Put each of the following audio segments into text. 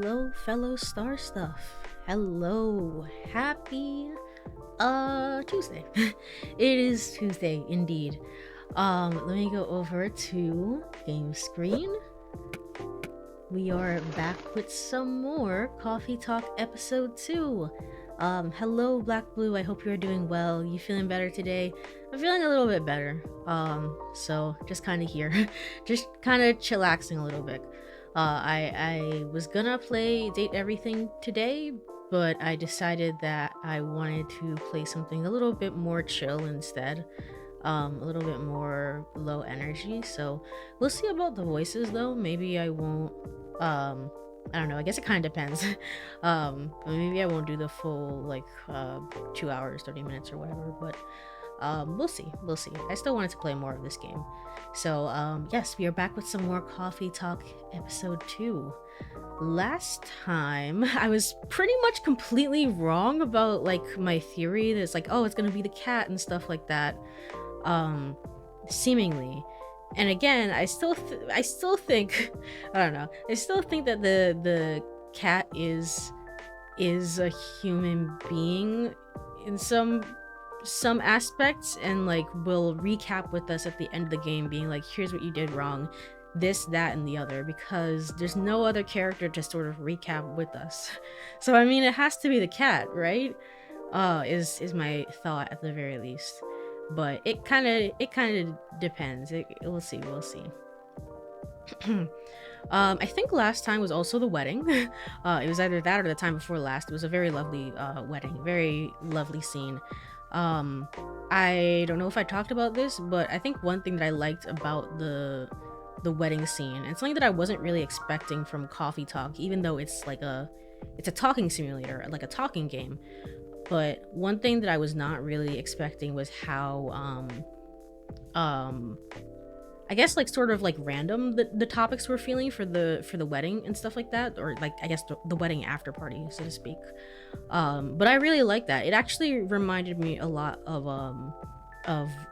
hello, fellow star stuff. Hello, happy Tuesday. It is Tuesday indeed. Let me go over to game screen. We are back with some more Coffee Talk episode 2. Hello Black Blue, I hope you're doing well. You feeling better today? I'm feeling a little bit better. So just kind of here, just kind of chillaxing a little bit. I was gonna play Date Everything today, but I decided that I wanted to play something a little bit more chill instead. A little bit more low energy. So we'll see about the voices though. Maybe I won't. I don't know. I guess it kind of depends. Maybe I won't do the full 2 hours, 30 minutes or whatever. But we'll see. We'll see. I still wanted to play more of this game. So yes, we are back with some more Coffee Talk episode 2. Last time I was pretty much completely wrong about my theory that it's oh, it's gonna be the cat and stuff like that. Seemingly. And again, I still think I don't know. I still think that the cat is a human being in some aspects, and will recap with us at the end of the game being here's what you did wrong, this, that, and the other, because there's no other character to sort of recap with us. So I mean, it has to be the cat, right? Is my thought at the very least. But it kind of depends. We'll see. I think last time was also the wedding. It was either that or the time before last. It was a very lovely wedding, very lovely scene. I don't know if I talked about this, but I think one thing that I liked about the wedding scene, and something that I wasn't really expecting from Coffee Talk, even though it's a talking simulator, like a talking game. But one thing that I was not really expecting was how I guess sort of random the topics we're feeling for the wedding and stuff like that, or I guess the wedding after party, so to speak. But I really like that. It actually reminded me a lot of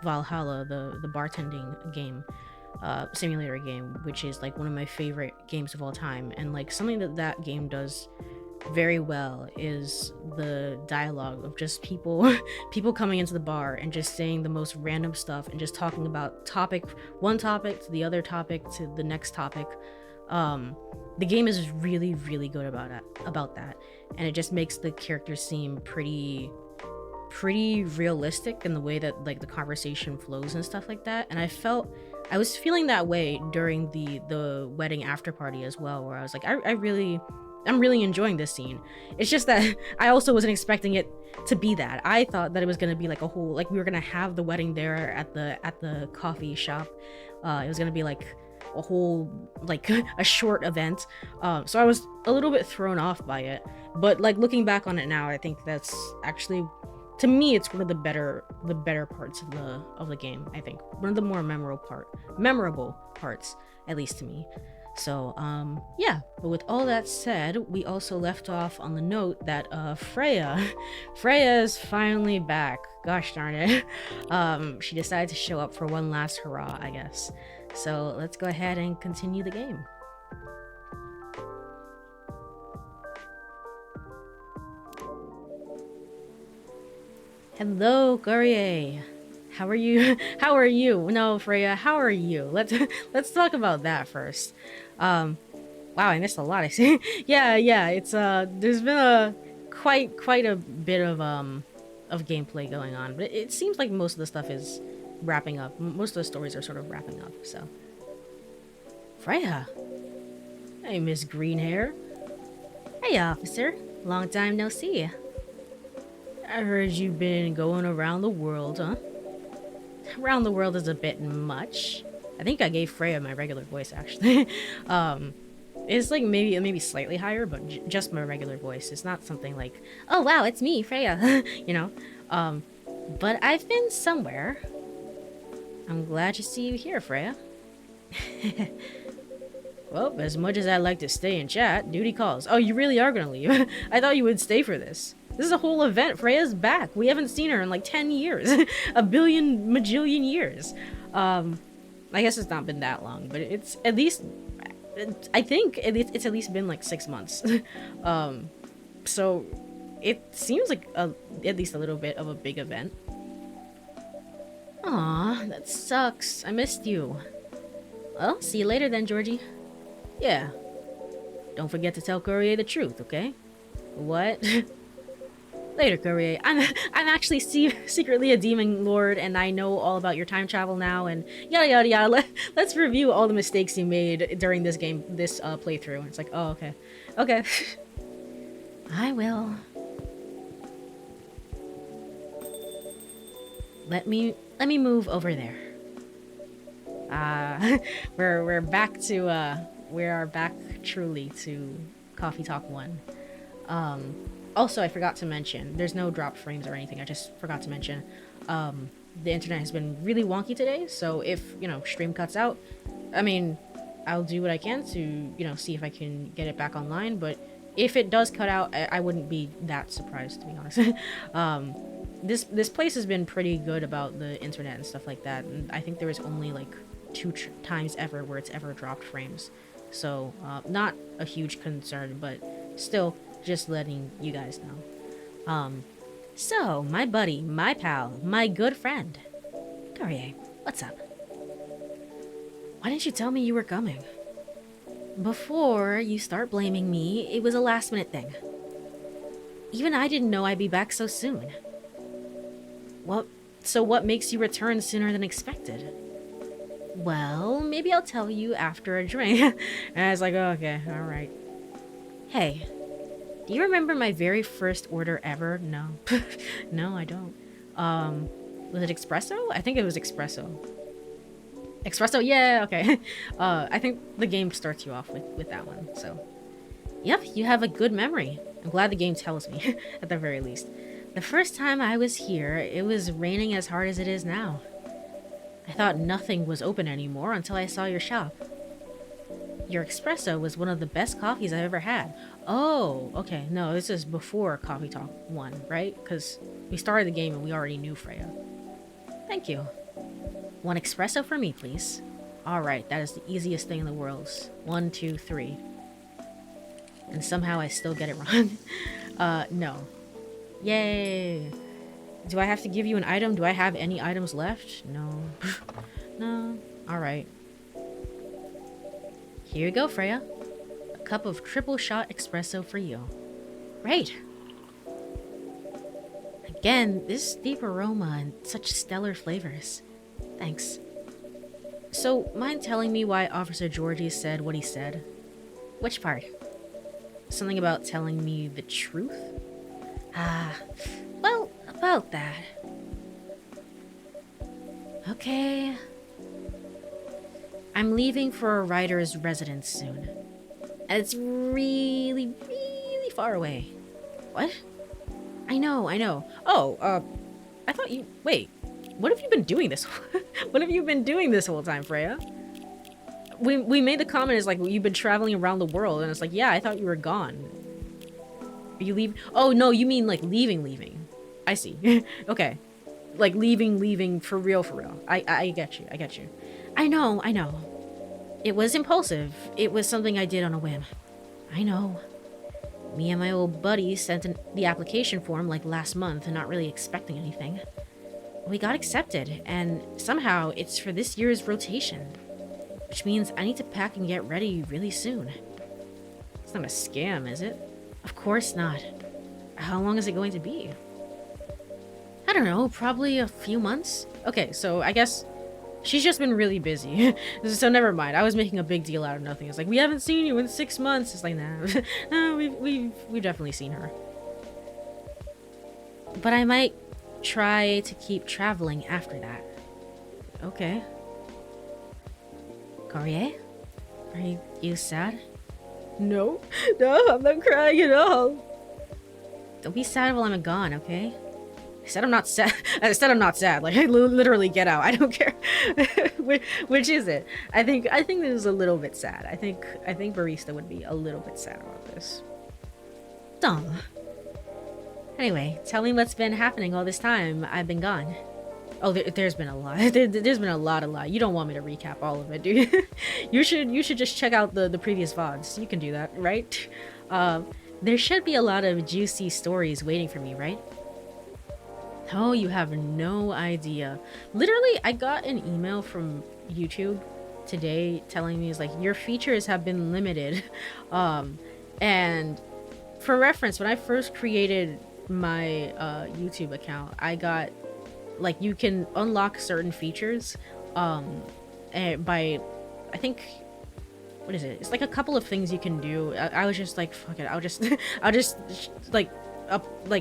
Valhalla, the bartending game, simulator game, which is one of my favorite games of all time. And something that game does very well is the dialogue of just people coming into the bar and just saying the most random stuff and just talking about one topic to the other topic to the next topic. The game is really, really good about that, and it just makes the characters seem pretty realistic in the way that the conversation flows and stuff like that. And I was feeling that way during the wedding after party as well, where I was I'm really enjoying this scene. It's just that I also wasn't expecting it to be that. I thought that it was gonna be a whole, we were gonna have the wedding there at the coffee shop. It was gonna be a whole a short event. So I was a little bit thrown off by it. But looking back on it now, I think that's actually, to me, it's one of the better parts of the game. I think one of the more memorable parts, at least to me. So yeah, but with all that said, we also left off on the note that Freya is finally back. Gosh darn it. She decided to show up for one last hurrah, I guess. So let's go ahead and continue the game. Hello, Courie. How are you? How are you? No, Freya, how are you? Let's talk about that first. Wow, I missed a lot. I see. Yeah, it's there's been quite a bit of gameplay going on, but it seems like most of the stuff is wrapping up. Most of the stories are sort of wrapping up. So, Freya, hey, Miss Green Hair. Hey, officer. Long time no see. I heard you've been going around the world, huh? Around the world is a bit much. I think I gave Freya my regular voice, actually. It's maybe slightly higher, but just my regular voice. It's not something oh wow, it's me, Freya, you know. But I've been somewhere. I'm glad to see you here, Freya. Well, as much as I'd like to stay and chat, duty calls. Oh, you really are gonna leave? I thought you would stay for this. This is a whole event. Freya's back. We haven't seen her in 10 years. A billion majillion years. I guess it's not been that long, but it's at least I think it's at least been like 6 months. So it seems like at least a little bit of a big event. Aw, that sucks. I missed you. Well, see you later then, Georgie. Yeah. Don't forget to tell Courie the truth, okay? What? Later, Courie. I'm actually secretly a demon lord, and I know all about your time travel now, and yada yada yada. Let's review all the mistakes you made during this playthrough. It's like, oh, okay. Okay. I will. Let me move over there. We're back to we are back truly to CoffeeTalk 1. Also, I forgot to mention, there's no dropped frames or anything. I just forgot to mention, the internet has been really wonky today. So if, stream cuts out, I mean, I'll do what I can to, see if I can get it back online. But if it does cut out, I wouldn't be that surprised, to be honest. This place has been pretty good about the internet and stuff like that. And I think there was only like 2 times ever where it's ever dropped frames. So, not a huge concern, but still just letting you guys know. So, my buddy, my pal, my good friend, Courie, what's up? Why didn't you tell me you were coming? Before you start blaming me, it was a last minute thing. Even I didn't know I'd be back so soon. So what makes you return sooner than expected? Well, maybe I'll tell you after a drink. And I was like, oh, okay, alright. Hey, do you remember my very first order ever? No. No, I don't. Was it espresso? I think it was espresso. Espresso? Yeah, okay. I think the game starts you off with that one, so. Yep, you have a good memory. I'm glad the game tells me, at the very least. The first time I was here, it was raining as hard as it is now. I thought nothing was open anymore until I saw your shop. Your espresso was one of the best coffees I've ever had. Oh, okay. No, this is before CoffeeTalk 1, right? Because we started the game and we already knew Freya. Thank you. 1 espresso for me, please. Alright, that is the easiest thing in the world. 1, 2, 3. And somehow I still get it wrong. No. Yay! Do I have to give you an item? Do I have any items left? No. No. Alright. Here you go, Freya. A cup of triple shot espresso for you. Great! Again, this deep aroma and such stellar flavors. Thanks. So, mind telling me why Officer Georgie said what he said? Which part? Something about telling me the truth? Well, about that. Okay. I'm leaving for a writer's residence soon. And it's really, really far away. What? I know. Oh, I thought you... Wait, what have you been doing this... What have you been doing this whole time, Freya? We made the comment as like, you've been traveling around the world, and it's like, yeah, I thought you were gone. Are you leaving? Oh, no, you mean like leaving. I see. Okay. Like leaving for real. I get you. I know. It was impulsive. It was something I did on a whim. I know. Me and my old buddy sent the application form like last month, not really expecting anything. We got accepted, and somehow it's for this year's rotation. Which means I need to pack and get ready really soon. It's not a scam, is it? Of course not. How long is it going to be? I don't know, probably a few months? Okay, so I guess she's just been really busy. So never mind. I was making a big deal out of nothing. It's like, we haven't seen you in 6 months. It's like, nah. No, we've definitely seen her. But I might try to keep traveling after that. Okay. Courie? Are you sad? No, I'm not crying at all. Don't be sad while I'm gone, okay? I said I'm not sad. Like, I literally get out. I don't care. Which is it? I think this is a little bit sad. I think Barista would be a little bit sad about this. Dumb. Anyway, tell me what's been happening all this time I've been gone. Oh, there's been a lot. There's been a lot. You don't want me to recap all of it, do you? You should just check out the previous VODs. You can do that, right? Uh, there should be a lot of juicy stories waiting for me, right? Oh, you have no idea. Literally, I got an email from YouTube today telling me, it's like, your features have been limited. And for reference, when I first created my YouTube account, I got, like, you can unlock certain features and by, I think, what is it? It's like a couple of things you can do. I was just like, fuck it, I'll just I'll just like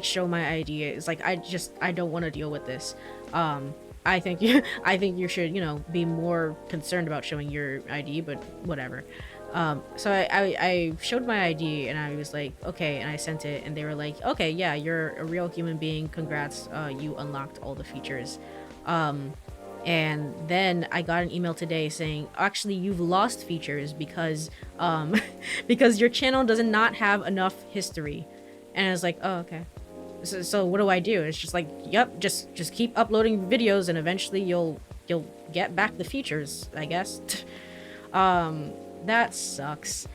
show my ID. It's like, I don't want to deal with this. I think you should, you know, be more concerned about showing your ID, but whatever. So I showed my ID and I was like, okay, and I sent it and they were like, okay, yeah, you're a real human being, congrats, you unlocked all the features. And then I got an email today saying, actually, you've lost features because because your channel does not have enough history. And I was like, oh, okay. So what do I do? It's just like, yep, just keep uploading videos and eventually you'll get back the features, I guess. That sucks.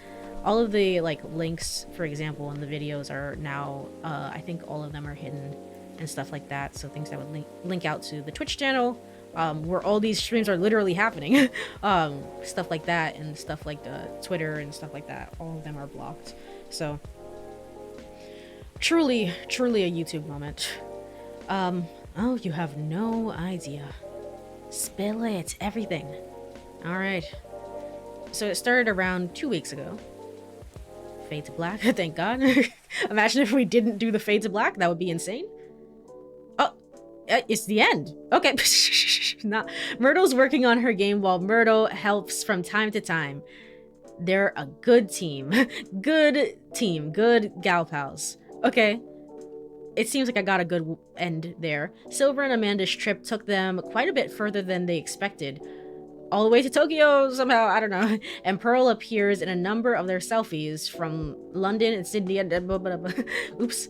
All of the, like, links, for example, in the videos are now, I think all of them are hidden and stuff like that. So things that would link out to the Twitch channel, where all these streams are literally happening. Stuff like that and stuff like Twitter and stuff like that. All of them are blocked. So truly a YouTube moment. Oh, you have no idea. Spill it, everything. All right. So it started around 2 weeks ago. Fade to Black, thank God. Imagine if we didn't do the Fade to Black, that would be insane. Oh, it's the end. Okay. Nah. Myrtle's working on her game while Myrtle helps from time to time. They're a good team. Good team. Good gal pals. Okay. It seems like I got a good end there. Silver and Amanda's trip took them quite a bit further than they expected. All the way to Tokyo somehow, I don't know. And Pearl appears in a number of their selfies from London and Sydney and oops.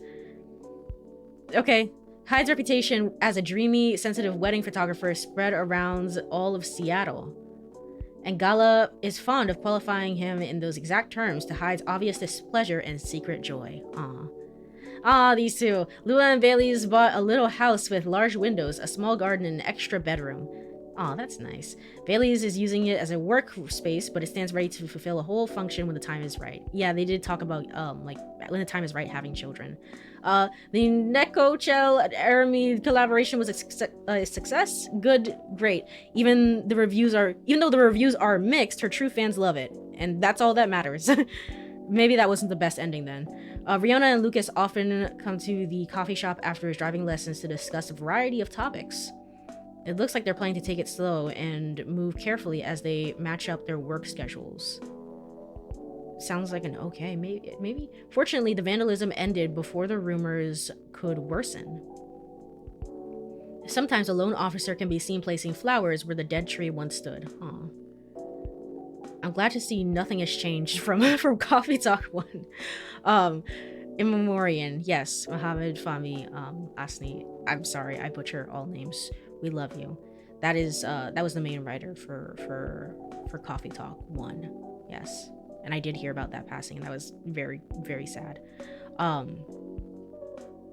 Okay. Hyde's reputation as a dreamy, sensitive wedding photographer spread around all of Seattle. And Gala is fond of qualifying him in those exact terms to Hyde's obvious displeasure and secret joy. Ah, these two. Lua and Bailey's bought a little house with large windows, a small garden, and an extra bedroom. Oh, that's nice. Bailey's is using it as a workspace, but it stands ready to fulfill a whole function when the time is right. Yeah, they did talk about, like, when the time is right, having children. The Neko Chell Arami collaboration was a success. Good, great. Even though the reviews are mixed, her true fans love it. And that's all that matters. Maybe that wasn't the best ending then. Rihanna and Lucas often come to the coffee shop after his driving lessons to discuss a variety of topics. It looks like they're planning to take it slow and move carefully as they match up their work schedules. Sounds like an okay, maybe. Fortunately, the vandalism ended before the rumors could worsen. Sometimes a lone officer can be seen placing flowers where the dead tree once stood. Aw. I'm glad to see nothing has changed from Coffee Talk 1. In memoriam, yes, Mohammed Fahmy Asni. I'm sorry, I butcher all names. We love you. That was the main writer for Coffee Talk 1. Yes. And I did hear about that passing, and that was very, very sad.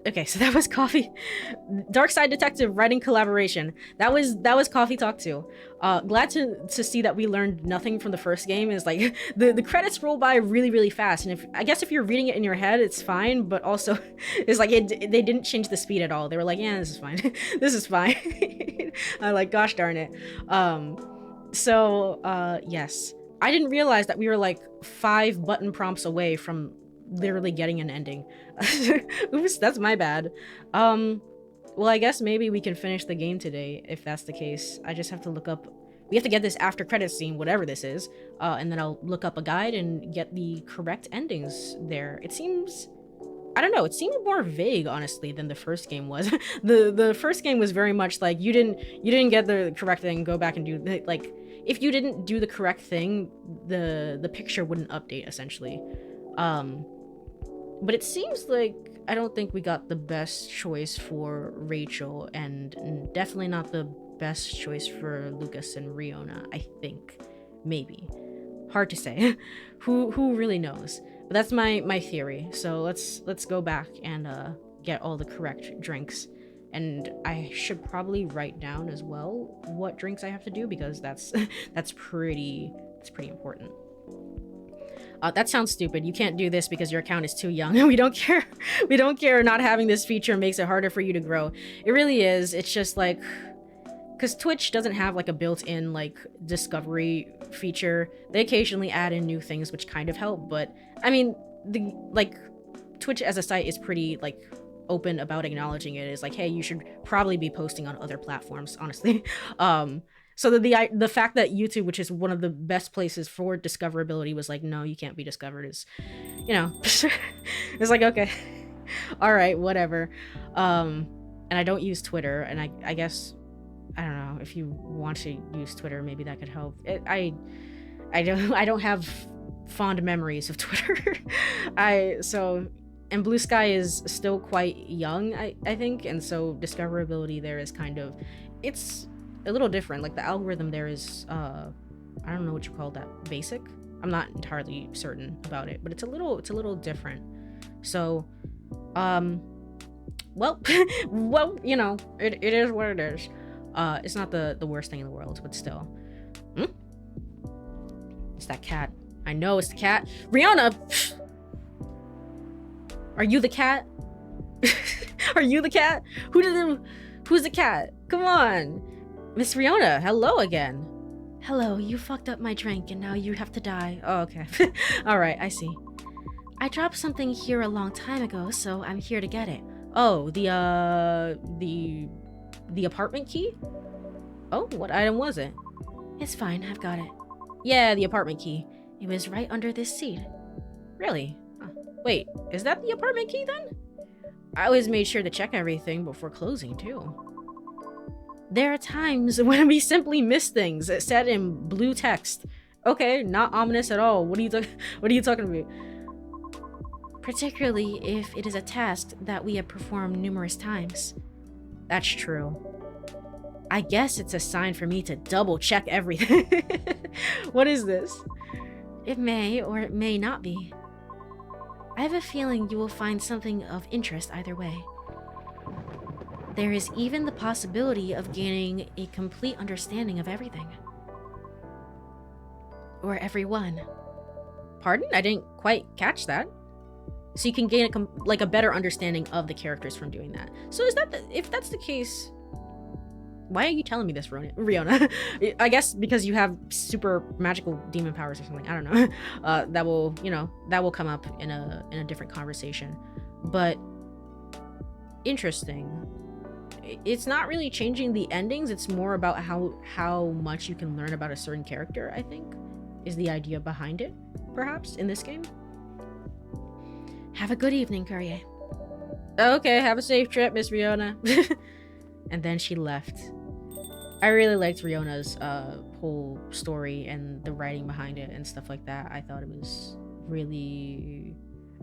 Okay, so that was Dark Side Detective writing collaboration. That was Coffee Talk 2. Glad to see that we learned nothing from the first game. Is like the credits roll by really, really fast, and I guess if you're reading it in your head, it's fine. But also, it's like they didn't change the speed at all. They were like, yeah, this is fine. This is fine. I'm like, gosh darn it. Yes, I didn't realize that we were like 5 button prompts away from literally getting an ending. Oops, that's my bad. Well, I guess maybe we can finish the game today if that's the case. I just have to look up, we have to get this after credits scene, whatever this is, and then I'll look up a guide and get the correct endings there. It seems, I don't know, it seemed more vague, honestly, than the first game was. The first game was very much like, you didn't get the correct thing, go back and do, like, if you didn't do the correct thing, the picture wouldn't update, essentially. But it seems like I don't think we got the best choice for Rachel, and definitely not the best choice for Lucas and Riona, I think. Maybe. Hard to say. Who really knows? But that's my theory. So let's go back and get all the correct drinks. And I should probably write down as well what drinks I have to do, because that's pretty important. That sounds stupid. You can't do this because your account is too young. We don't care. We don't care. Not having this feature makes it harder for you to grow. It really is. It's just like, because Twitch doesn't have like a built-in like discovery feature. They occasionally add in new things which kind of help, but I mean, the like Twitch as a site is pretty like open about acknowledging it. Is like, hey, you should probably be posting on other platforms, honestly. So the fact that YouTube, which is one of the best places for discoverability, was like, no, you can't be discovered, is, you know, it's like, okay, all right, whatever. And I don't use Twitter, and I guess, I don't know, if you want to use Twitter, maybe that could help. I don't have fond memories of Twitter. And Blue Sky is still quite young, I think, and so discoverability there is kind of, it's a little different. Like the algorithm there is, I don't know what you call that, basic? I'm not entirely certain about it, but it's a little different. So, well, well, you know, it is what it is. It's not the worst thing in the world, but still. It's that cat. I know it's the cat. Riona! Are you the cat? Are you the cat? Who's the cat? Come on. Miss Riona, hello again. Hello, you fucked up my drink and now you have to die. Oh, okay. Alright, I see. I dropped something here a long time ago, so I'm here to get it. Oh, the apartment key? Oh, what item was it? It's fine, I've got it. Yeah, the apartment key. It was right under this seat. Really? Wait, is that the apartment key then? I always made sure to check everything before closing too. There are times when we simply miss things. It said in blue text. Okay, not ominous at all. What are you talking about? Particularly if it is a task that we have performed numerous times. That's true. I guess it's a sign for me to double check everything. What is this? It may or it may not be. I have a feeling you will find something of interest either way. There is even the possibility of gaining a complete understanding of everything. Or everyone. Pardon? I didn't quite catch that. So you can gain a better understanding of the characters from doing that. So is that if that's the case, why are you telling me this, Riona? I guess because you have super magical demon powers or something. I don't know. That will come up in a different conversation. But interesting. It's not really changing the endings. It's more about how much you can learn about a certain character, I think, is the idea behind it, perhaps, in this game. Have a good evening, Courie. Okay, have a safe trip, Miss Riona. And then she left. I really liked Riona's whole story and the writing behind it and stuff like that. I thought it was really,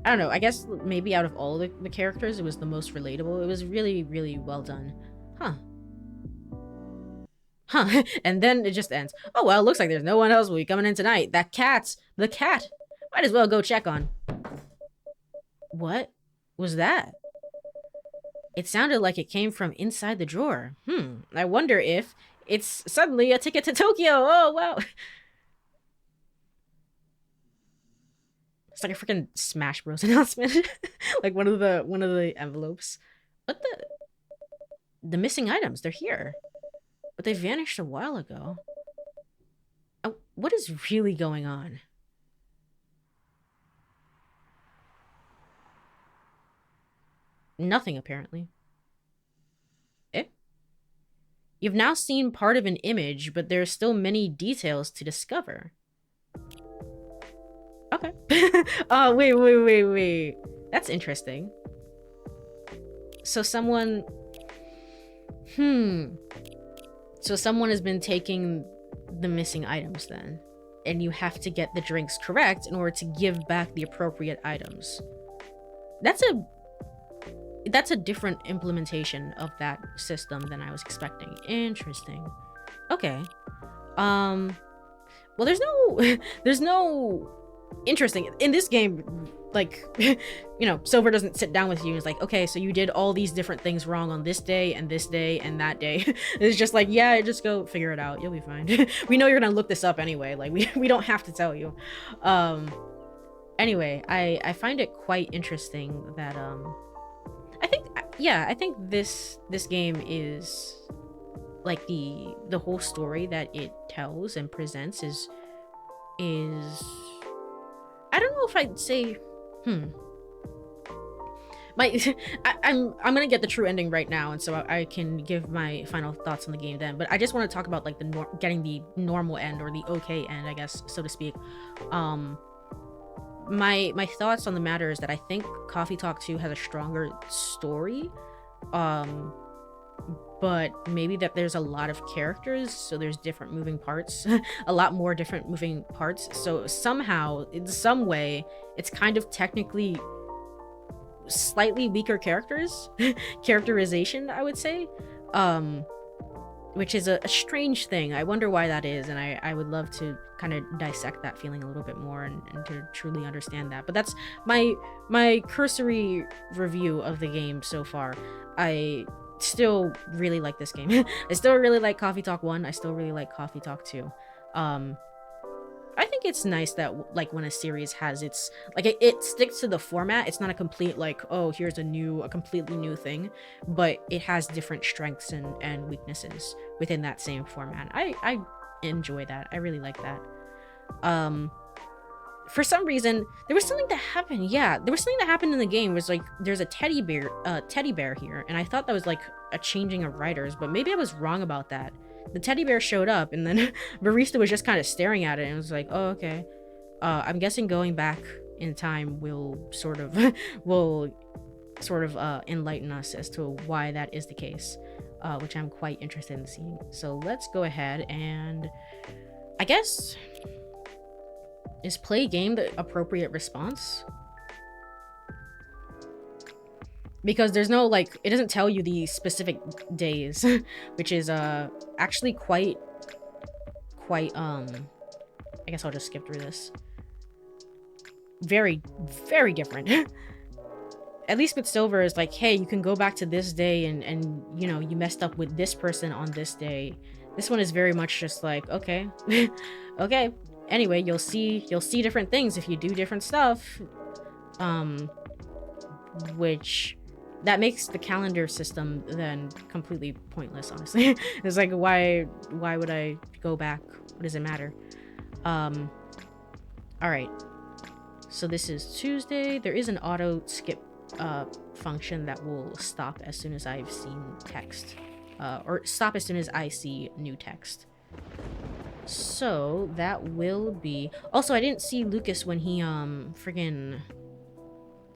I don't know, I guess maybe out of all the characters, it was the most relatable. It was really, really well done. Huh. And then it just ends. Oh, well, it looks like there's no one else will be coming in tonight. The cat. Might as well go check on. What was that? It sounded like it came from inside the drawer. I wonder if it's suddenly a ticket to Tokyo. Oh, wow. It's like a freaking Smash Bros. Announcement. Like one of the envelopes. What the missing items, they're here. But they vanished a while ago. Oh, what is really going on? Nothing, apparently. Eh? You've now seen part of an image, but there are still many details to discover. Okay. Wait. That's interesting. So someone... So someone has been taking the missing items then. And you have to get the drinks correct in order to give back the appropriate items. that's a different implementation of that system than I was expecting. Interesting. Okay. Well, there's no there's no interesting in this game, like you know, Silver doesn't sit down with you and is like, okay, so you did all these different things wrong on this day and this day and that day. It's just like, yeah, just go figure it out, you'll be fine. We know you're gonna look this up anyway, like we don't have to tell you. Anyway, I find it quite interesting that I think this game is like the whole story that it tells and presents is I don't know if I'd say I'm gonna get the true ending right now, and so I can give my final thoughts on the game then. But I just want to talk about like getting the normal end, or the okay end, I guess, so to speak. My thoughts on the matter is that I think CoffeeTalk 2 has a stronger story, but maybe that there's a lot of characters, so there's different moving parts, a lot more different moving parts. So somehow, in some way, it's kind of technically slightly weaker characterization, I would say, which is a strange thing. I wonder why that is, and I would love to kind of dissect that feeling a little bit more and to truly understand that. But that's my cursory review of the game so far. I still really like this game. I still really like CoffeeTalk 1. I still really like CoffeeTalk 2. I think it's nice that like when a series has its like it sticks to the format. It's not a complete like, oh, here's a completely new thing, but it has different strengths and weaknesses within that same format. I enjoy that. I really like that. For some reason there was something that happened. Yeah, there was something that happened in the game. It was like there's a teddy bear here, and I thought that was like a changing of writers, but maybe I was wrong about that. The teddy bear showed up, and then Barista was just kind of staring at it and was like, oh, okay. I'm guessing going back in time will sort of enlighten us as to why that is the case, which I'm quite interested in seeing. So let's go ahead and, I guess, is play game the appropriate response? Because there's no, like, it doesn't tell you the specific days, which is actually quite I guess I'll just skip through this. Very, very different. At least with Silver is like, hey, you can go back to this day and you know, you messed up with this person on this day. This one is very much just like, okay. Okay. Anyway, you'll see different things if you do different stuff. Which that makes the calendar system then completely pointless, honestly. It's like, why would I go back? What does it matter? All right. So this is Tuesday. There is an auto skip function that will stop as soon as I've seen text, or stop as soon as I see new text. So that will be. Also, I didn't see Lucas when he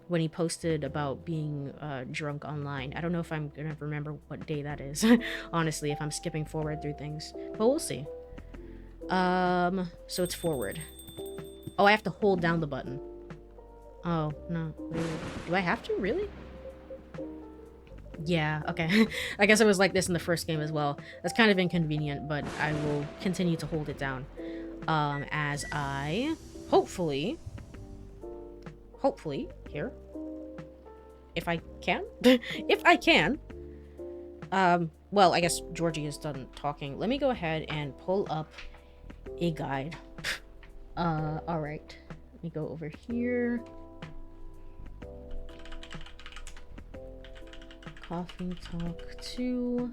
when he posted about being drunk online. I don't know if I'm gonna remember what day that is, honestly, if I'm skipping forward through things, but we'll see. So it's forward. Oh, I have to hold down the button. Oh, no. Really? Do I have to? Really? Yeah, okay. I guess it was like this in the first game as well. That's kind of inconvenient, but I will continue to hold it down. As I hopefully here, if I can. If I can. Well, I guess Georgie is done talking. Let me go ahead and pull up a guide. All right. Let me go over here. CoffeeTalk 2.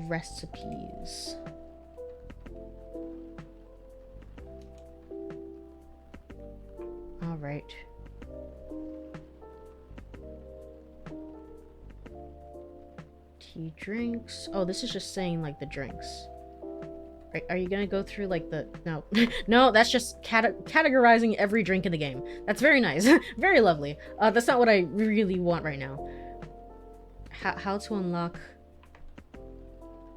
Recipes. All right. Tea drinks. Oh, this is just saying like the drinks. Are you gonna go through like the no no, that's just categorizing every drink in the game. That's very nice. Very lovely. That's not what I really want right now. How to unlock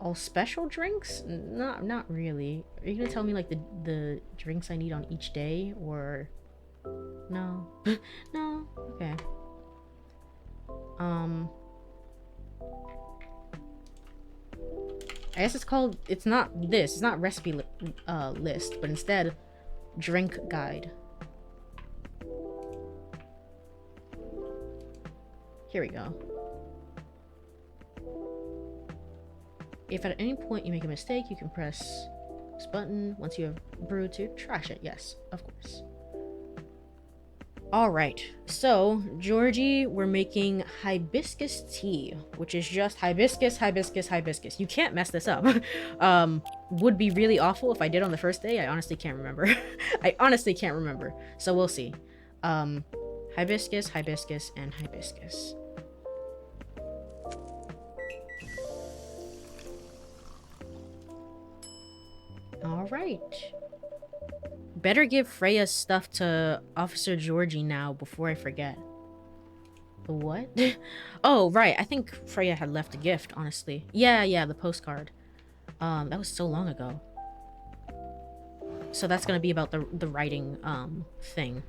all special drinks? Not really. Are you gonna tell me like the drinks I need on each day, or no? No, Okay. I guess it's called, it's not recipe list, but instead drink guide. Here we go. If at any point you make a mistake, you can press this button once you have brewed to trash it. Yes, of course. Alright, so Georgie, we're making hibiscus tea, which is just hibiscus, hibiscus, hibiscus. You can't mess this up. Would be really awful if I did on the first day. I honestly can't remember. I honestly can't remember. So we'll see. Hibiscus, hibiscus, and hibiscus. Alright. Better give Freya's stuff to Officer Georgie now before I forget. What? Oh, right. I think Freya had left a gift, honestly. Yeah, the postcard. That was so long ago. So that's gonna be about the writing, thing.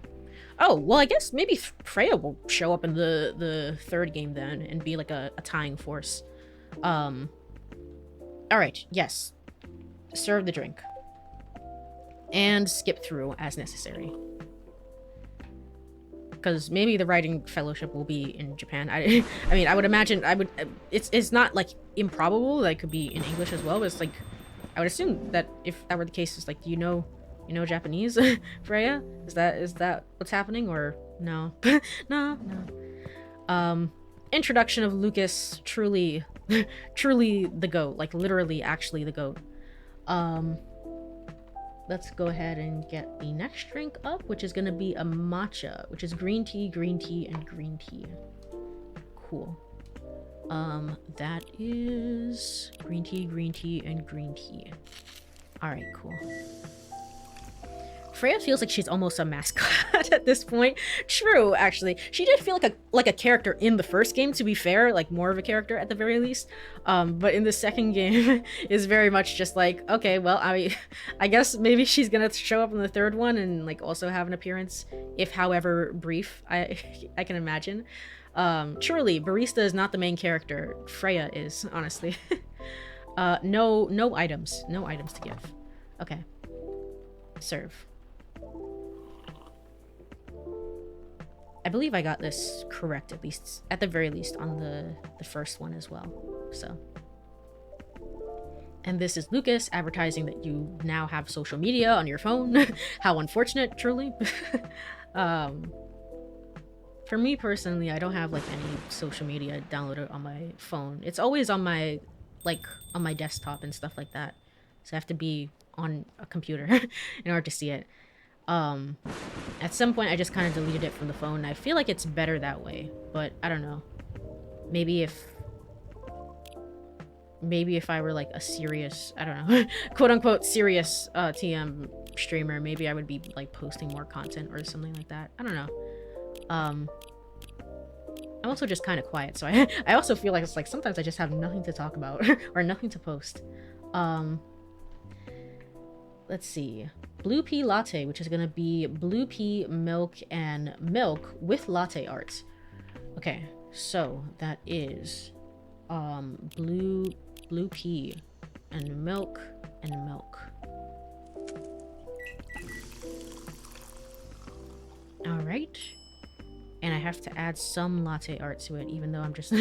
Oh, well, I guess maybe Freya will show up in the third game then and be like a tying force. Alright, yes. Serve the drink. And skip through as necessary. Because maybe the writing fellowship will be in Japan. I mean, I would imagine it's not like improbable that it could be in English as well, but it's like I would assume that if that were the case, it's like, do you know Japanese, Freya? Is that what's happening, or no? No. Introduction of Lucas, truly the GOAT, like literally actually the GOAT. Let's go ahead and get the next drink up, which is going to be a matcha, which is green tea, and green tea. Cool. That is green tea, and green tea. All right, cool. Freya feels like she's almost a mascot at this point. True, actually. She did feel like a character in the first game, to be fair, like more of a character at the very least. But in the second game is very much just like, okay, well, I guess maybe she's gonna show up in the third one and like also have an appearance, if however brief, I can imagine. Truly, Barista is not the main character. Freya is, honestly. No items to give. Okay. Serve. I believe I got this correct, at the very least, on the first one as well. So, and this is Lucas advertising that you now have social media on your phone. How unfortunate, truly. For me personally, I don't have like any social media downloaded on my phone. It's always on my desktop and stuff like that. So I have to be on a computer in order to see it. At some point I just kind of deleted it from the phone. I feel like it's better that way, but I don't know. Maybe if I were like a serious, I don't know, quote unquote serious TM streamer, maybe I would be like posting more content or something like that. I don't know. I'm also just kind of quiet, so I also feel like it's like sometimes I just have nothing to talk about or nothing to post. Let's see. Blue pea latte, which is gonna be blue pea, milk, and milk with latte art. Okay, so that is blue pea and milk and milk. All right. And I have to add some latte art to it, even though I'm just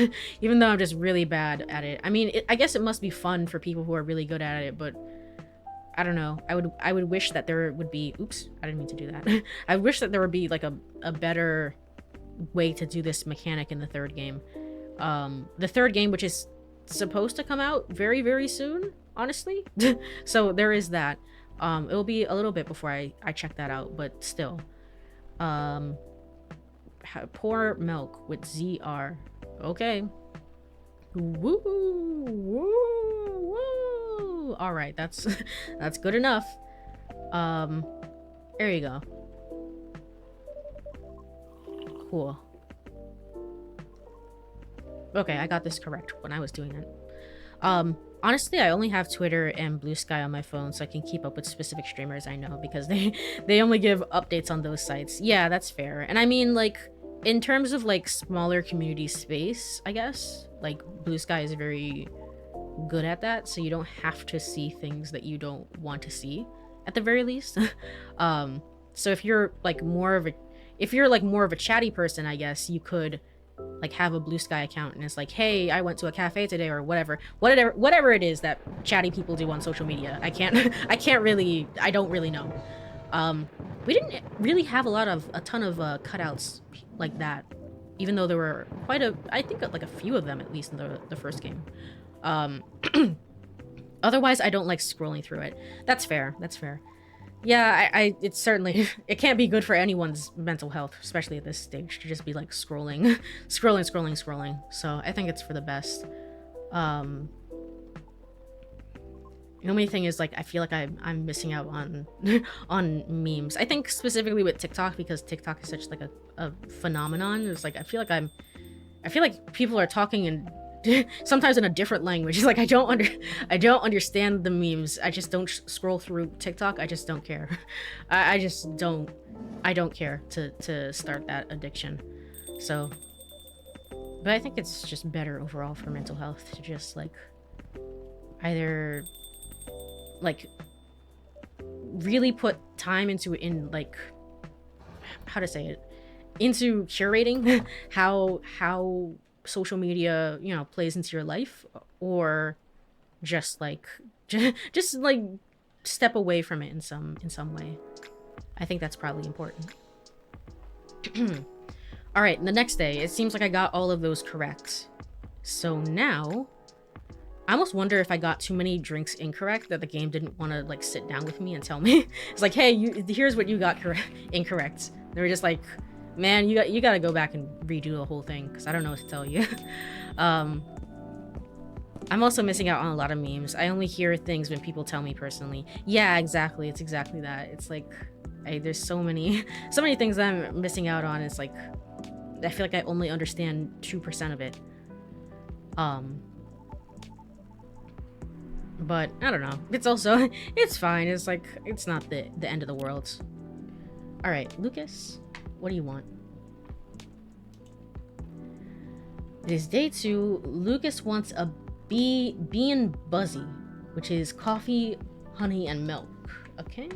really bad at it. I mean, I guess it must be fun for people who are really good at it, but I don't know. I would wish that there would be, oops, I didn't mean to do that. I wish that there would be like a better way to do this mechanic in the third game. The third game, which is supposed to come out very, very soon, honestly. So there is that. It'll be a little bit before I check that out, but still. Pour milk with ZR. Okay. Woo, woo, woo. All right, that's good enough. There you go. Cool. Okay, I got this correct when I was doing it. Honestly, I only have Twitter and Blue Sky on my phone, so I can keep up with specific streamers I know, because they only give updates on those sites. Yeah, that's fair. And I mean, like, in terms of like smaller community space, I guess, like Blue Sky is very good at that, so you don't have to see things that you don't want to see at the very least. So if you're like more of a chatty person, I guess you could like have a Blue Sky account and it's like, hey, I went to a cafe today, or whatever it is that chatty people do on social media. I don't really know. We didn't really have a ton of cutouts like that, even though there were I think like a few of them at least in the first game. Otherwise, I don't like scrolling through it. That's fair. Yeah, it's certainly, it can't be good for anyone's mental health, especially at this stage, to just be like scrolling. So I think it's for the best. The only thing is, like, I feel like I'm missing out on on memes. I think specifically with TikTok, because TikTok is such like a phenomenon. It's like I feel like people are talking in sometimes in a different language. It's like I don't understand the memes. I just don't scroll through TikTok. I just don't care. I don't care to start that addiction. So, but I think it's just better overall for mental health to just like either like really put time into how to say it, into curating how social media, you know, plays into your life, or just like just like step away from it in some way. I think that's probably important. All right, the next day, it seems like I got all of those correct. So now I almost wonder if I got too many drinks incorrect that the game didn't want to like sit down with me and tell me. It's like, hey, here's what you got incorrect. They were just like, man, you gotta go back and redo the whole thing, because I don't know what to tell you. I'm also missing out on a lot of memes. I only hear things when people tell me personally. Yeah, exactly. It's exactly that. It's like, there's so many things that I'm missing out on. It's like, I feel like I only understand 2% of it. But I don't know. It's also, it's fine. It's like, it's not the end of the world. All right, Lucas, what do you want? It is day 2. Lucas wants a bee and buzzy, which is coffee, honey, and milk. Okay.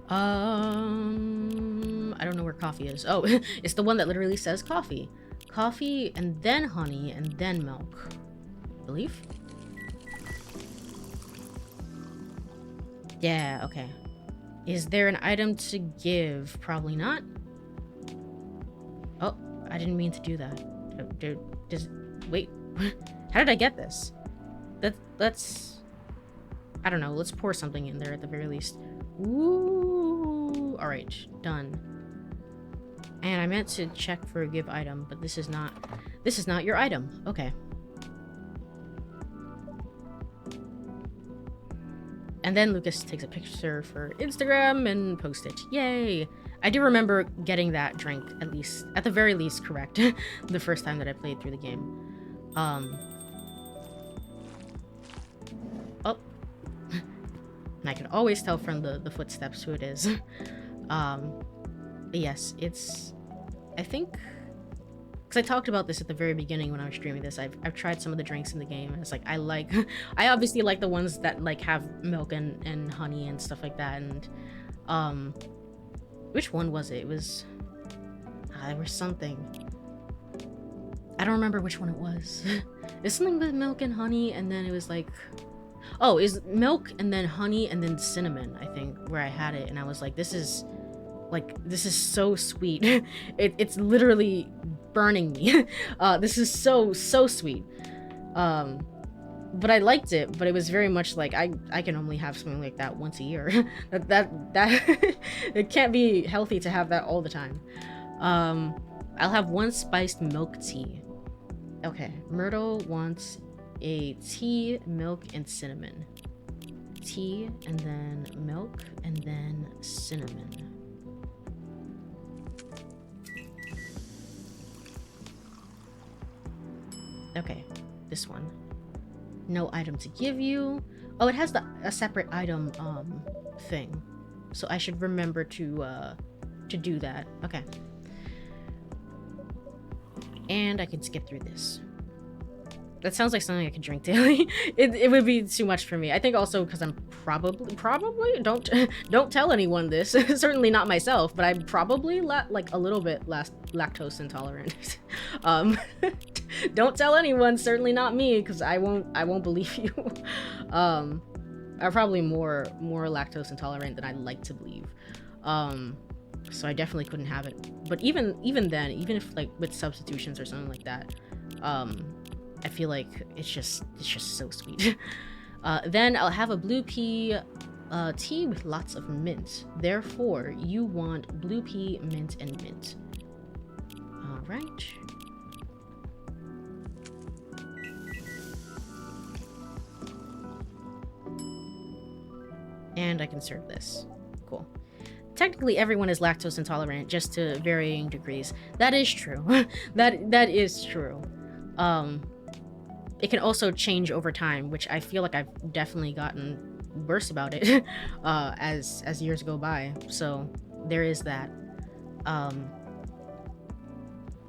I don't know where coffee is. Oh, it's the one that literally says coffee. Coffee and then honey and then milk, I believe. Yeah, okay. Is there an item to give? Probably not. Oh, I didn't mean to do that. Wait, how did I get this? Let's, I don't know, let's pour something in there at the very least. Ooh, all right, done. And I meant to check for a give item, but this is not your item. Okay. And then Lucas takes a picture for Instagram and posts it. Yay! I do remember getting that drink, at the very least, correct the first time that I played through the game. Oh. And I can always tell from the footsteps who it is. Yes, it's, I think, because I talked about this at the very beginning when I was streaming this. I've tried some of the drinks in the game, and it's like, I obviously like the ones that like have milk and honey and stuff like that. And which one was it? It was, there was something, I don't remember which one it was. It's something with milk and honey, and then it was like, oh, is milk and then honey and then cinnamon, I think, where I had it, and I was like, this is so sweet. It's literally burning me. This is so sweet. But I liked it, but it was very much like I can only have something like that once a year. that it can't be healthy to have that all the time. I'll have one spiced milk tea. Okay, Myrtle wants a tea, milk, and cinnamon. Tea, and then milk, and then cinnamon. Okay, this one. No item to give you. Oh, it has a separate item thing. so I should remember to do that. Okay. And I can skip through this. That sounds like something I could drink daily. It would be too much for me. I think also because I'm probably don't tell anyone this. Certainly not myself, but I'm probably like a little bit lactose intolerant. Don't tell anyone. Certainly not me, because I won't believe you. I'm probably more lactose intolerant than I'd like to believe. So I definitely couldn't have it. But even then, even if like with substitutions or something like that, I feel like it's just so sweet. Then I'll have a blue pea tea with lots of mint. Therefore, you want blue pea, mint, and mint. All right. And I can serve this. Cool. Technically, everyone is lactose intolerant, just to varying degrees. That is true. that is true. It can also change over time, which I feel like I've definitely gotten worse about it as years go by. So there is that.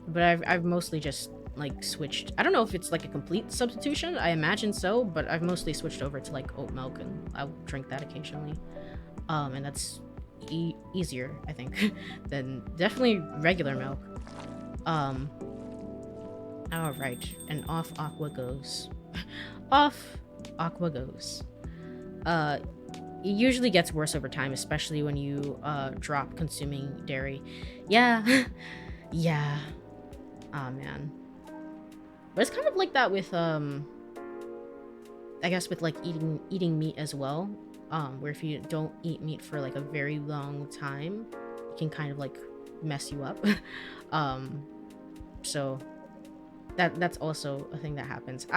But I've mostly just like switched. I don't know if it's like a complete substitution. I imagine so, but I've mostly switched over to like oat milk, and I'll drink that occasionally. And that's easier, I think, than definitely regular milk. Alright, and off Aqua goes. Off Aqua goes. It usually gets worse over time, especially when you drop consuming dairy. Yeah. Yeah. Aw, man. But it's kind of like that with I guess with like eating meat as well. Where if you don't eat meat for like a very long time, it can kind of like mess you up. So that's also a thing that happens.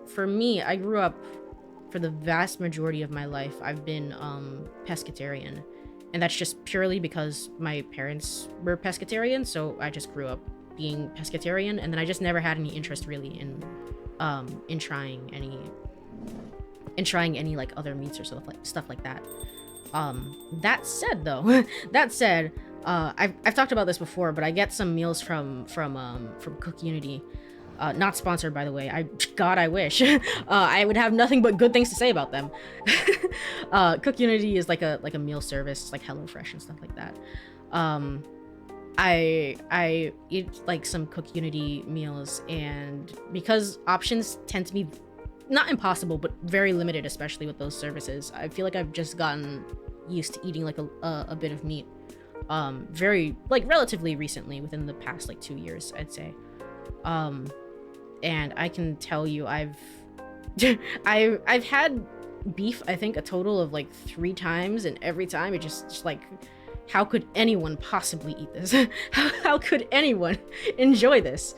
For me, I grew up, for the vast majority of my life, I've been pescatarian, and that's just purely because my parents were pescatarian, so I just grew up being pescatarian, and then I just never had any interest really in trying any like other meats or stuff like that. That said though, I've talked about this before, but I get some meals from Cook Unity. Not sponsored, by the way. I wish. I would have nothing but good things to say about them. Cook Unity is like a meal service, like HelloFresh and stuff like that. I eat like some Cook Unity meals, and because options tend to be not impossible, but very limited, especially with those services, I feel like I've just gotten used to eating like a bit of meat. Very like relatively recently, within the past like 2 years, I'd say. And I can tell you I've had beef, I think, a total of like 3 times, and every time it just like, how could anyone possibly eat this? how could anyone enjoy this?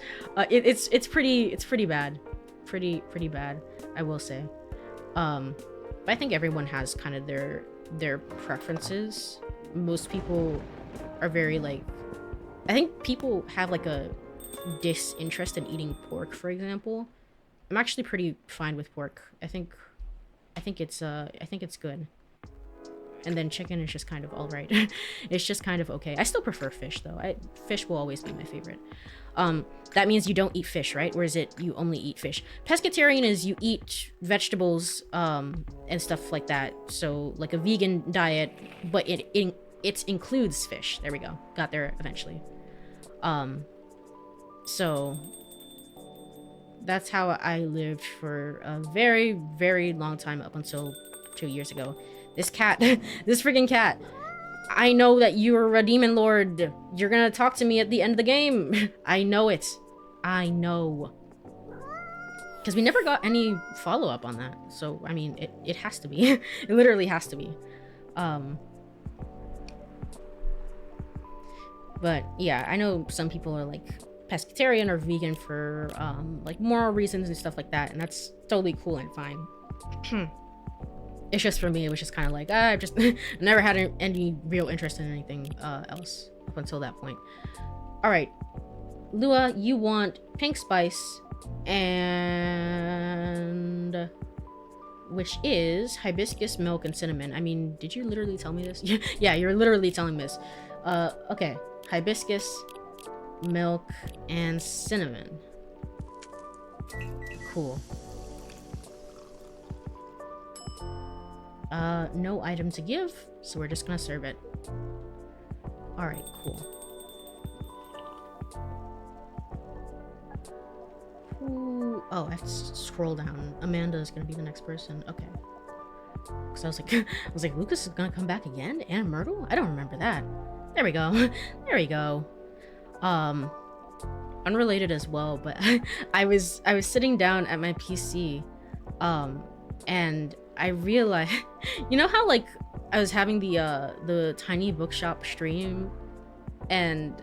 It's pretty bad. Pretty bad, I will say. But I think everyone has kind of their preferences. Most people are very like, I think people have like a disinterest in eating pork, for example. I'm actually pretty fine with pork. I think it's good. And then chicken is just kind of all right. It's just kind of okay. I still prefer fish though. Fish will always be my favorite. That means you don't eat fish, right? Or is it you only eat fish? Pescatarian is you eat vegetables and stuff like that. So like a vegan diet, but it includes fish. There we go. Got there eventually. So that's how I lived for a very, very long time, up until 2 years ago. This cat, this freaking cat. I know that you're a demon lord. You're gonna talk to me at the end of the game. I know it. I know. Because we never got any follow-up on that. So, I mean, it has to be. It literally has to be. But yeah, I know some people are like pescatarian or vegan for like moral reasons and stuff like that, and that's totally cool and fine. It's just, for me, it was just kind of like, I've just never had any real interest in anything else up until that point. All right, Lua, you want pink spice and which is hibiscus, milk, and cinnamon. I mean, did you literally tell me this? Yeah, you're literally telling me this. Okay. Hibiscus, milk, and cinnamon. Cool. No item to give, so we're just gonna serve it. Alright, cool. Ooh, oh, I have to scroll down. Amanda is gonna be the next person. Okay. Because I was like, Lucas is gonna come back again? And Myrtle? I don't remember that. There we go. There we go. Unrelated as well, but I was sitting down at my PC, and I realized, you know how like I was having the tiny bookshop stream, and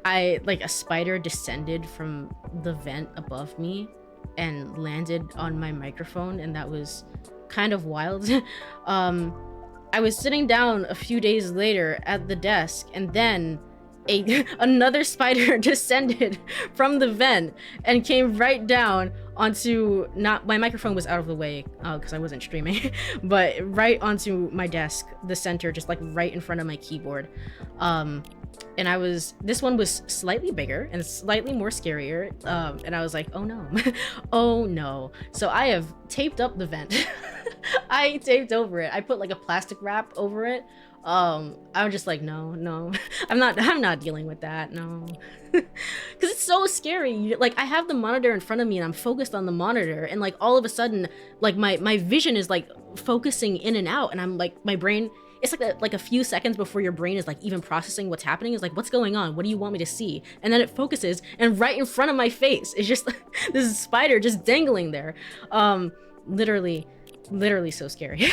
I like a spider descended from the vent above me and landed on my microphone, and that was kind of wild. I was sitting down a few days later at the desk, and then another spider descended from the vent and came right down onto, not my microphone was out of the way because I wasn't streaming, but right onto my desk, the center, just like right in front of my keyboard. And this one was slightly bigger and slightly more scarier, and I was like, oh no. Oh no. So I have taped up the vent. I taped over it. I put like a plastic wrap over it. I was just like, no, I'm not dealing with that, no. Because it's so scary. Like, I have the monitor in front of me and I'm focused on the monitor, and like all of a sudden, like my vision is like focusing in and out, and I'm like, my brain, it's like a few seconds before your brain is like even processing what's happening. Is like, what's going on? What do you want me to see? And then it focuses, and right in front of my face is just this spider just dangling there. Literally so scary.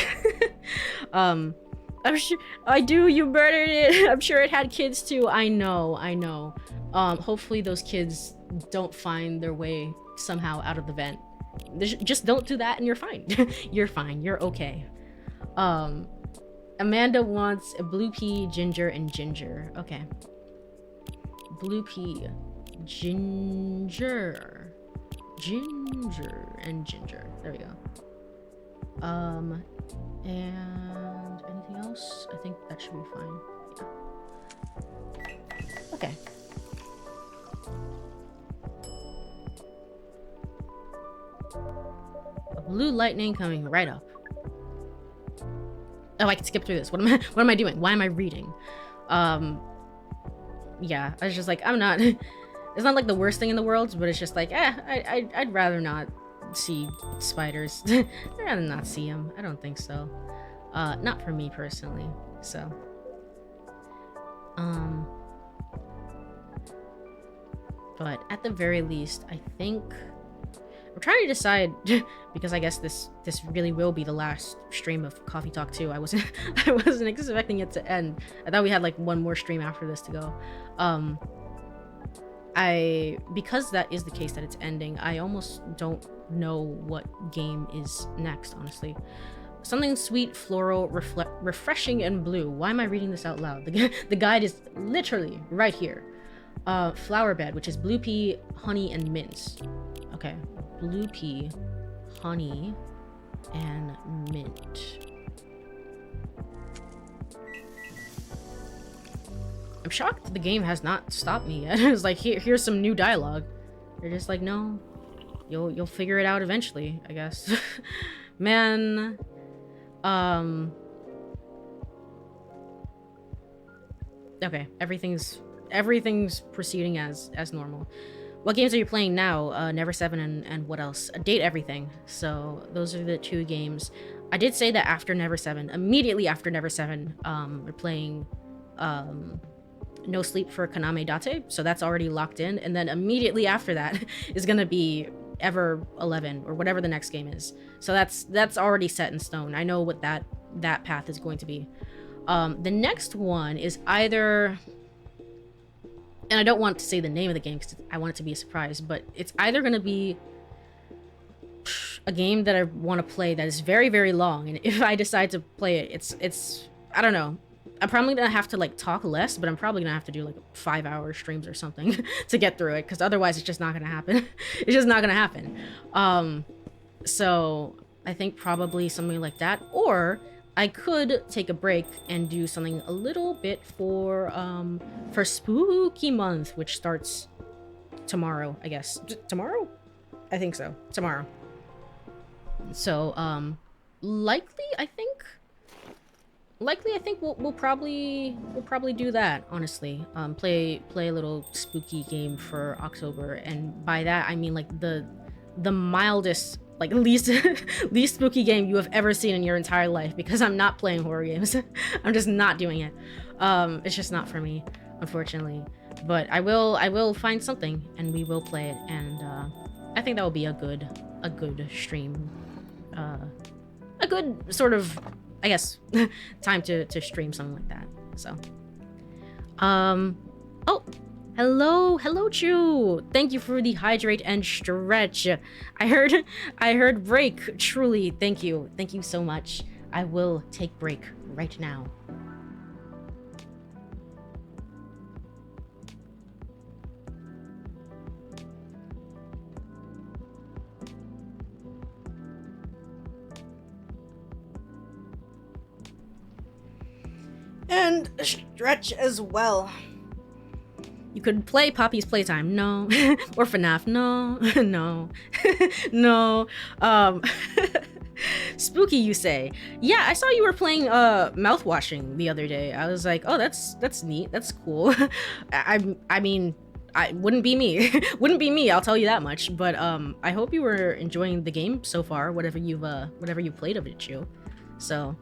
I'm sure you murdered it. I'm sure it had kids too. I know. Hopefully those kids don't find their way somehow out of the vent. Just don't do that and you're fine. You're fine. You're okay. Amanda wants a blue pea, ginger, and ginger. Okay. Blue pea, ginger, and ginger. There we go. And anything else? I think that should be fine. Yeah. Okay. A blue lightning coming right up. Oh, I can skip through this. What am I doing? Why am I reading? Yeah, I was just like, I'm not. It's not like the worst thing in the world, but it's just like, I'd rather not see spiders. I'd rather not see them. I don't think so. Not for me personally. So, but at the very least, I think I'm trying to decide, because I guess this really will be the last stream of Coffee Talk 2. I wasn't expecting it to end. I thought we had like one more stream after this to go. Because that is the case that it's ending, I almost don't know what game is next, honestly. Something sweet, floral, refreshing, and blue. Why am I reading this out loud? The guide is literally right here. Flower bed, which is blue pea, honey, and mint. Okay, blue pea, honey, and mint. I'm shocked the game has not stopped me yet. It's like, here's some new dialogue. They're just like, no, you'll figure it out eventually, I guess. Man, okay, everything's proceeding as normal. What games are you playing now? Never 7 and what else? Date Everything. So those are the two games. I did say that after Never 7, immediately after Never 7, we're playing No Sleep for Kaname Date. So that's already locked in. And then immediately after that is gonna be Ever 11 or whatever the next game is. So that's already set in stone. I know what that path is going to be. The next one is either, and I don't want to say the name of the game because I want it to be a surprise, but it's either going to be a game that I want to play that is very, very long, and if I decide to play it, it's I don't know. I'm probably going to have to like talk less, but I'm probably going to have to do like 5-hour streams or something to get through it, because otherwise it's just not going to happen. It's just not going to happen. So I think probably something like that. Or I could take a break and do something a little bit for spooky month, which starts tomorrow, I guess. Tomorrow? I think so. Tomorrow. So, likely I think we'll probably do that, honestly. Play a little spooky game for October, and by that I mean like the mildest, like least least spooky game you have ever seen in your entire life, because I'm not playing horror games. I'm just not doing it. It's just not for me, unfortunately. But I will find something and we will play it, and I think that will be a good stream. A good sort of, I guess, time to stream something like that. So, oh, hello, Chu. Thank you for the hydrate and stretch. I heard break. Truly, thank you so much. I will take break right now. And stretch as well. You could play Poppy's Playtime, no. Or FNAF, no. No. Spooky, you say? Yeah, I saw you were playing mouthwashing the other day. I was like, oh, that's neat. That's cool. I mean, I wouldn't be me. Wouldn't be me, I'll tell you that much. But I hope you were enjoying the game so far, whatever you've played of it, Chu. So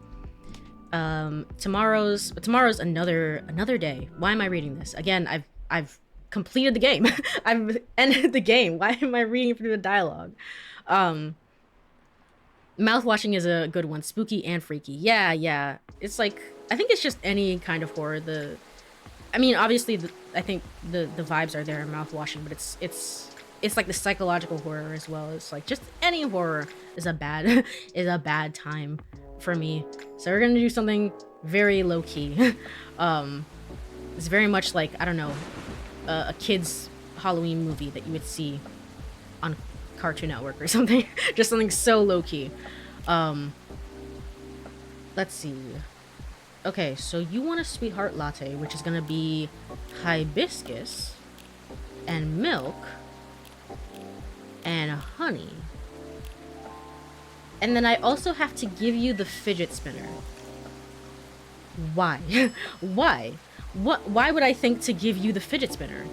tomorrow's another day. Why am I reading this? Again, I've completed the game. I've ended the game. Why am I reading through the dialogue? Mouthwashing is a good one. Spooky and freaky. Yeah. It's like, I think it's just any kind of horror. I mean, obviously, I think the vibes are there in mouthwashing, but it's like the psychological horror as well. It's like just any horror is a bad time for me. So we're gonna do something very low key. It's very much like, I don't know, a kid's Halloween movie that you would see on Cartoon Network or something. Just something so low key. Let's see. Okay, so you want a sweetheart latte, which is gonna be hibiscus and milk and honey. And then I also have to give you the fidget spinner. Why? Why? Why would I think to give you the fidget spinner?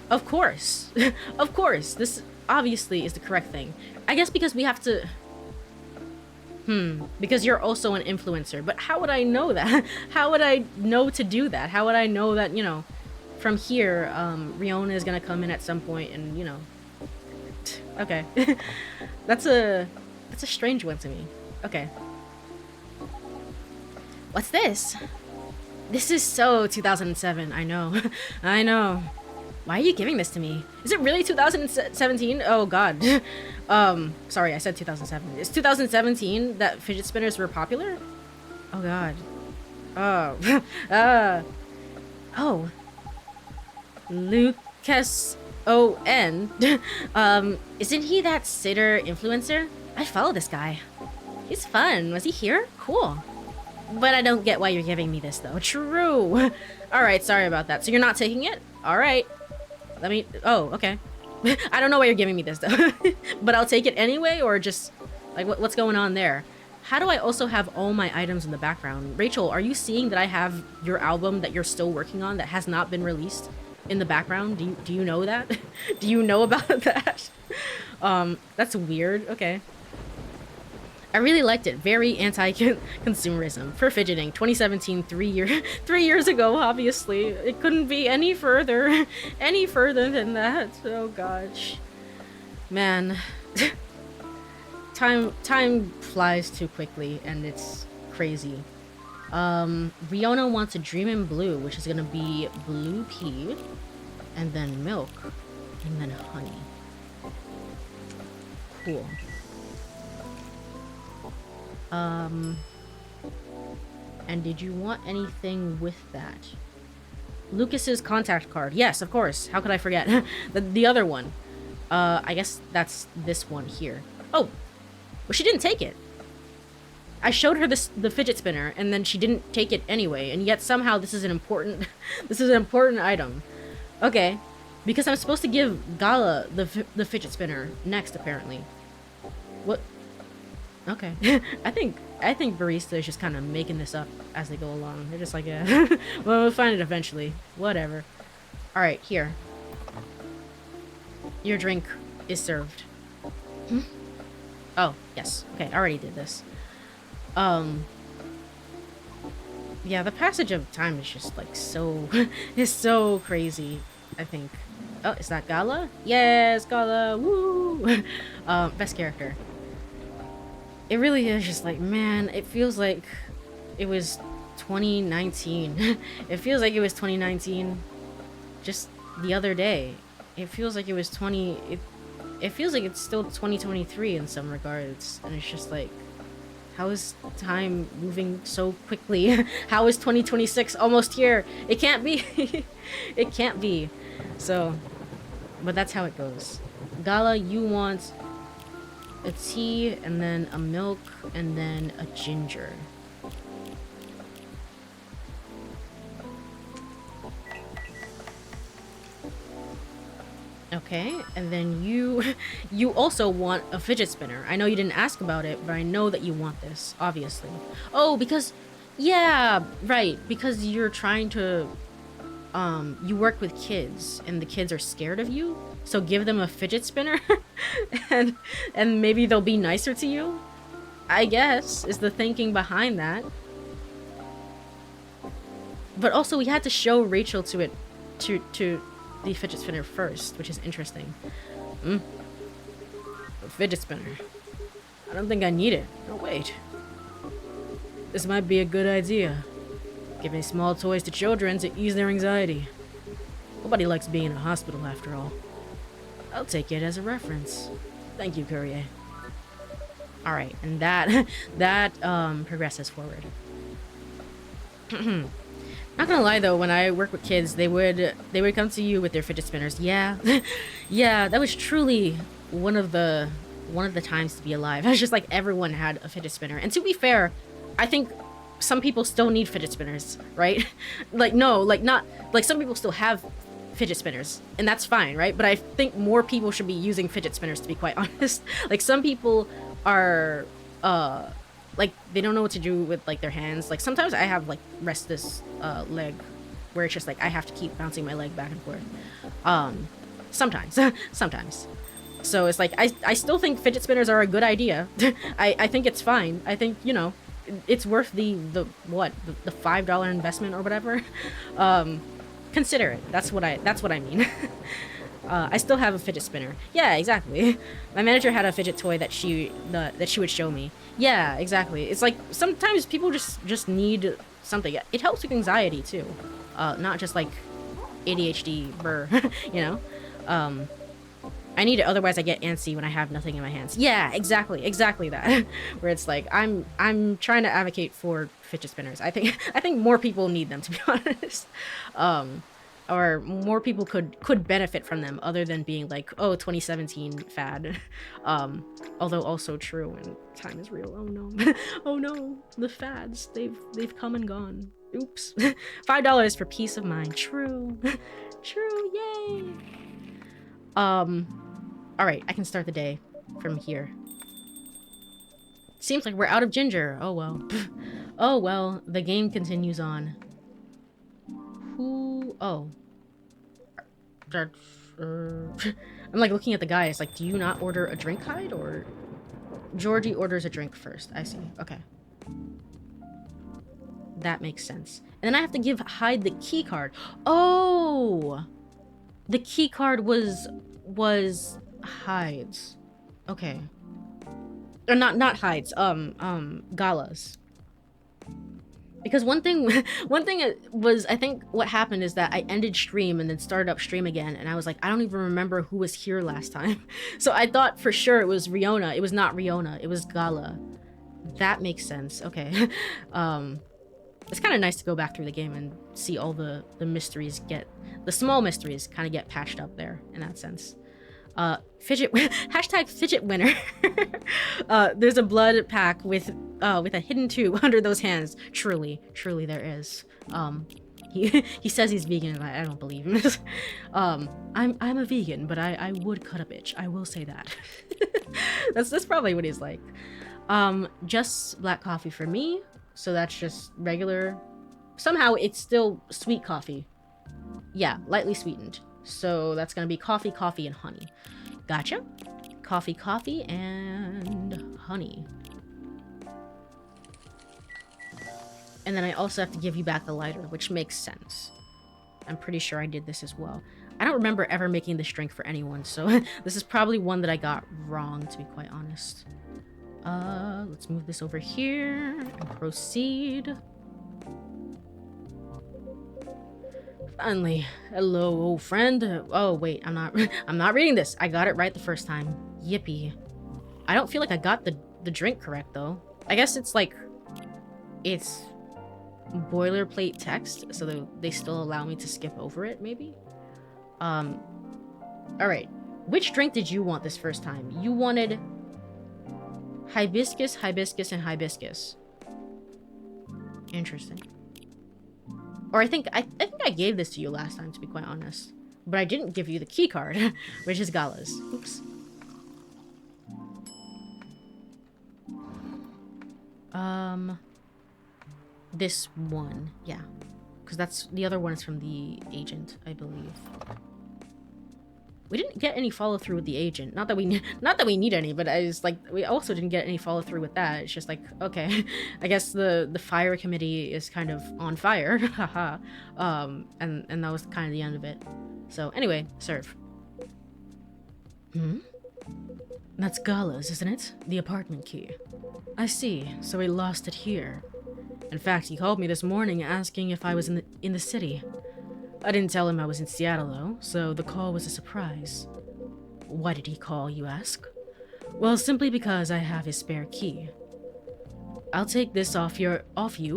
Of course. Of course. This obviously is the correct thing. I guess because we have to... Because you're also an influencer. But how would I know that? How would I know to do that? How would I know that, you know, from here, Riona is gonna come in at some point and, you know... Okay. That's a strange one to me. Okay. What's this? This is so 2007. I know. I know. Why are you giving this to me? Is it really 2017? Oh god. Sorry, I said 2007. Is 2017 that fidget spinners were popular? Oh god. Oh. Oh. Lucas O.N. Isn't he that sitter influencer? I follow this guy. He's fun. Was he here? Cool. But I don't get why you're giving me this, though. True. Alright, sorry about that. So you're not taking it? Alright. Let me... Oh, okay. I don't know why you're giving me this, though. But I'll take it anyway, or just... Like, what's going on there? How do I also have all my items in the background? Rachel, are you seeing that I have your album that you're still working on that has not been released in the background? Do you know that? Do you know about that? That's weird. Okay. I really liked it. Very anti-consumerism for fidgeting. 2017, 3 years ago, obviously. It couldn't be any further than that. Oh gosh. Man. Time flies too quickly and it's crazy. Riona wants a dream in blue, which is gonna be blue pea, and then milk, and then honey. Cool. And did you want anything with that? Lucas's contact card. Yes, of course. How could I forget? the other one. I guess that's this one here. Oh, well, she didn't take it. I showed her the fidget spinner, and then she didn't take it anyway, and yet somehow this is an important this is an important item. Okay, because I'm supposed to give Gala the fidget spinner next, apparently. What? Okay. I think barista is just kind of making this up as they go along. They're just like, yeah, well, we'll find it eventually. Whatever. All right, here. Your drink is served. Hmm? Oh, yes. Okay, I already did this. Yeah, the passage of time is just like so is so crazy, I think. Oh, is that Gala? Yes, Gala. Woo. Best character. It really is just like, man, it feels like it was 2019. It feels like it was 2019 just the other day. It feels like it was it feels like it's still 2023 in some regards, and it's just like, how is time moving so quickly? How is 2026 almost here? It can't be. It can't be. So, but that's how it goes. Gala, you want a tea, and then a milk, and then a ginger. Okay, and then you also want a fidget spinner. I know you didn't ask about it, but I know that you want this, obviously. Oh, because, yeah, right, because you're trying to, you work with kids, and the kids are scared of you, so give them a fidget spinner, and maybe they'll be nicer to you, I guess, is the thinking behind that. But also, we had to show Rachel to it, to the fidget spinner first, which is interesting. A fidget spinner. I don't think I need it. Oh, wait. This might be a good idea. Giving small toys to children to ease their anxiety. Nobody likes being in a hospital, after all. I'll take it as a reference. Thank you, Courie. Alright, and that progresses forward. Not gonna lie though, when I work with kids, they would come to you with their fidget spinners. Yeah, yeah, that was truly one of the times to be alive. It was just like everyone had a fidget spinner. And to be fair, I think some people still need fidget spinners, right? Like no, like not like some people still have fidget spinners, and that's fine, right? But I think more people should be using fidget spinners, to be quite honest. Like some people are like they don't know what to do with like their hands. Like sometimes I have like restless leg where it's just like I have to keep bouncing my leg back and forth. Sometimes sometimes, so it's like I still think fidget spinners are a good idea. I think it's fine. I think, you know, it's worth the $5 investment or whatever. Consider it. That's what I mean. I still have a fidget spinner. Yeah, exactly. My manager had a fidget toy that she would show me. Yeah, exactly. It's like sometimes people just need something. It helps with anxiety too, not just like ADHD. You know. I need it, otherwise I get antsy when I have nothing in my hands. Yeah, exactly that. Where it's like I'm trying to advocate for fidget spinners. I think more people need them, to be honest. Or more people could benefit from them, other than being like, oh, 2017 fad. Although also true, and time is real. Oh no. Oh no, the fads, they've come and gone. Oops. $5 for peace of mind. True. True, yay. Alright, I can start the day from here. Seems like we're out of ginger. Oh well. Oh well, the game continues on. Who? Oh. I'm like looking at the guy. It's like, do you not order a drink, Hyde? Or Georgie orders a drink first. I see. Okay. That makes sense. And then I have to give Hyde the key card. Oh! The key card was Hyde's. Okay. Or not Hyde's, Gala's. Because one thing was, I think what happened is that I ended stream and then started up stream again, and I was like, I don't even remember who was here last time. So I thought for sure it was Riona. It was not Riona, it was Gala. That makes sense. Okay. It's kind of nice to go back through the game and see all the mysteries the small mysteries kind of get patched up there in that sense. Fidget hashtag fidget winner. There's a blood pack with a hidden tube under those hands. Truly there is. He says he's vegan, and I don't believe him. I'm a vegan, but I would cut a bitch. I will say that. that's probably what he's like. Just black coffee for me. So that's just regular. Somehow it's still sweet coffee. Yeah, lightly sweetened. So that's gonna be coffee, coffee, and honey. Gotcha. Coffee, coffee, and honey. And then I also have to give you back the lighter, which makes sense. I'm pretty sure I did this as well. I don't remember ever making this drink for anyone, so this is probably one that I got wrong, to be quite honest. Let's move this over here and proceed. Finally. Hello, old friend. Oh, wait, I'm not reading this. I got it right the first time. Yippee. I don't feel like I got the drink correct, though. I guess it's like... It's boilerplate text, so they still allow me to skip over it, maybe? Alright. Which drink did you want this first time? You wanted... Hibiscus, hibiscus, and hibiscus. Interesting. Or I think I gave this to you last time, to be quite honest. But I didn't give you the key card, which is Gala's. Oops. This one, yeah. Because that's the other one is from the agent, I believe. We didn't get any follow through with the agent. Not that we need any, but I was like, we also didn't get any follow through with that. It's just like, okay, I guess the fire committee is kind of on fire, haha. And that was kind of the end of it. So anyway, serve. That's Gala's, isn't it? The apartment key. I see. So he lost it here. In fact, he called me this morning asking if I was in the city. I didn't tell him I was in Seattle, though, so the call was a surprise. Why did he call, you ask? Well, simply because I have his spare key. I'll take this off you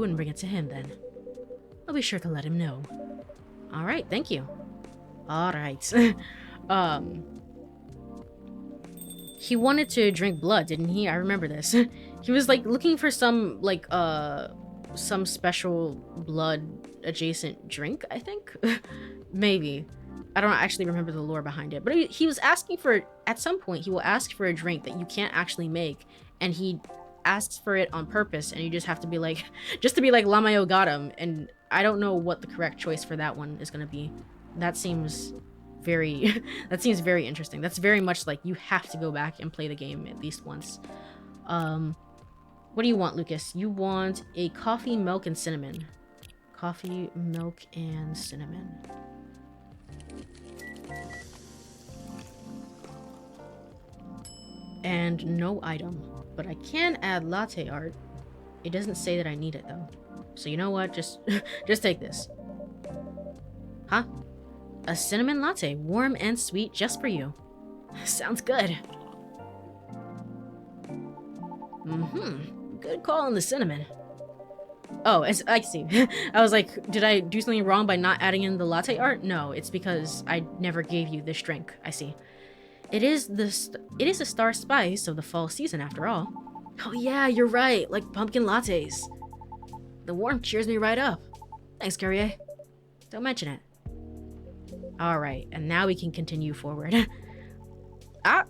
and bring it to him, then. I'll be sure to let him know. Alright, thank you. Alright. He wanted to drink blood, didn't he? I remember this. He was, like, looking for some, like, some special blood adjacent drink, I think. Maybe. I don't actually remember the lore behind it, but he was asking for, at some point he will ask for a drink that you can't actually make, and he asks for it on purpose, and you just have to be like, just to be like, Lamayo got him. And I don't know what the correct choice for that one is gonna be. That seems very that seems very interesting. That's very much like you have to go back and play the game at least once. What do you want, Lucas? You want a coffee, milk, and cinnamon. Coffee, milk, and cinnamon. And no item. But I can add latte art. It doesn't say that I need it, though. So you know what? Just take this. Huh? A cinnamon latte, warm and sweet, just for you. Sounds good. Good call on the cinnamon. Oh, I see. I was like, did I do something wrong by not adding in the latte art? No, it's because I never gave you this drink. I see. It is a star spice of the fall season, after all. Oh yeah, you're right. Like pumpkin lattes. The warmth cheers me right up. Thanks, Courie. Don't mention it. All right, and now we can continue forward. Ah.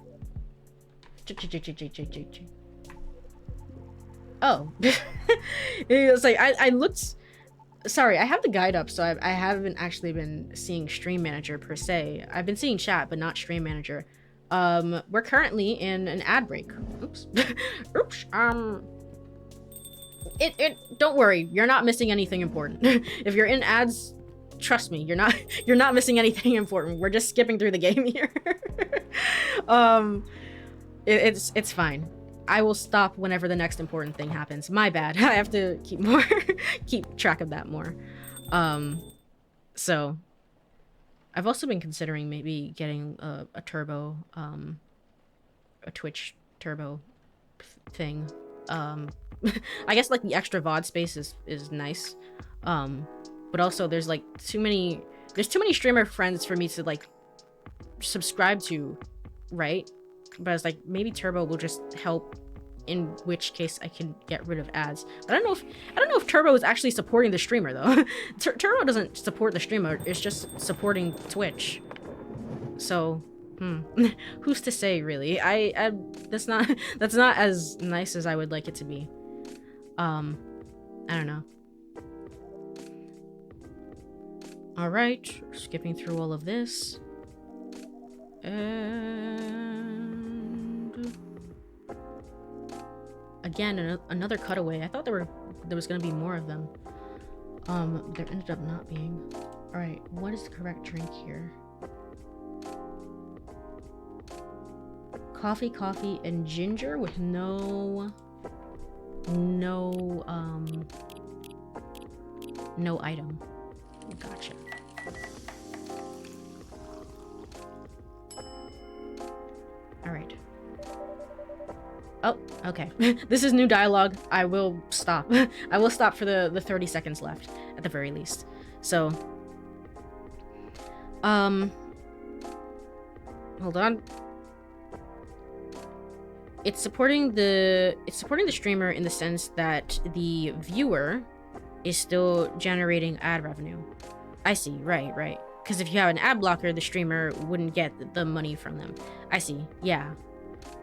Oh. It was like, I looked... Sorry, I have the guide up, so I haven't actually been seeing Stream Manager per se. I've been seeing chat, but not Stream Manager. We're currently in an ad break. Oops. Oops. Don't worry, you're not missing anything important. If you're in ads, trust me, you're not missing anything important. We're just skipping through the game here. It's fine. I will stop whenever the next important thing happens. My bad. I have to keep track of that more. So I've also been considering maybe getting a turbo, a Twitch turbo thing. I guess like the extra VOD space is nice. But also there's like too many streamer friends for me to like subscribe to right? But I was like, maybe Turbo will just help, in which case I can get rid of ads. But I don't know if Turbo is actually supporting the streamer though. Turbo doesn't support the streamer, it's just supporting Twitch. So, who's to say really? I that's not as nice as I would like it to be. I don't know. All right, skipping through all of this. And again, another cutaway. I thought there was gonna be more of them. There ended up not being. All right, what is the correct drink here? Coffee, and ginger with no item. Gotcha. All right. Oh, okay. This is new dialogue. I will stop. I will stop for the 30 seconds left, at the very least. So, hold on. It's supporting the streamer in the sense that the viewer is still generating ad revenue. I see. Right. Because if you have an ad blocker, the streamer wouldn't get the money from them. I see. Yeah.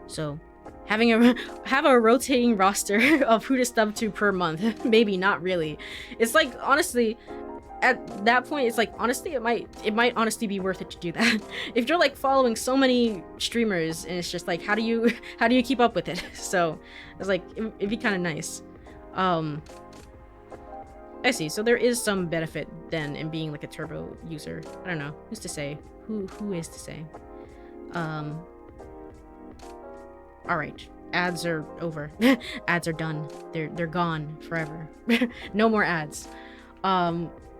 So, have a rotating roster of who to sub to per month. Maybe not really. It's like, honestly, at that point, it's like, honestly, it might honestly be worth it to do that. If you're like following so many streamers and it's just like, how do you keep up with it? So it's like, it'd be kind of nice. I see. So there is some benefit then in being like a Turbo user. I don't know. Who's to say? Who is to say? All right. Ads are over. Ads are done. They're gone forever. No more ads.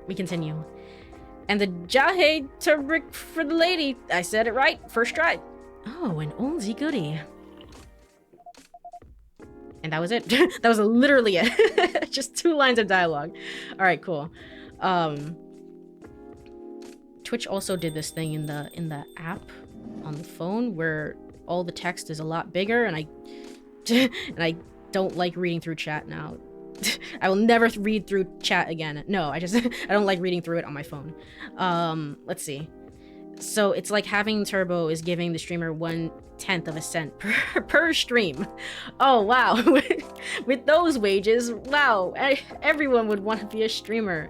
We continue. And the Jahe Turbrick for the lady. I said it right. First try. Oh, an oldie goodie. And that was it. That was literally it. Just 2 lines of dialogue. All right, cool. Twitch also did this thing in the app on the phone where all the text is a lot bigger, and I don't like reading through chat now. I will never read through chat again. No, I don't like reading through it on my phone. Let's see. So it's like having Turbo is giving the streamer 1/10 of a cent per stream. Oh wow. With those wages, wow, everyone would want to be a streamer.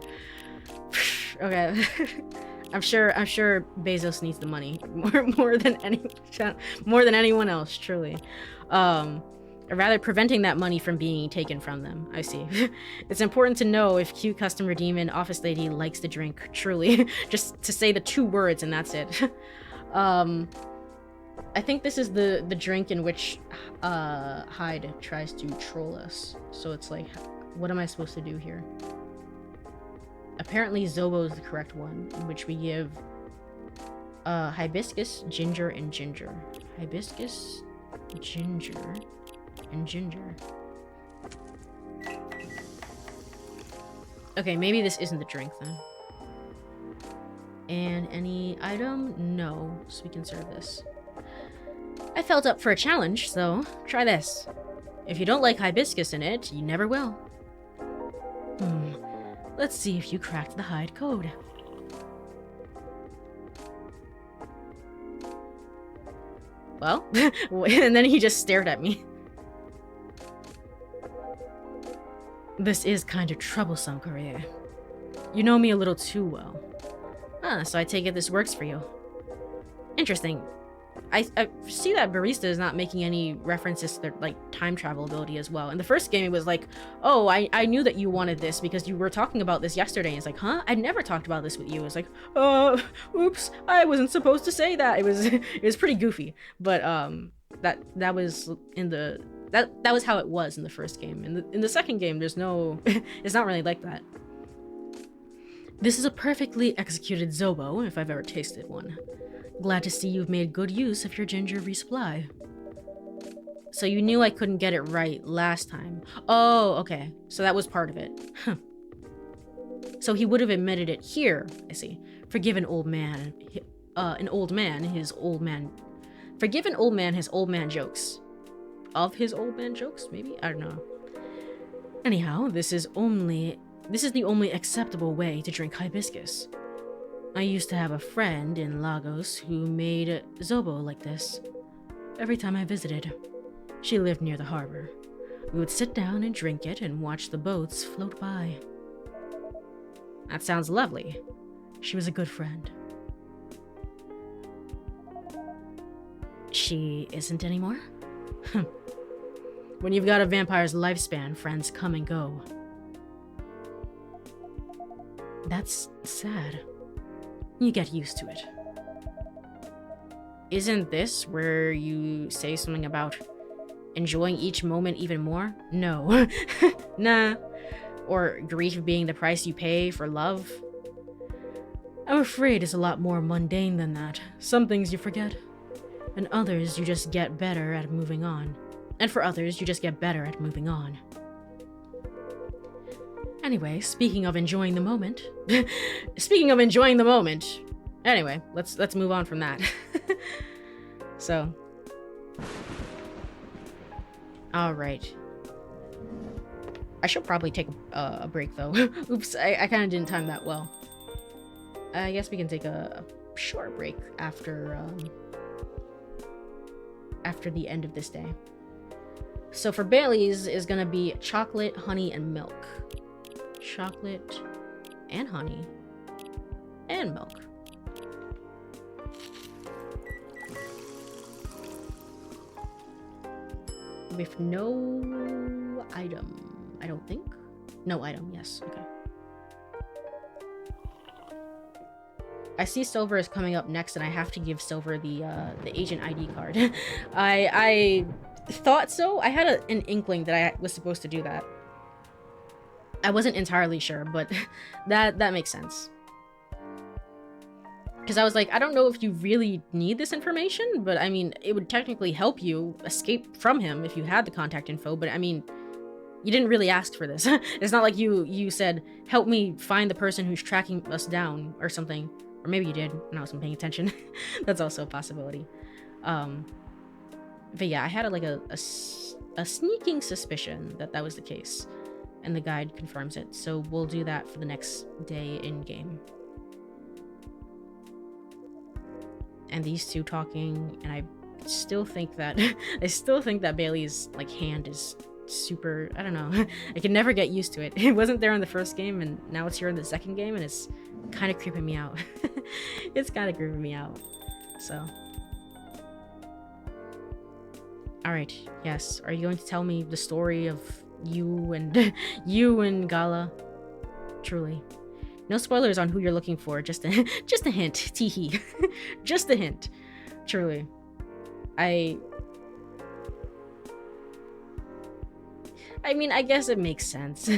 Okay. I'm sure Bezos needs the money more than anyone else, truly. Or rather preventing that money from being taken from them. I see. It's important to know if cute custom redeem and office lady likes the drink, truly. Just to say the 2 words and that's it. I think this is the drink in which Hyde tries to troll us. So it's like, what am I supposed to do here? Apparently Zobo is the correct one, in which we give hibiscus, ginger, and ginger. Hibiscus, ginger, and ginger. Okay, maybe this isn't the drink then. And any item? No, so we can serve this. I felt up for a challenge, so try this. If you don't like hibiscus in it, you never will. Let's see if you cracked the Hyde code. Well, and then he just stared at me. This is kind of troublesome, Courie. You know me a little too well. So I take it this works for you. Interesting. I see that Barista is not making any references to their, like, time travel ability as well. In the first game, it was like, oh, I knew that you wanted this because you were talking about this yesterday. And it's like, huh? I never talked about this with you. It's like, oops, I wasn't supposed to say that. It was pretty goofy. But that was in the that was how it was in the first game. In the second game, there's no it's not really like that. This is a perfectly executed Zobo, if I've ever tasted one. Glad to see you've made good use of your ginger resupply. So you knew I couldn't get it right last time. Oh, okay. So that was part of it. Huh. So he would have admitted it here, I see. Forgive an old man, his old man Forgive an old man his old man jokes. Of his old man jokes, maybe? I don't know. Anyhow, this is the only acceptable way to drink hibiscus. I used to have a friend in Lagos who made zobo like this. Every time I visited, she lived near the harbor. We would sit down and drink it and watch the boats float by. That sounds lovely. She was a good friend. She isn't anymore? When you've got a vampire's lifespan, friends come and go. That's sad. You get used to it. Isn't this where you say something about enjoying each moment even more? No. Nah. Or grief being the price you pay for love? I'm afraid it's a lot more mundane than that. Some things you forget, and others you just get better at moving on. And for others, you just get better at moving on. Anyway, speaking of enjoying the moment. Anyway, let's move on from that. So. Alright. I should probably take a break though. Oops, I kind of didn't time that well. I guess we can take a short break after the end of this day. So for Bailey's is gonna be chocolate, honey, and milk. Chocolate and honey and milk. With no item, I don't think. No item, yes, okay. I see Silver is coming up next, and I have to give Silver the agent ID card. I thought so. I had an inkling that I was supposed to do that. I wasn't entirely sure, but that makes sense. Because I was like, I don't know if you really need this information, but I mean, it would technically help you escape from him if you had the contact info, but I mean, you didn't really ask for this. It's not like you said, help me find the person who's tracking us down or something. Or maybe you did, and I wasn't paying attention. That's also a possibility. But yeah, I had a sneaking suspicion that was the case. And the guide confirms it. So we'll do that for the next day in game. And these two talking, and I still think that Bailey's like hand is super, I don't know. I can never get used to it. It wasn't there in the first game, and now it's here in the second game, and it's kind of creeping me out. It's kind of creeping me out. So. Alright, yes. Are you going to tell me the story of you and Gala? Truly. No spoilers on who you're looking for, just a hint. Teehee. Just a hint. Truly. I mean, I guess it makes sense.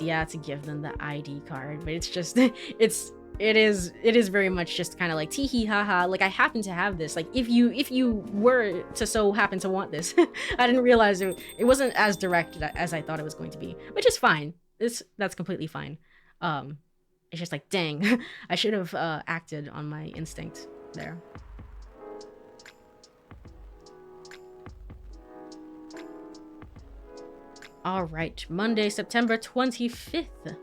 Yeah, to give them the ID card, but it's just it is very much just kind of like teehee haha, like I happen to have this, like if you were to so happen to want this. I didn't realize it wasn't as direct as I thought it was going to be, which is fine. That's completely fine. It's just like, dang, I should have acted on my instinct there. All right, Monday, September 25th.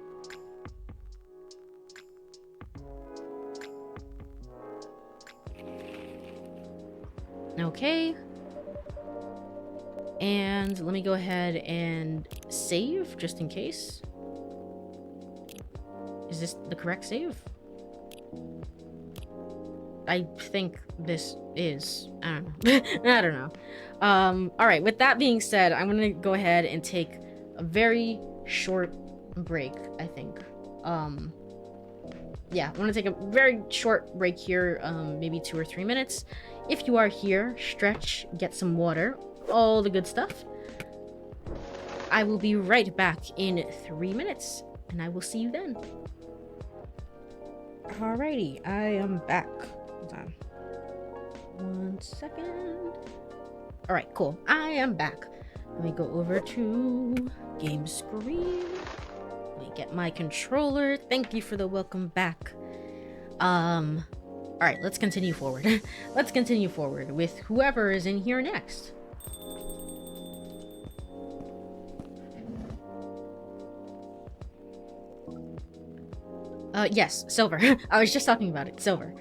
Okay. And let me go ahead and save just in case. Is this the correct save? I think this is. I don't know. I don't know. All right. With that being said, I'm going to go ahead and take a very short break, I think. Yeah, I'm going to take a very short break here, maybe 2 or 3 minutes. If you are here, stretch, get some water, all the good stuff. I will be right back in 3 minutes, and I will see you then. Alrighty, I am back. Hold on. 1 second. Alright, cool. I am back. Let me go over to game screen. Let me get my controller. Thank you for the welcome back. Alright, let's continue forward. Let's continue forward with whoever is in here next. Yes, silver. I was just talking about it. Silver.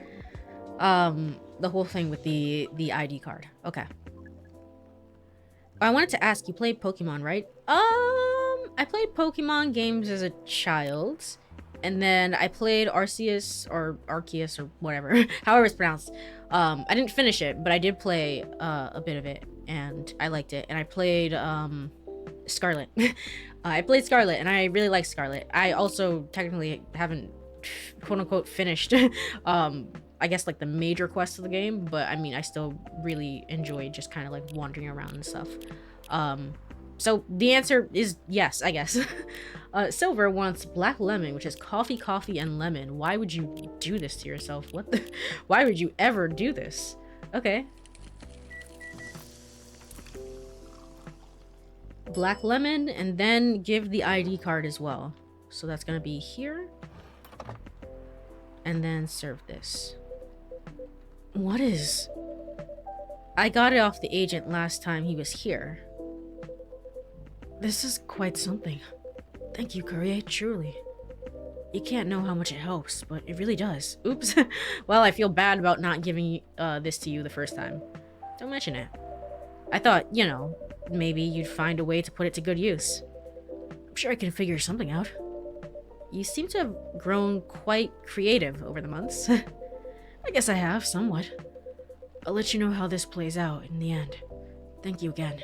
The whole thing with the ID card. Okay. I wanted to ask, you played Pokemon, right? I played Pokemon games as a child, and then I played Arceus or Arceus or whatever, however it's pronounced. I didn't finish it, but I did play a bit of it, and I liked it. And I played Scarlet. I played Scarlet, and I really liked Scarlet. I also technically haven't quote unquote finished I guess like the major quest of the game, but I mean I still really enjoyed just kind of like wandering around and stuff. So the answer is yes, I guess. Silver wants black lemon, which is coffee, coffee, and lemon. Why would you do this to yourself? What the why would you ever do this? Okay. Black lemon, and then give the ID card as well. So that's gonna be here. And then serve this. What is... I got it off the agent last time he was here. This is quite something. Thank you, Courie, truly. You can't know how much it helps, but it really does. Oops. Well, I feel bad about not giving this to you the first time. Don't mention it. I thought, you know, maybe you'd find a way to put it to good use. I'm sure I can figure something out. You seem to have grown quite creative over the months. I guess I have, somewhat. I'll let you know how this plays out in the end. Thank you again.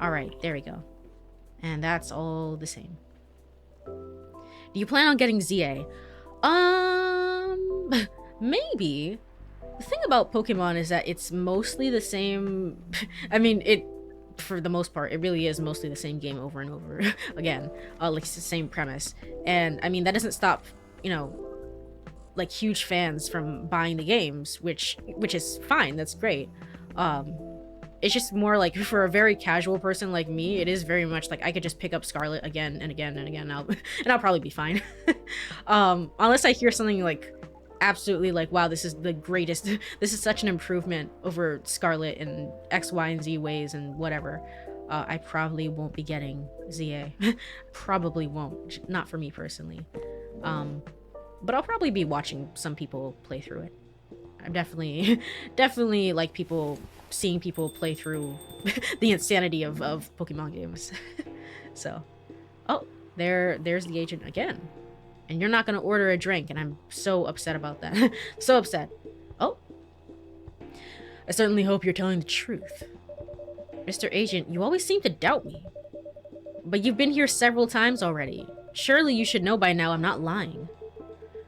Alright, there we go. And that's all the same. Do you plan on getting ZA? Maybe. The thing about Pokemon is that it's mostly the same... I mean, for the most part, it really is mostly the same game over and over again. Like, it's the same premise. And, I mean, that doesn't stop, you know, like, huge fans from buying the games, which is fine, that's great. It's just more like, for a very casual person like me, it is very much like, I could just pick up Scarlet again and again and again, and I'll probably be fine. Unless I hear something, like, absolutely like, wow, this is the greatest, this is such an improvement over Scarlet in X, Y, and Z ways and whatever, I probably won't be getting ZA. Probably won't, not for me personally. But I'll probably be watching some people play through it. I'm definitely like seeing people play through the insanity of Pokemon games. So, oh, there's the agent again. And you're not gonna order a drink, and I'm so upset about that. So upset. Oh. I certainly hope you're telling the truth. Mr. Agent, you always seem to doubt me. But you've been here several times already. Surely you should know by now I'm not lying.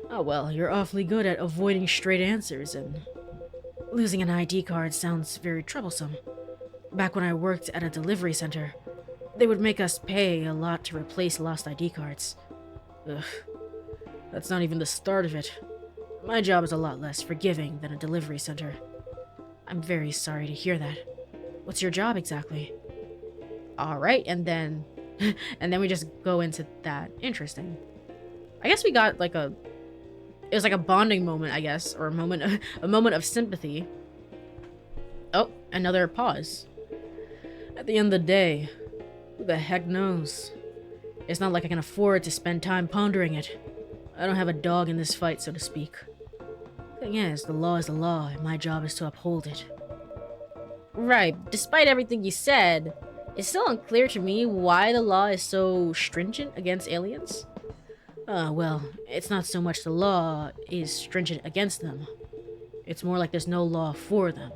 Oh well, you're awfully good at avoiding straight answers, and... losing an ID card sounds very troublesome. Back when I worked at a delivery center, they would make us pay a lot to replace lost ID cards. Ugh. That's not even the start of it. My job is a lot less forgiving than a delivery center. I'm very sorry to hear that. What's your job exactly? Alright, and then we just go into that. Interesting. I guess we got like it was like a bonding moment, I guess, or a moment of sympathy. Oh, another pause. At the end of the day, who the heck knows? It's not like I can afford to spend time pondering it. I don't have a dog in this fight, so to speak. Thing is the law, and my job is to uphold it. Right, despite everything you said, it's still unclear to me why the law is so stringent against aliens. Well, it's not so much the law is stringent against them. It's more like there's no law for them.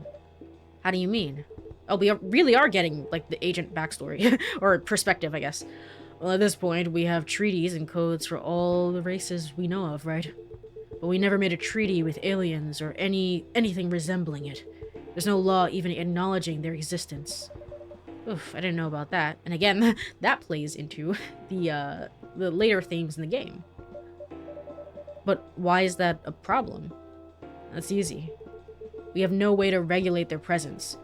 How do you mean? Oh, we really are getting, like, the agent backstory. Or perspective, I guess. Well, at this point, we have treaties and codes for all the races we know of, right? But we never made a treaty with aliens or anything resembling it. There's no law even acknowledging their existence. Oof, I didn't know about that. And again, that plays into the later themes in the game. But why is that a problem? That's easy. We have no way to regulate their presence.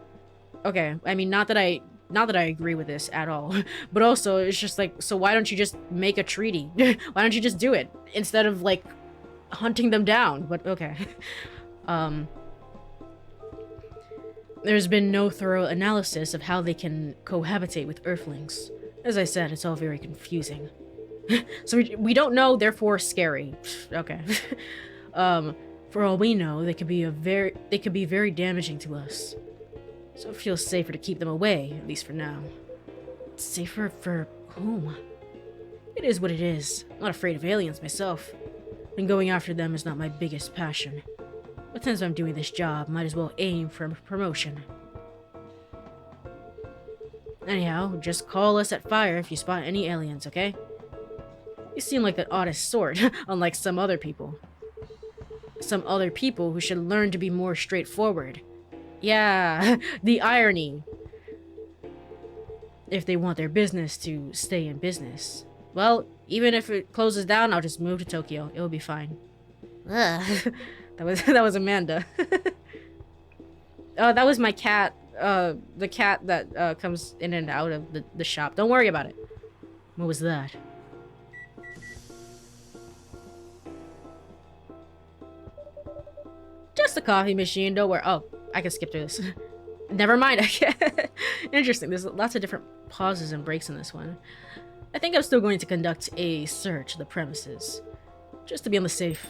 Okay, I mean, not that I agree with this at all, but also it's just like, so why don't you just make a treaty? Why don't you just do it instead of like hunting them down? But okay. Um, there's been no thorough analysis of how they can cohabitate with Earthlings. As I said, it's all very confusing. So we don't know, therefore scary. Okay. For all we know, they could be very damaging to us. So it feels safer to keep them away, at least for now. Safer for whom? It is what it is. I'm not afraid of aliens myself. And going after them is not my biggest passion. But since I'm doing this job, might as well aim for a promotion. Anyhow, just call us at fire if you spot any aliens, okay? You seem like the oddest sort, unlike some other people. Some other people who should learn to be more straightforward. Yeah, the irony. If they want their business to stay in business. Well, even if it closes down, I'll just move to Tokyo. It'll be fine. Ugh. that was Amanda. Oh, that was my cat. The cat that comes in and out of the shop. Don't worry about it. What was that? Just a coffee machine. Don't worry. Oh, I can skip through this. Never mind. Interesting. There's lots of different pauses and breaks in this one. I think I'm still going to conduct a search of the premises, just to be on the safe.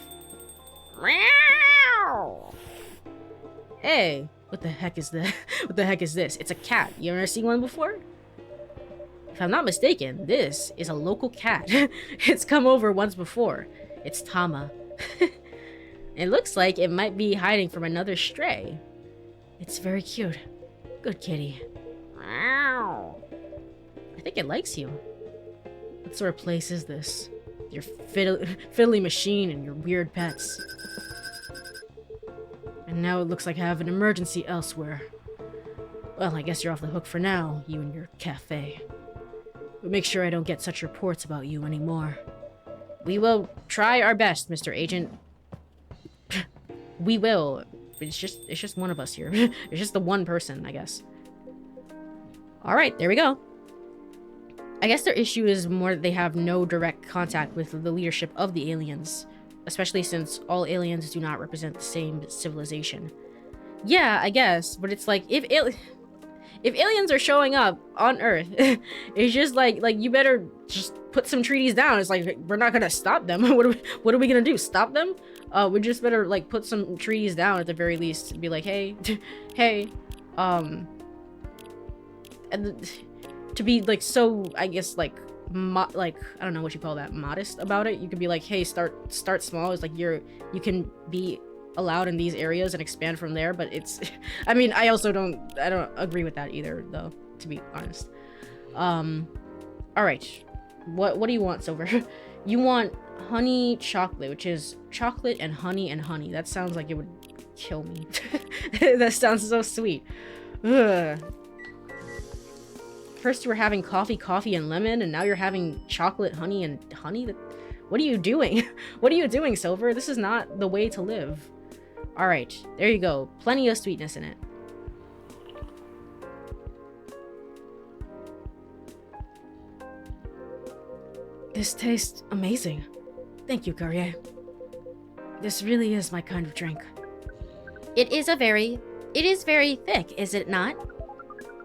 Hey, what the heck is that? What the heck is this? It's a cat. You ever seen one before? If I'm not mistaken, this is a local cat. It's come over once before. It's Tama. It looks like it might be hiding from another stray. It's very cute. Good kitty. I think it likes you. What sort of place is this? Your fiddly machine and your weird pets. And now it looks like I have an emergency elsewhere. Well, I guess you're off the hook for now, you and your cafe. But make sure I don't get such reports about you anymore. We will try our best, Mr. Agent. We will. It's just one of us here. It's just the one person, I guess. Alright, there we go. I guess their issue is more that they have no direct contact with the leadership of the aliens. Especially since all aliens do not represent the same civilization. Yeah, I guess. But it's like, if aliens are showing up on Earth, it's just like you better just put some treaties down. It's like, we're not gonna stop them. What are we gonna do? Stop them? We just better like put some treaties down at the very least and be like, hey, hey, and to be like so, I guess like I don't know what you call that, modest about it. You could be like, hey, start small. It's like you can be allowed in these areas and expand from there, but it's I mean, I don't agree with that either though, to be honest. All right, what do you want, Silver? You want honey chocolate, which is chocolate and honey and honey. That sounds like it would kill me. That sounds so sweet. Ugh. First you were having coffee and lemon, and now you're having chocolate, honey, and honey? What are you doing? What are you doing, Silver? This is not the way to live. Alright, there you go. Plenty of sweetness in it. This tastes amazing. Thank you, Courie. This really is my kind of drink. It is very thick, is it not?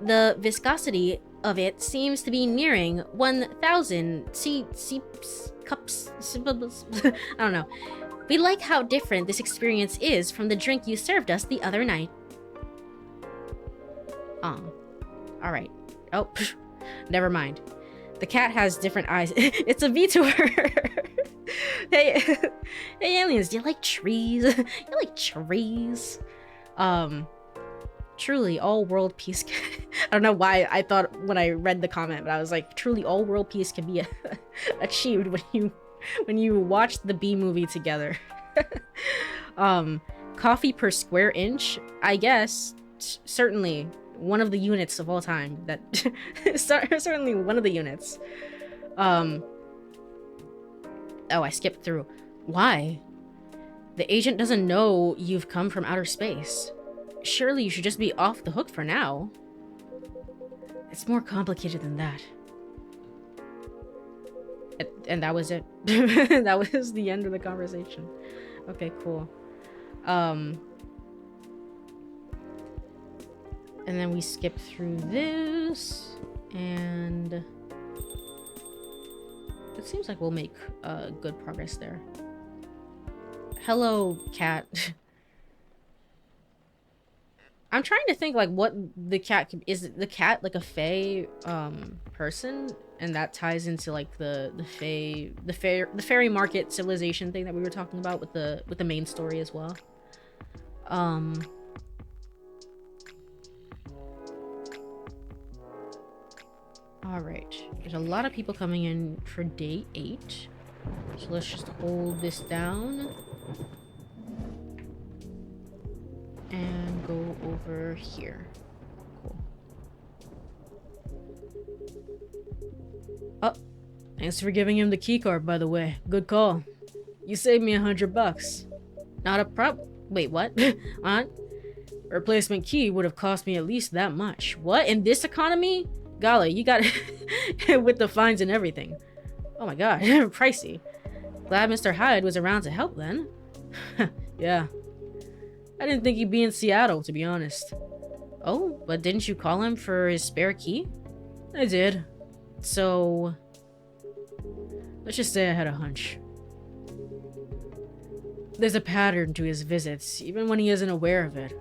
The viscosity of it seems to be nearing 1,000 cups. I don't know. We like how different this experience is from the drink you served us the other night. Alright. Oh, never mind. The cat has different eyes. It's a VTuber. Hey, hey aliens, do you like trees? You like trees? Truly, all world peace. I don't know why I thought when I read the comment, but I was like, truly, all world peace can be achieved when you watch the B movie together. Coffee per square inch, I guess. Certainly one of the units of all time. That certainly one of the units. Oh, I skipped through. Why? The agent doesn't know you've come from outer space. Surely you should just be off the hook for now. It's more complicated than that. And that was it. That was the end of the conversation. Okay, cool. And then we skip through this, and it seems like we'll make good progress there. Hello, cat. I'm trying to think like what the cat could, is the cat like a fae person, and that ties into like the fairy market civilization thing that we were talking about with the main story as well. All right, there's a lot of people coming in for day 8, so let's just hold this down and go over here. Cool. Oh, thanks for giving him the key card, by the way. Good call. You saved me $100. Not a prob- Wait, what? What? A replacement key would have cost me at least that much. What? In this economy? Golly, you got it with the fines and everything. Oh my god, pricey. Glad Mr. Hyde was around to help then. Yeah. I didn't think he'd be in Seattle, to be honest. Oh, but didn't you call him for his spare key? I did. So... let's just say I had a hunch. There's a pattern to his visits, even when he isn't aware of it.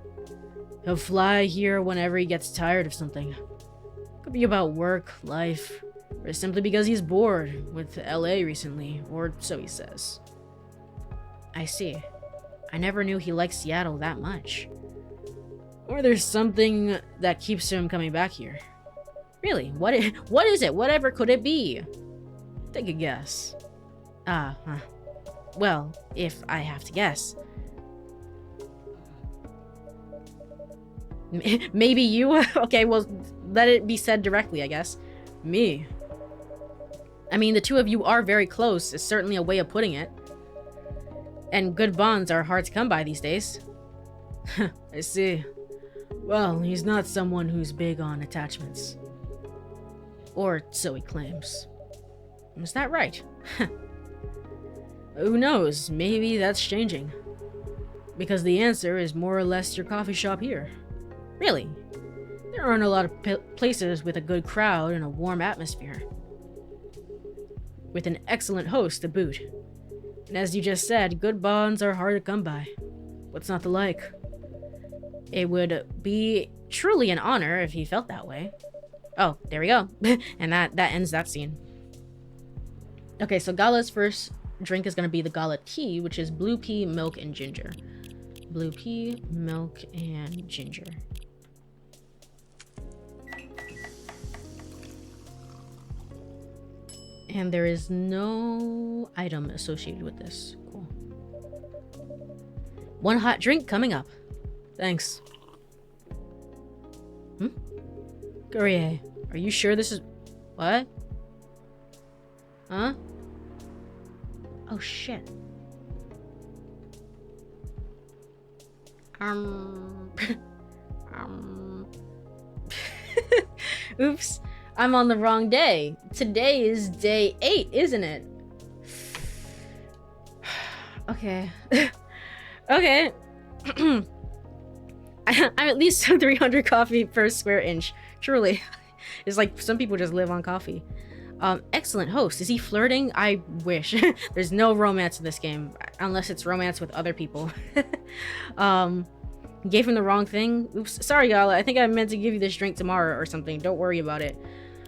He'll fly here whenever he gets tired of something. Could be about work, life, or simply because he's bored with LA recently, or so he says. I see. I never knew he liked Seattle that much. Or there's something that keeps him coming back here. Really, what is it? Whatever could it be? Take a guess. Well, if I have to guess. Maybe you? Okay, well, let it be said directly, I guess. Me. I mean, the two of you are very close, is certainly a way of putting it. And good bonds are hard to come by these days. I see. Well, he's not someone who's big on attachments. Or so he claims. Is that right? Who knows? Maybe that's changing. Because the answer is more or less your coffee shop here. Really? There aren't a lot of places with a good crowd and a warm atmosphere. With an excellent host to boot. And as you just said, good bonds are hard to come by. What's not to like? It would be truly an honor if he felt that way. Oh, there we go. And that ends that scene. Okay, so Gala's first drink is going to be the Gala tea, which is blue pea, milk, and ginger. Blue pea, milk, and ginger. And there is no item associated with this. Cool. One hot drink coming up. Thanks. Courie, are you sure this is... What? Huh? Oh, shit. Oops. I'm on the wrong day. Today is day 8, isn't it? Okay. Okay. I'm at least 300 coffee per square inch. Truly. It's like some people just live on coffee. Excellent host. Is he flirting? I wish. There's no romance in this game. Unless it's romance with other people. Gave him the wrong thing. Oops. Sorry, Gala. I think I meant to give you this drink tomorrow or something. Don't worry about it.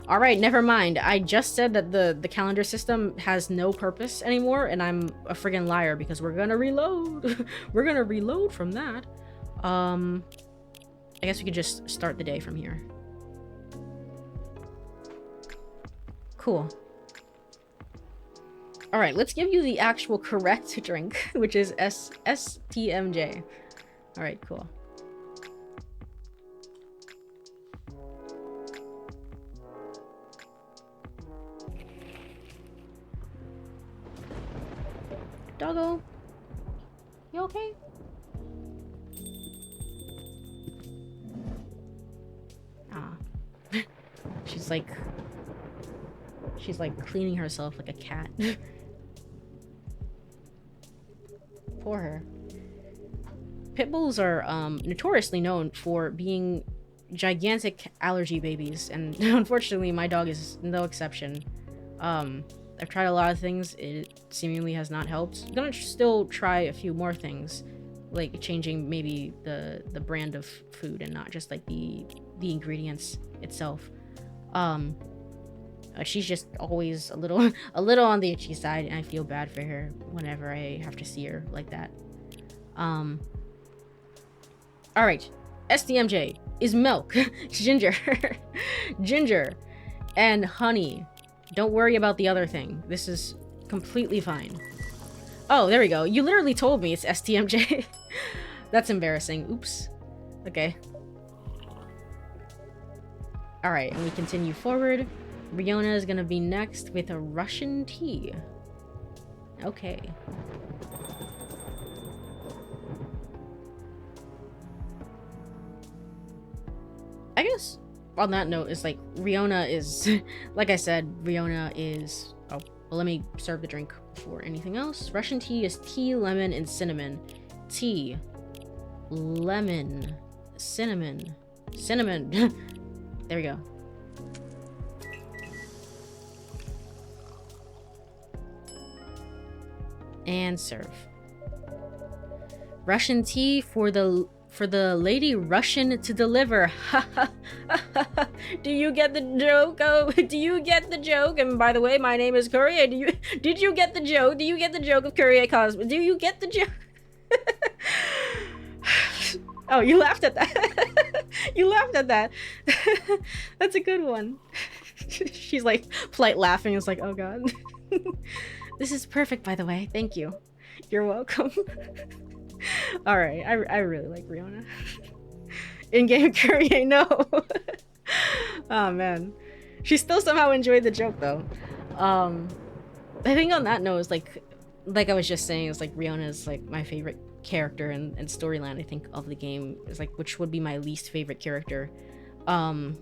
Alright, never mind. I just said that the calendar system has no purpose anymore, and I'm a friggin' liar because we're gonna reload. We're gonna reload from that. I guess we could just start the day from here. Cool. Alright, let's give you the actual correct drink, which is STMJ. Alright, cool. Doggo, you okay? Ah. She's like cleaning herself like a cat. Poor her. Pit bulls are notoriously known for being gigantic allergy babies, and unfortunately my dog is no exception. I've tried a lot of things, it seemingly has not helped. I'm gonna still try a few more things, like changing maybe the brand of food and not just like the ingredients itself. She's just always a little on the itchy side, and I feel bad for her whenever I have to see her like that. All right, SDMJ is milk, ginger, ginger, and honey. Don't worry about the other thing. This is completely fine. Oh, there we go. You literally told me it's STMJ. That's embarrassing. Oops. Okay. Alright, and we continue forward. Riona is gonna be next with a Russian tea. Okay. I guess on that note is like Riona is like I said, Riona is well, let me serve the drink before anything else. Russian tea is tea, lemon, and cinnamon. Tea, lemon, cinnamon. There we go. And serve. Russian tea for the lady Russian to deliver. Do you get the joke? Oh, do you get the joke? And by the way, my name is Courie. Did you get the joke? Do you get the joke of Courie Cosmos? Do you get the joke? Oh, you laughed at that. You laughed at that. That's a good one. She's like polite laughing. It's like, oh god. This is perfect, by the way. Thank you. You're welcome. All right, I really like Riona. In-game Courie, no. Oh man, she still somehow enjoyed the joke though. I think on that note is like I was just saying, it's like Riona is like my favorite character and storyline. I think of the game is like which would be my least favorite character. There's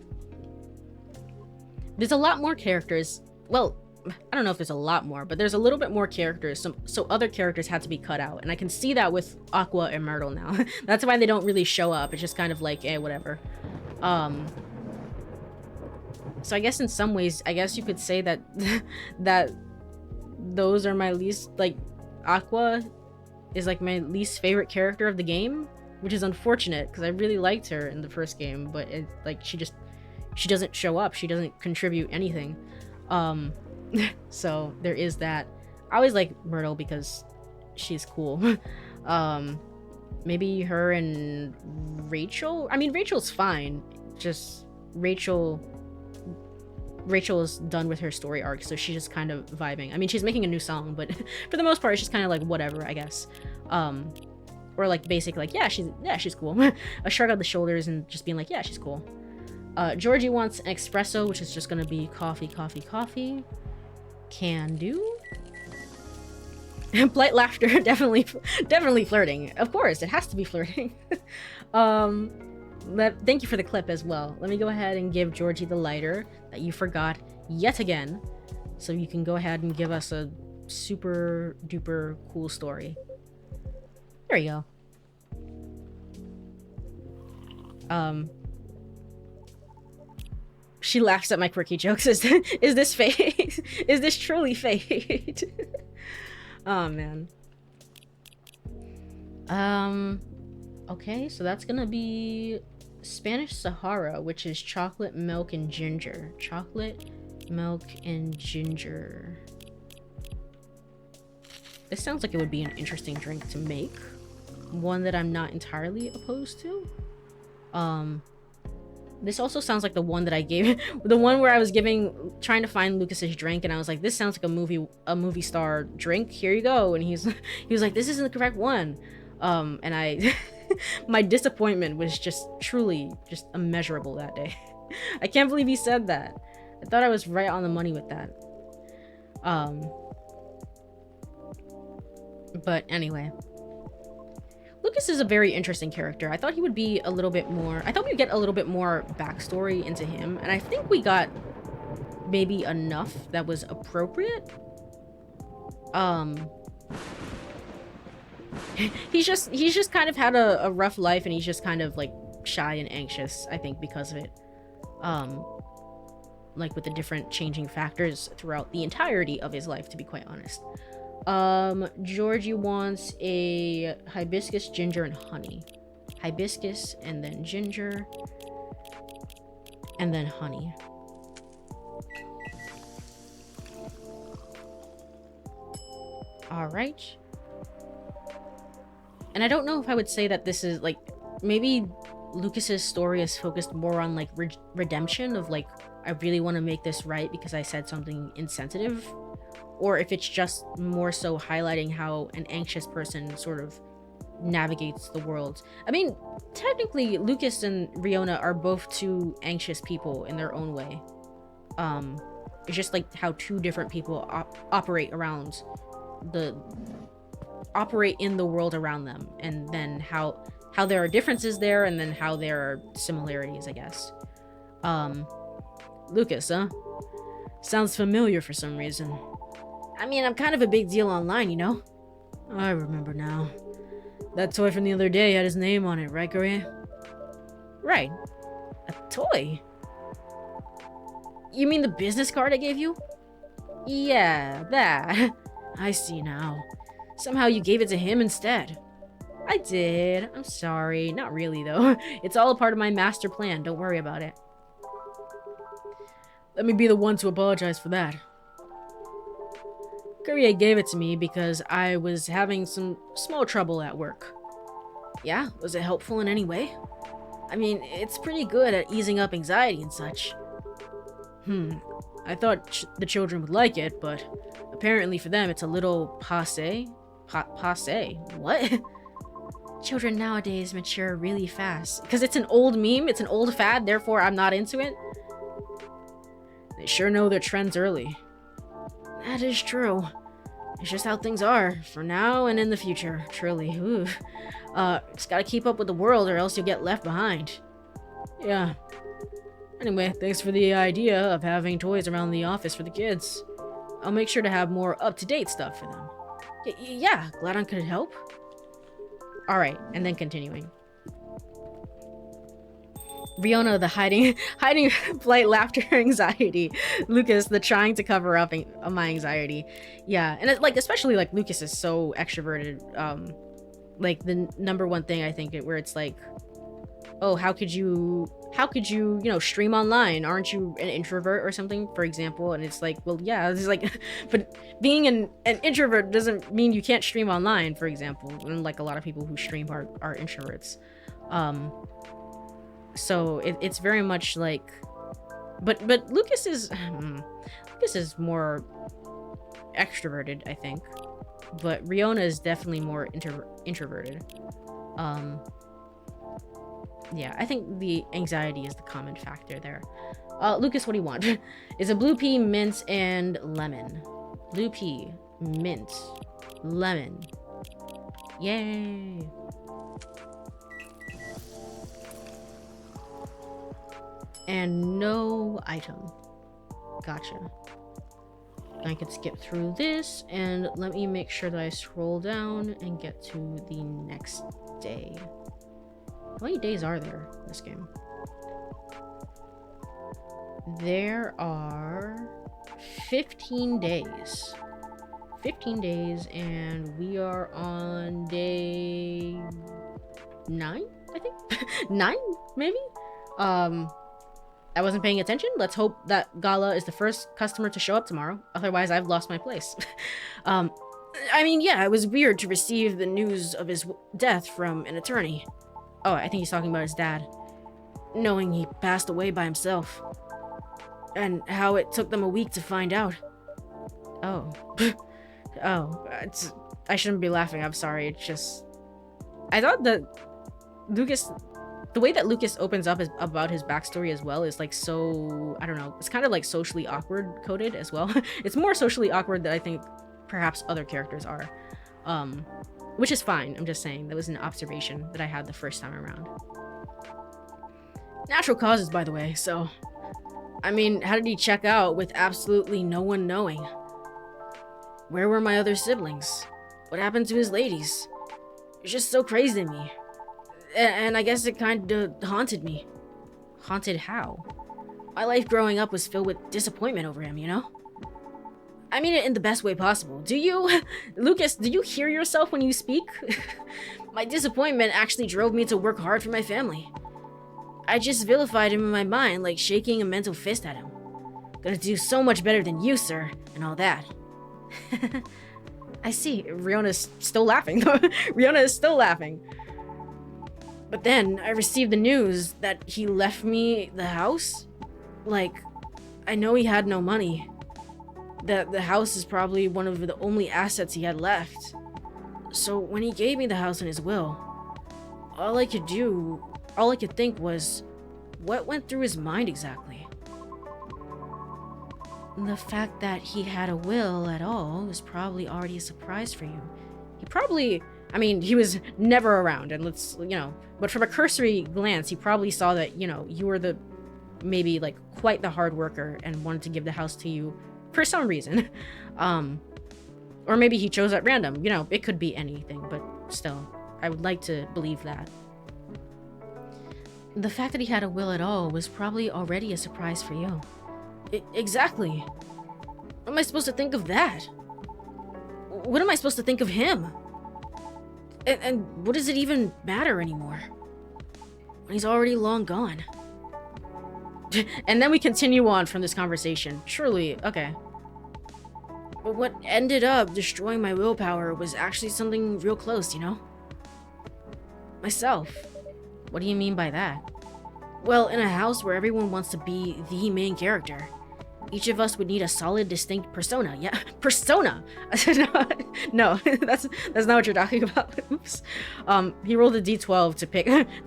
a lot more characters. Well, I don't know if there's a lot more, but there's a little bit more characters, so other characters had to be cut out, and I can see that with Aqua and Myrtle now. That's why they don't really show up. It's just kind of like, whatever. So I guess in some ways, I guess you could say that that those are my least, like, Aqua is like my least favorite character of the game, which is unfortunate because I really liked her in the first game, but it, like, she doesn't show up. She doesn't contribute anything. So there is that. I always like Myrtle because she's cool. Maybe her and Rachel. I mean, Rachel's fine. Just Rachel is done with her story arc, so she's just kind of vibing. I mean, she's making a new song, but for the most part, it's just kind of like whatever, I guess. Or like basic, like she's cool. A shrug of the shoulders and just being like, yeah, she's cool. Georgie wants an espresso, which is just gonna be coffee. Can do. Polite laughter, definitely flirting. Of course, it has to be flirting. Thank you for the clip as well. Let me go ahead and give Georgie the lighter that you forgot yet again, so you can go ahead and give us a super duper cool story. There you go. She laughs at my quirky jokes. Is this fate? Is this truly fate? Oh man. Okay, so that's gonna be Spanish Sahara, which is chocolate, milk, and ginger. Chocolate, milk, and ginger. This sounds like it would be an interesting drink to make. One that I'm not entirely opposed to. This also sounds like the one that I gave, the one where I was trying to find Lucas's drink, and I was like, this sounds like a movie star drink. Here you go. And he was like, this isn't the correct one. And I, my disappointment was just truly just immeasurable that day. I can't believe he said that. I thought I was right on the money with that. But anyway. Lucas is a very interesting character. I thought he would be a little bit more... I thought we'd get a little bit more backstory into him. And I think we got maybe enough that was appropriate. He's just kind of had a rough life, and he's just kind of like shy and anxious, I think, because of it. Like with the different changing factors throughout the entirety of his life, to be quite honest. Georgie wants a hibiscus, ginger, and honey. Hibiscus, and then ginger, and then honey. All right. And I don't know if I would say that this is like, maybe Lucas's story is focused more on like redemption of like, I really want to make this right because I said something insensitive, or if it's just more so highlighting how an anxious person sort of navigates the world. I mean, technically Lucas and Riona are both two anxious people in their own way. It's just like how two different people operate in the world around them, and then how there are differences there, and then how there are similarities, I guess. Lucas, huh? Sounds familiar for some reason. I mean, I'm kind of a big deal online, you know? I remember now. That toy from the other day had his name on it, right, Courie? Right. A toy? You mean the business card I gave you? Yeah, that. I see now. Somehow you gave it to him instead. I did. I'm sorry. Not really, though. It's all a part of my master plan. Don't worry about it. Let me be the one to apologize for that. Courie gave it to me because I was having some small trouble at work. Yeah? Was it helpful in any way? I mean, it's pretty good at easing up anxiety and such. I thought the children would like it, but apparently for them it's a little passé. Passé? What? Children nowadays mature really fast. Because it's an old meme, it's an old fad, therefore I'm not into it? They sure know their trends early. That is true. It's just how things are, for now and in the future, truly. Ooh. Just gotta keep up with the world or else you'll get left behind. Yeah. Anyway, thanks for the idea of having toys around the office for the kids. I'll make sure to have more up-to-date stuff for them. Yeah, glad I could help. Alright, and then continuing. Riona, the hiding polite laughter anxiety. Lucas, the trying to cover up my anxiety. Yeah, and it, like, especially like Lucas is so extroverted. Like the number one thing I think where it's like, oh, how could you stream online? Aren't you an introvert or something, for example? And it's like, well, yeah, it's like, but being an introvert doesn't mean you can't stream online, for example. And like a lot of people who stream are introverts. So it's very much like, but Lucas is more extroverted, I think, but Riona is definitely more introverted. Yeah, I think the anxiety is the common factor there. Lucas, what do you want? It's a blue pea, mint, and lemon. Blue pea, mint, lemon. Yay! And no item. Gotcha. I can skip through this, and let me make sure that I scroll down and get to the next day. How many days are there in this game? There are 15 days. 15 days, and we are on day 9, I think? 9, maybe? I wasn't paying attention. Let's hope that Gala is the first customer to show up tomorrow. Otherwise, I've lost my place. I mean, yeah, it was weird to receive the news of his death from an attorney. Oh, I think he's talking about his dad. Knowing he passed away by himself. And how it took them a week to find out. Oh. Oh. I shouldn't be laughing. I'm sorry. It's just... I thought that Lucas... The way that Lucas opens up about his backstory as well is like so... I don't know. It's kind of like socially awkward coded as well. It's more socially awkward than I think perhaps other characters are. Which is fine. I'm just saying. That was an observation that I had the first time around. Natural causes, by the way, so... I mean, how did he check out with absolutely no one knowing? Where were my other siblings? What happened to his ladies? It's just so crazy to me. And I guess it kind of haunted me. Haunted how? My life growing up was filled with disappointment over him, you know? I mean it in the best way possible. Do you? Lucas, do you hear yourself when you speak? My disappointment actually drove me to work hard for my family. I just vilified him in my mind, like shaking a mental fist at him. Gonna do so much better than you, sir, and all that. I see. Riona's still laughing. Riona is still laughing. But then I received the news that he left me the house. Like, I know he had no money. That the house is probably one of the only assets he had left. So when he gave me the house in his will, all I could think was, what went through his mind exactly? The fact that he had a will at all was probably already a surprise for you. He was never around, and but from a cursory glance, he probably saw that, you were maybe like quite the hard worker and wanted to give the house to you for some reason. Or maybe he chose at random, it could be anything, but still, I would like to believe that. The fact that he had a will at all was probably already a surprise for you. Exactly. What am I supposed to think of that? What am I supposed to think of him? And what does it even matter anymore? When he's already long gone. And then we continue on from this conversation. Surely, okay. But what ended up destroying my willpower was actually something real close, Myself. What do you mean by that? Well, in a house where everyone wants to be the main character, each of us would need a solid, distinct persona. Yeah, persona! No, that's not what you're talking about. Oops. He rolled a d12 to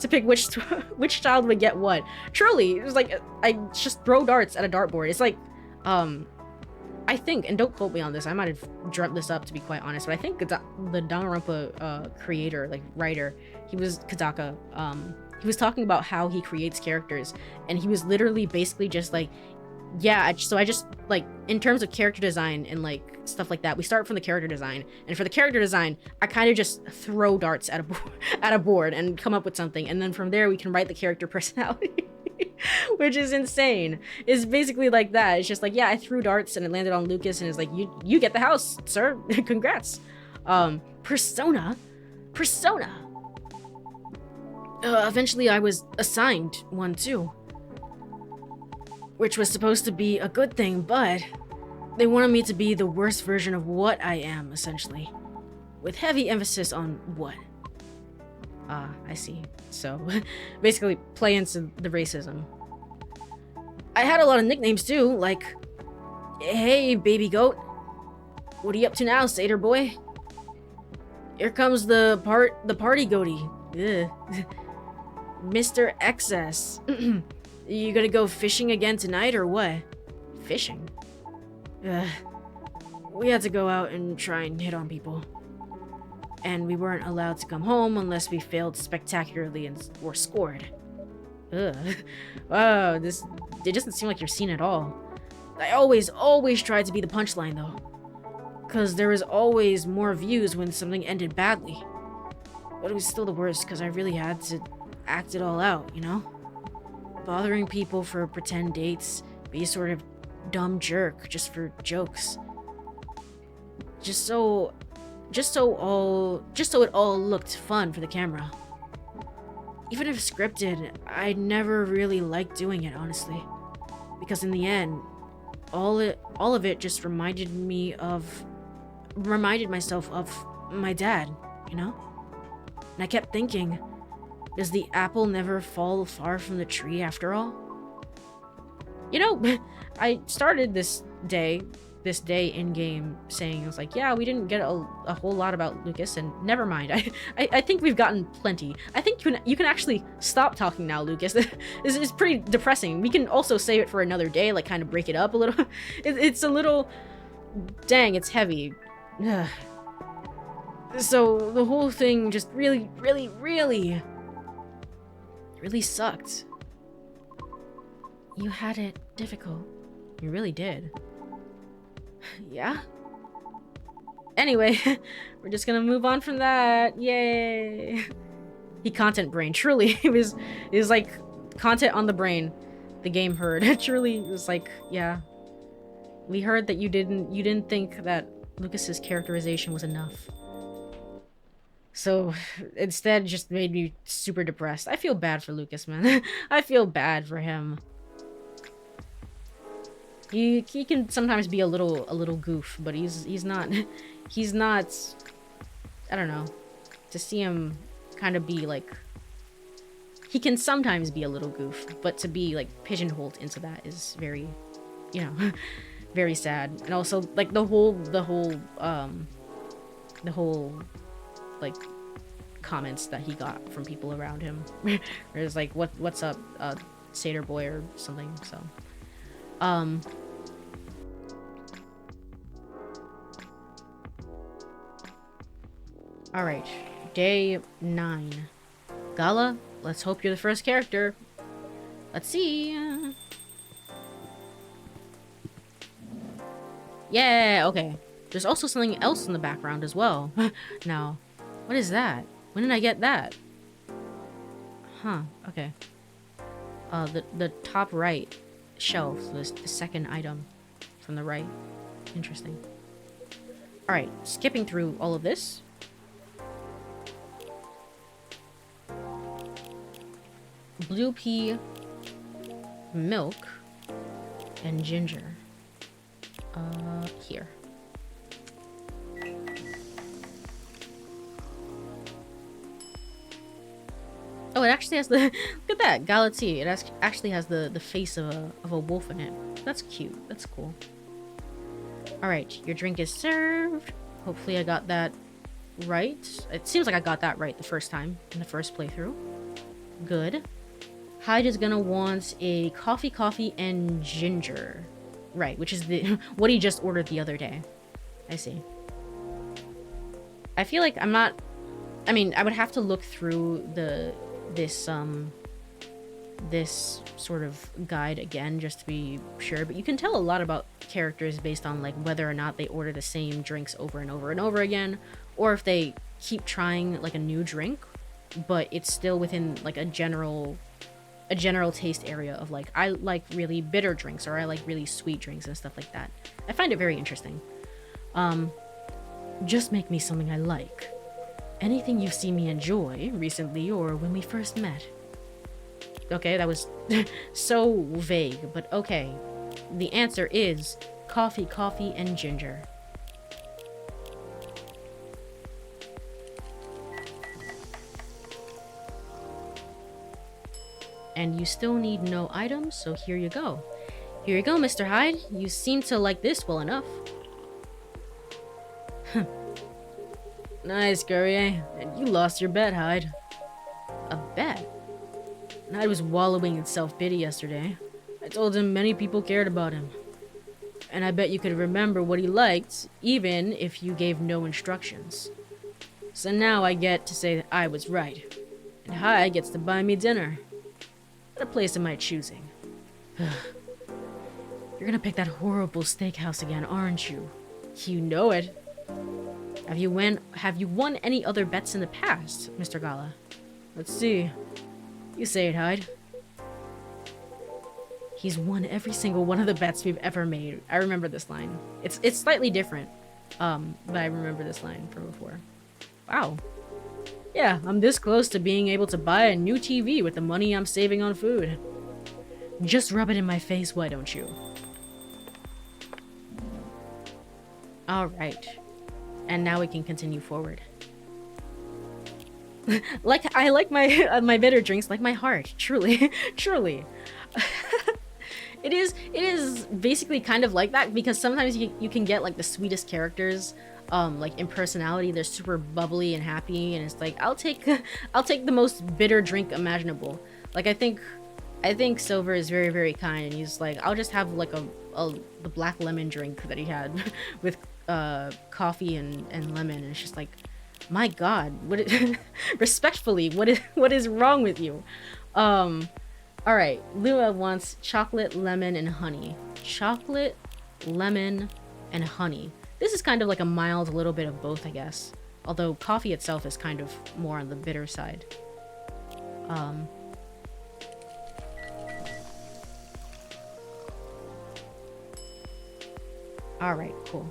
pick which child would get what. Truly, it was like, I just throw darts at a dartboard. It's like, I think, and don't quote me on this, I might have dreamt this up to be quite honest, but I think the Danganronpa creator, like writer, he was Kazaka, he was talking about how he creates characters, and he was literally basically just like, yeah, so I just, like, in terms of character design and, like, stuff like that, we start from the character design, and for the character design, I kind of just throw darts at a board and come up with something, and then from there, we can write the character personality, which is insane. It's basically like that. It's just like, yeah, I threw darts, and it landed on Lucas, and it's like, you get the house, sir. Congrats. Persona. Eventually, I was assigned one, too. Which was supposed to be a good thing, but they wanted me to be the worst version of what I am, essentially. With heavy emphasis on what. I see. So, basically, play into the racism. I had a lot of nicknames, too, like, hey, baby goat. What are you up to now, satyr boy? Here comes the party goatee. Ugh. Mr. Excess. You gonna go fishing again tonight, or what? Fishing? We had to go out and try and hit on people. And we weren't allowed to come home unless we failed spectacularly and were scored. Ugh. Wow, it doesn't seem like your scene at all. I always tried to be the punchline, though. Because there was always more views when something ended badly. But it was still the worst, because I really had to act it all out, Bothering people for pretend dates, be a sort of dumb jerk just for jokes. Just so it all looked fun for the camera. Even if scripted, I never really liked doing it, honestly. Because in the end, all of it just reminded myself of my dad, And I kept thinking, does the apple never fall far from the tree after all? I started this day in-game saying, I was like, yeah, we didn't get a whole lot about Lucas, and never mind. I think we've gotten plenty. I think you can actually stop talking now, Lucas. This is pretty depressing. We can also save it for another day, like kind of break it up a little. It's a little... Dang, it's heavy. So the whole thing just really sucked. You had it difficult. You really did. Yeah? Anyway, we're just gonna move on from that. Yay! He content brain. Truly, it was like content on the brain. The game heard. It truly was like, yeah. We heard that you didn't think that Lucas's characterization was enough. So instead just made me super depressed. I feel bad for Lucas, man. I feel bad for him. He can sometimes be a little goof, but he's not I don't know. To see him kind of be like, he can sometimes be a little goof, but to be like pigeonholed into that is very, you know, very sad. And also like the whole like comments that he got from people around him. It's like, what's up, satyr boy or something. So all right, day 9. Gala, let's hope you're the first character. Let's see. Yeah, okay. There's also something else in the background as well. Now, what is that? When did I get that? Huh, okay. The top right shelf was the second item from the right. Interesting. Alright, skipping through all of this. Blue pea, milk, and ginger. Here. Oh, it actually has the look at that Gala tea. It actually has the face of a wolf in it. That's cute. That's cool. All right, your drink is served. Hopefully, I got that right. It seems like I got that right the first time in the first playthrough. Good. Hyde is gonna want a coffee, and ginger. Right, which is the what he just ordered the other day. I see. I feel like I'm not... I mean, I would have to look through this sort of guide again just to be sure, but you can tell a lot about characters based on like whether or not they order the same drinks over and over and over again, or if they keep trying like a new drink, but it's still within like a general taste area of like, I like really bitter drinks or I like really sweet drinks and stuff like that. I find it very interesting. Just make me something I like. Anything you've seen me enjoy recently or when we first met. Okay, that was so vague, but okay. The answer is coffee, and ginger. And you still need no items, so here you go. Here you go, Mr. Hyde. You seem to like this well enough. Nice, Courie. And you lost your bet, Hyde. A bet? Hyde was wallowing in self-pity yesterday. I told him many people cared about him. And I bet you could remember what he liked, even if you gave no instructions. So now I get to say that I was right. And Hyde gets to buy me dinner. At a place of my choosing. You're gonna pick that horrible steakhouse again, aren't you? You know it. Have you won any other bets in the past, Mr. Gala? Let's see. You say it, Hyde. He's won every single one of the bets we've ever made. I remember this line. It's slightly different, but I remember this line from before. Wow. Yeah, I'm this close to being able to buy a new TV with the money I'm saving on food. Just rub it in my face, why don't you? Alright. And now we can continue forward. I like my my bitter drinks like my heart. Truly. Truly. It is basically kind of like that, because sometimes you can get like the sweetest characters, like in personality, they're super bubbly and happy, and it's like I'll take the most bitter drink imaginable. Like I think Silver is very, very kind, and he's like, I'll just have like the black lemon drink that he had with coffee and lemon, and it's just like, my god, respectfully, what is wrong with you? All right, Lua wants chocolate, lemon, and honey. Chocolate, lemon, and honey. This is kind of like a mild little bit of both, I guess. Although coffee itself is kind of more on the bitter side. Um, all right, cool.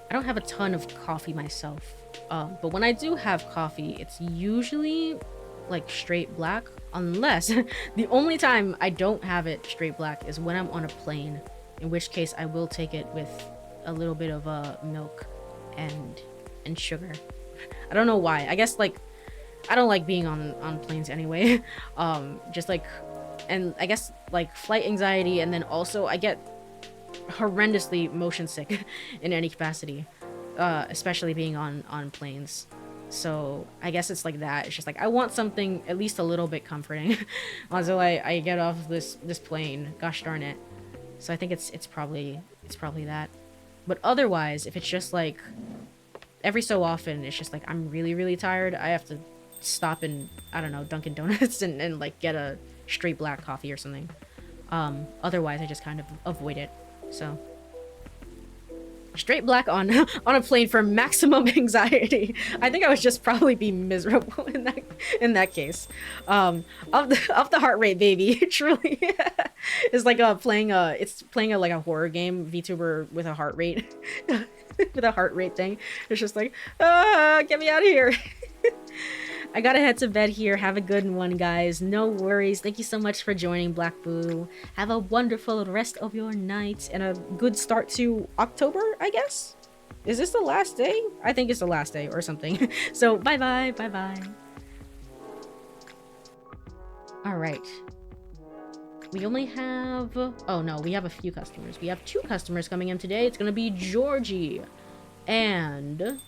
I don't have a ton of coffee myself, but when I do have coffee, it's usually like straight black, unless the only time I don't have it straight black is when I'm on a plane, in which case I will take it with a little bit of milk and sugar. I don't know why. I guess like I don't like being on planes anyway. Just like, and I guess like flight anxiety, and then also I get horrendously motion sick in any capacity, especially being on planes. So I guess it's like that. It's just like I want something at least a little bit comforting until I get off this plane. Gosh darn it. So I think it's probably that. But otherwise, if it's just like every so often, it's just like I'm really tired, I have to stop in, I don't know, Dunkin' Donuts and like get a straight black coffee or something. Otherwise I just kind of avoid it. So straight black on a plane for maximum anxiety. I think I would just probably be miserable in that case. Up the heart rate, baby. Truly. It's like playing like a horror game VTuber with a heart rate. With a heart rate thing. It's just like, get me out of here. I gotta head to bed here. Have a good one, guys. No worries. Thank you so much for joining, Black Boo. Have a wonderful rest of your night and a good start to October, I guess? Is this the last day? I think it's the last day or something. So, bye-bye. Bye-bye. Alright. We only have... Oh, no. We have a few customers. We have 2 customers coming in today. It's gonna be Georgie and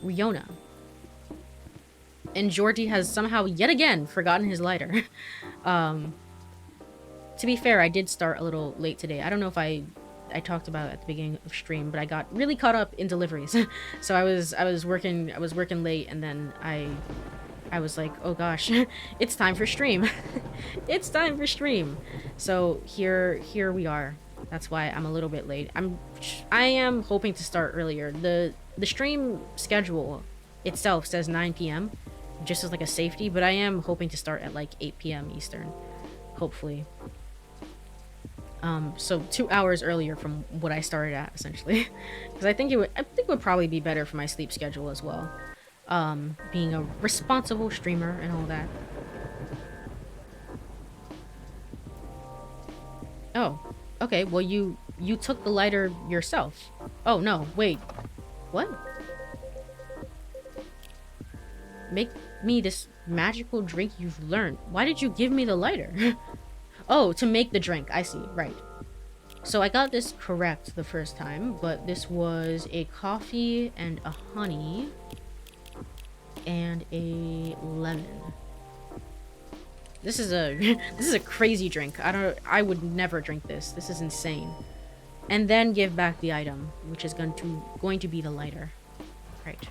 Riona. And Georgie has somehow yet again forgotten his lighter. To be fair, I did start a little late today. I don't know if I talked about it at the beginning of stream, but I got really caught up in deliveries. So I was working late, and then I was like, oh gosh, it's time for stream. It's time for stream. So here we are. That's why I'm a little bit late. I am hoping to start earlier. The stream schedule itself says 9 p.m. just as like a safety, but I am hoping to start at like 8 p.m. Eastern, hopefully. So 2 hours earlier from what I started at, essentially, because I think it would probably be better for my sleep schedule as well. Being a responsible streamer and all that. Oh, okay. Well, you took the lighter yourself. Oh no, wait, what? Make me this magical drink you've learned. Why did you give me the lighter? Oh, to make the drink. I see. Right. So I got this correct the first time, but this was a coffee and a honey and a lemon. This is a crazy drink. I would never drink this. This is insane. And then give back the item, which is going to be the lighter. Right.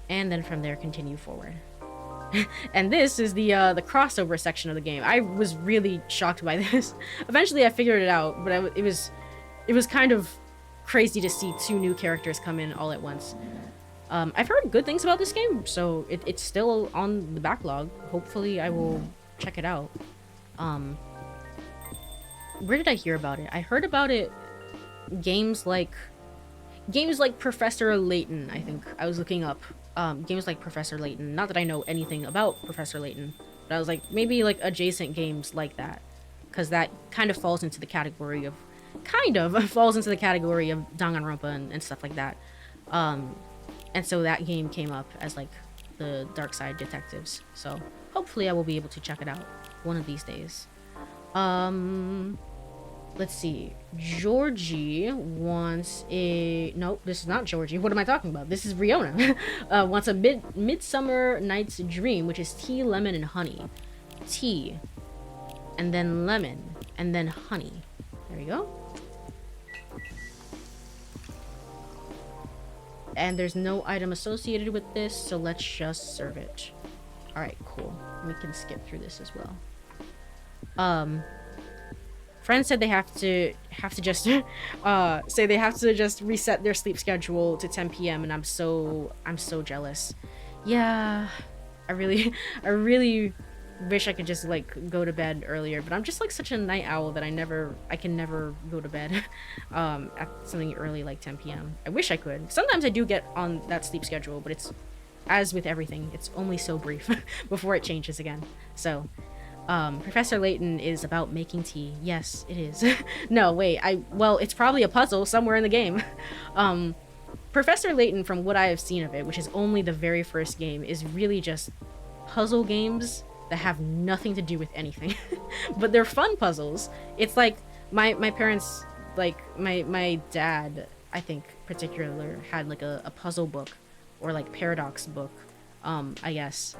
And then from there continue forward. And this is the crossover section of the game. I was really shocked by this. Eventually I figured it out, but it was kind of crazy to see 2 new characters come in all at once. I've heard good things about this game, so it's still on the backlog. Hopefully I will check it out. Where did I hear about it? I heard about it games like Professor Layton, I think. I was looking up games like Professor Layton. Not that I know anything about Professor Layton, but I was like, maybe like adjacent games like that, because that kind of falls into the category of Danganronpa and stuff like that. And so that game came up as like the Dark Side Detectives. So hopefully I will be able to check it out one of these days. Let's see. Georgie wants a... Nope, this is not Georgie. What am I talking about? This is Riona. Wants a Midsummer Night's Dream, which is tea, lemon, and honey. Tea. And then lemon. And then honey. There we go. And there's no item associated with this, so let's just serve it. Alright, cool. We can skip through this as well. Friends said they have to just say they have to just reset their sleep schedule to 10 p.m. and I'm so jealous. Yeah, I really I really wish I could just like go to bed earlier, but I'm just like such a night owl that I can never go to bed at something early like 10 p.m. I wish I could. Sometimes I do get on that sleep schedule, but it's, as with everything, it's only so brief before it changes again. So Professor Layton is about making tea. Yes, it is. No, wait, well, it's probably a puzzle somewhere in the game. Professor Layton, from what I have seen of it, which is only the very first game, is really just puzzle games that have nothing to do with anything. But they're fun puzzles. It's like my parents, like my dad, I think particularly had like a puzzle book or like paradox book, I guess,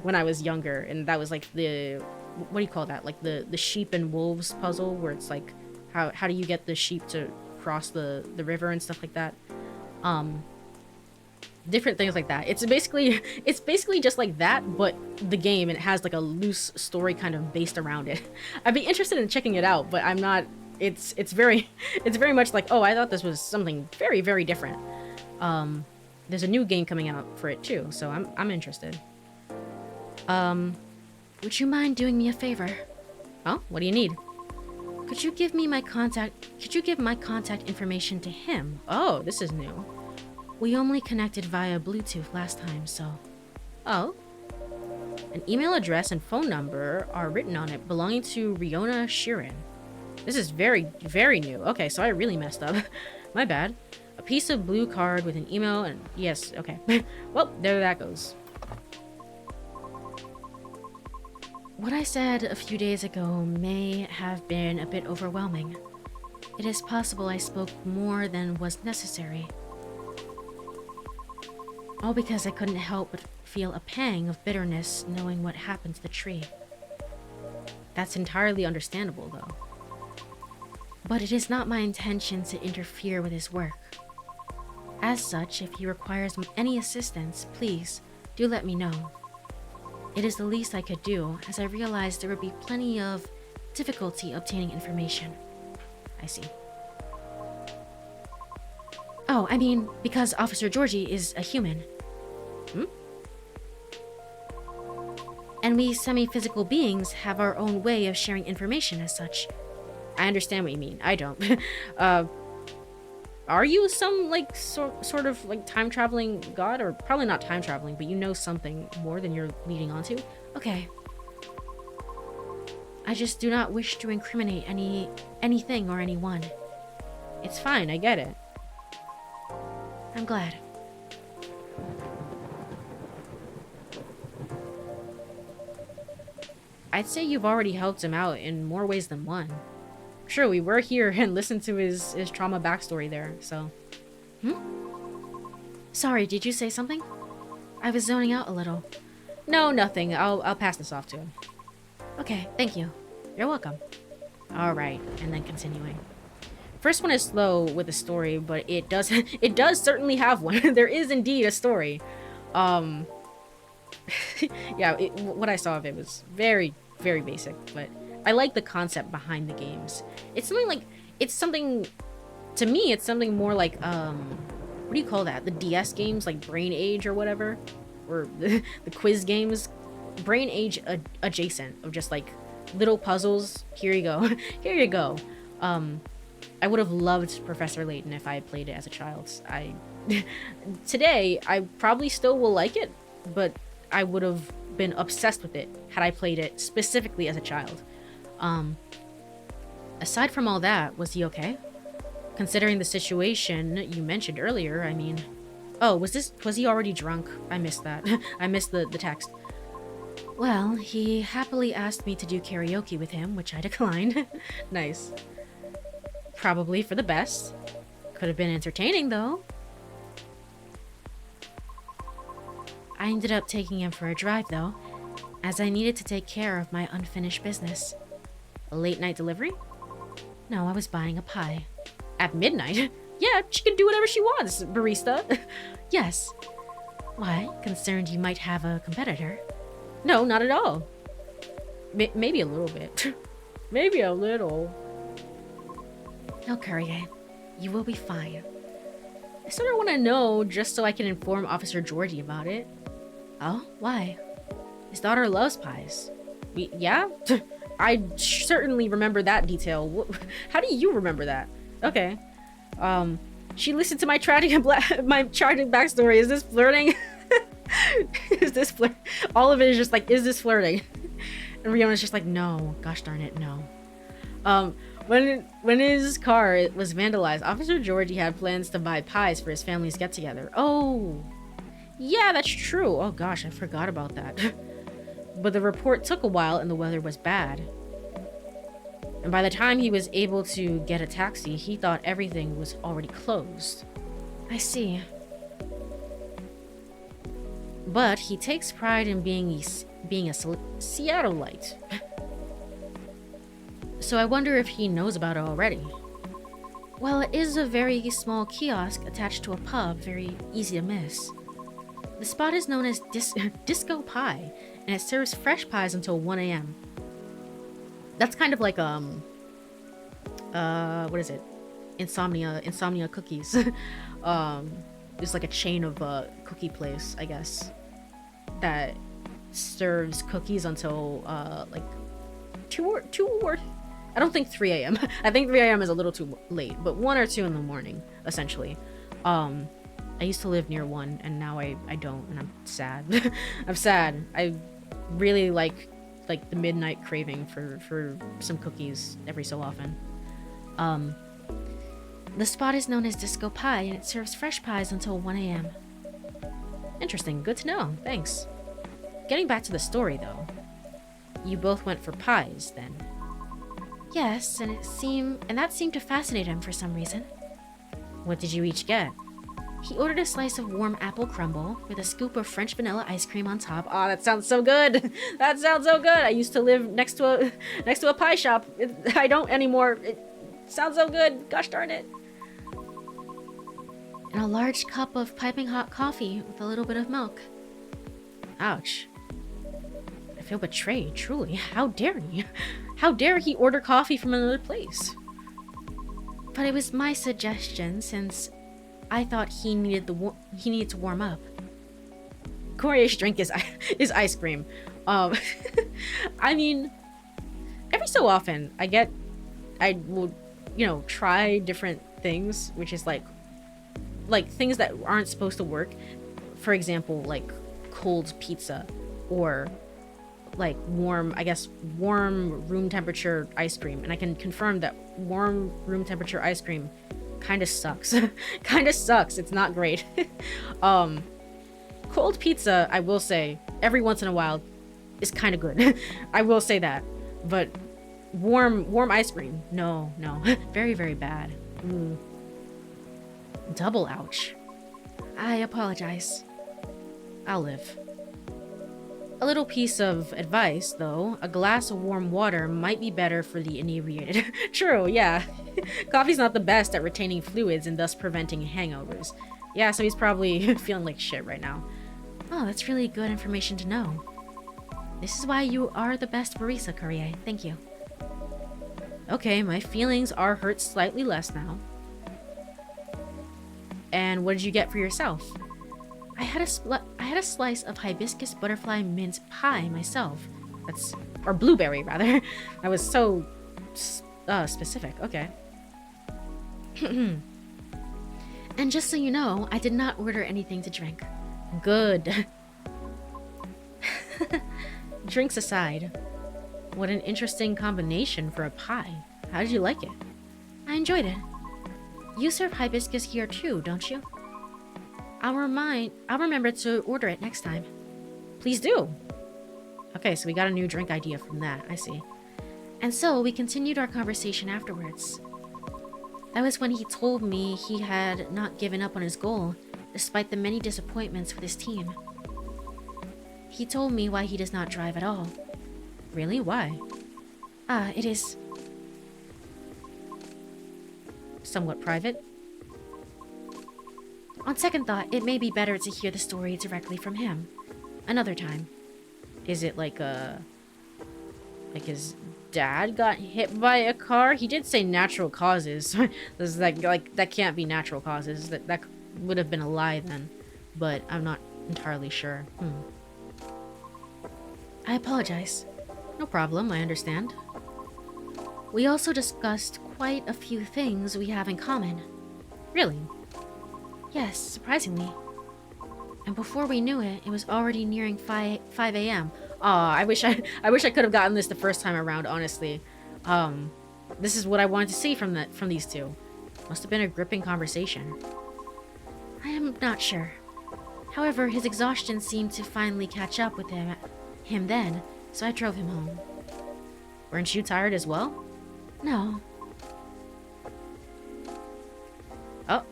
when I was younger, and that was like the, what do you call that, like the sheep and wolves puzzle, where it's like how do you get the sheep to cross the river and stuff like that. Different things like that. It's basically just like that, but the game, and it has like a loose story kind of based around it. I'd be interested in checking it out, but I'm not. It's very much like, oh, I thought this was something very, very different. There's a new game coming out for it too, so I'm interested. Would you mind doing me a favor? Oh, what do you need? Could you give my contact information to him? Oh, this is new. We only connected via Bluetooth last time, so... Oh? An email address and phone number are written on it, belonging to Riona Sheeran. This is very, very new. Okay, so I really messed up. My bad. A piece of blue card with an email and... Yes, okay. Well, there that goes. What I said a few days ago may have been a bit overwhelming. It is possible I spoke more than was necessary. All because I couldn't help but feel a pang of bitterness knowing what happened to the tree. That's entirely understandable, though. But it is not my intention to interfere with his work. As such, if he requires any assistance, please do let me know. It is the least I could do, as I realized there would be plenty of difficulty obtaining information. I see. Oh, I mean, because Officer Georgie is a human. Hmm? And we semi-physical beings have our own way of sharing information as such. I understand what you mean. I don't. Are you some, like, sort of, like, time-traveling god? Or probably not time-traveling, but you know something more than you're leading on to? Okay. I just do not wish to incriminate anything or anyone. It's fine, I get it. I'm glad. I'd say you've already helped him out in more ways than one. Sure, we were here and listened to his trauma backstory there, so... Sorry, did you say something? I was zoning out a little. No, nothing. I'll pass this off to him. Okay, thank you. You're welcome. Alright, and then continuing. First one is slow with the story, but it does certainly have one. There is indeed a story. Yeah, what I saw of it was very, very basic, but I like the concept behind the games. It's something, to me, it's something more like, what do you call that? The DS games, like Brain Age or whatever? Or the quiz games? Brain Age adjacent, of just like little puzzles. Here you go. Here you go. I would have loved Professor Layton if I had played it as a child. Today, I probably still will like it, but I would have been obsessed with it had I played it specifically as a child. Aside from all that, was he okay? Considering the situation you mentioned earlier, I mean... Oh, was he already drunk? I missed that. I missed the text. Well, he happily asked me to do karaoke with him, which I declined. Nice. Probably for the best. Could have been entertaining, though. I ended up taking him for a drive, though, as I needed to take care of my unfinished business. A late night delivery? No, I was buying a pie. At midnight? Yeah, she can do whatever she wants, barista. Yes. Why? Concerned you might have a competitor? No, not at all. Maybe a little bit. Maybe a little. No, Courie, you will be fine. I sort of want to know just so I can inform Officer Georgie about it. Oh, why? His daughter loves pies. Yeah? I certainly remember that detail. How do you remember that? Okay. She listened to my tragic backstory. Is this flirting? Is this flirt? All of it is just like, is this flirting? And Riona's just like, no. Gosh darn it, no. When his car was vandalized, Officer Georgie had plans to buy pies for his family's get-together. Oh, yeah, that's true. Oh gosh, I forgot about that. But the report took a while and the weather was bad. And by the time he was able to get a taxi, he thought everything was already closed. I see. But he takes pride in being a Seattleite. So I wonder if he knows about it already. Well, it is a very small kiosk attached to a pub, very easy to miss. The spot is known as Disco Pie, and it serves fresh pies until 1 a.m. That's kind of like, what is it? Insomnia Cookies. It's like a chain of cookie place, I guess, that serves cookies until like 2 or I don't think 3 a.m. I think 3 a.m. is a little too late, but 1 or 2 in the morning, essentially. I used to live near one, and now I don't, and I'm sad. I'm sad. I really like the midnight craving for some cookies every so often. The spot is known as Disco Pie, and it serves fresh pies until 1 a.m. Interesting. Good to know. Thanks. Getting back to the story, though. You both went for pies, then? Yes, and that seemed to fascinate him for some reason. What did you each get? He ordered a slice of warm apple crumble with a scoop of French vanilla ice cream on top. Oh, that sounds so good. That sounds so good. I used to live next to a pie shop. I don't anymore. It sounds so good. Gosh darn it. And a large cup of piping hot coffee with a little bit of milk. Ouch. I feel betrayed, truly. How dare he? How dare he order coffee from another place? But it was my suggestion, since I thought he needed to warm up. Courie's drink is ice cream. I mean, every so often I will, try different things, which is like things that aren't supposed to work. For example, like cold pizza, or like warm room temperature ice cream. And I can confirm that warm room temperature ice cream kind of sucks. It's not great. Cold pizza, I will say, every once in a while is kind of good. I will say that. But warm ice cream, no. Very, very bad. Double ouch. I apologize. I'll live. A little piece of advice, though. A glass of warm water might be better for the inebriated. True, yeah. Coffee's not the best at retaining fluids and thus preventing hangovers. Yeah, so he's probably feeling like shit right now. Oh, that's really good information to know. This is why you are the best barista, Courie. Thank you. Okay, my feelings are hurt slightly less now. And what did you get for yourself? I had a slice of hibiscus butterfly mince pie myself. Or blueberry, rather. I was so specific. Okay. And just so you know, I did not order anything to drink. Good. Drinks aside, what an interesting combination for a pie. How did you like it? I enjoyed it. You serve hibiscus here too, don't you? I'll remember to order it next time. Please do. Okay, so we got a new drink idea from that. I see. And so we continued our conversation afterwards. That was when he told me he had not given up on his goal, despite the many disappointments with his team. He told me why he does not drive at all. Really? Why? It is somewhat private. On second thought, it may be better to hear the story directly from him. Another time. Is it like his dad got hit by a car. He did say natural causes. This is like that can't be natural causes. That would have been a lie then, but I'm not entirely sure. I apologize. No problem, I understand. We also discussed quite a few things we have in common. Really? Yes, surprisingly. And before we knew it, it was already nearing 5 a.m. Aw, I wish I could have gotten this the first time around, honestly. This is what I wanted to see from these two. Must have been a gripping conversation. I am not sure. However, his exhaustion seemed to finally catch up with him then, so I drove him home. Weren't you tired as well? No. Oh.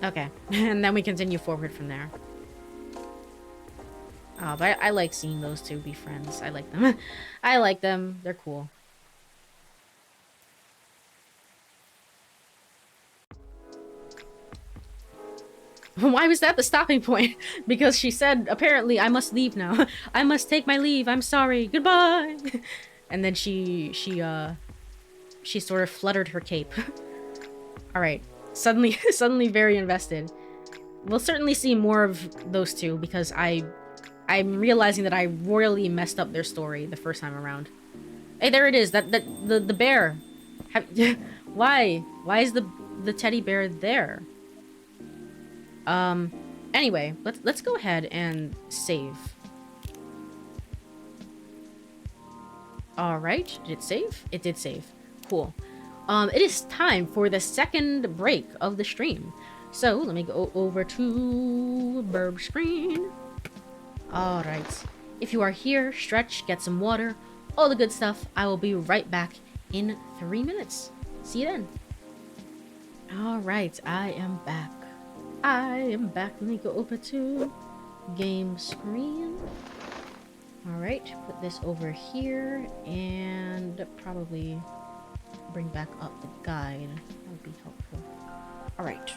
Okay. And then we continue forward from there. Oh, but I like seeing those two be friends. I like them. I like them. They're cool. Why was that the stopping point? Because she said, apparently, I must leave now. I must take my leave. I'm sorry. Goodbye. And then she sort of fluttered her cape. All right. Suddenly very invested. We'll certainly see more of those two because I'm realizing that I royally messed up their story the first time around. Hey, there it is. The bear. Why is the teddy bear there? Anyway, let's go ahead and save. All right, did it save? It did save. Cool. It is time for the second break of the stream. So let me go over to burb screen. All right. If you are here, stretch, get some water, all the good stuff. I will be right back in 3 minutes. See you then. All right, I am back. Let me go over to game screen. All right, put this over here and probably bring back up the guide. That would be helpful. All right,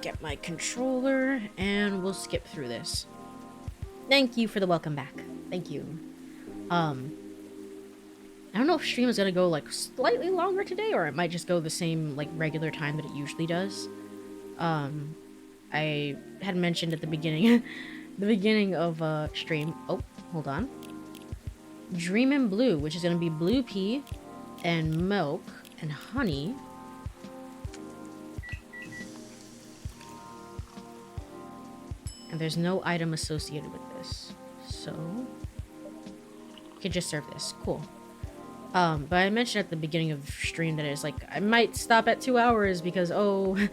get my controller and we'll skip through this. Thank you for the welcome back. Thank you. I don't know if stream is gonna go like slightly longer today or it might just go the same like regular time that it usually does. I had mentioned at the beginning, the beginning of stream. Oh, hold on. Dreamin' Blue, which is gonna be blue pea and milk and honey. And there's no item associated with this, so you can just serve this. Cool. But I mentioned at the beginning of the stream that it's like I might stop at 2 hours because I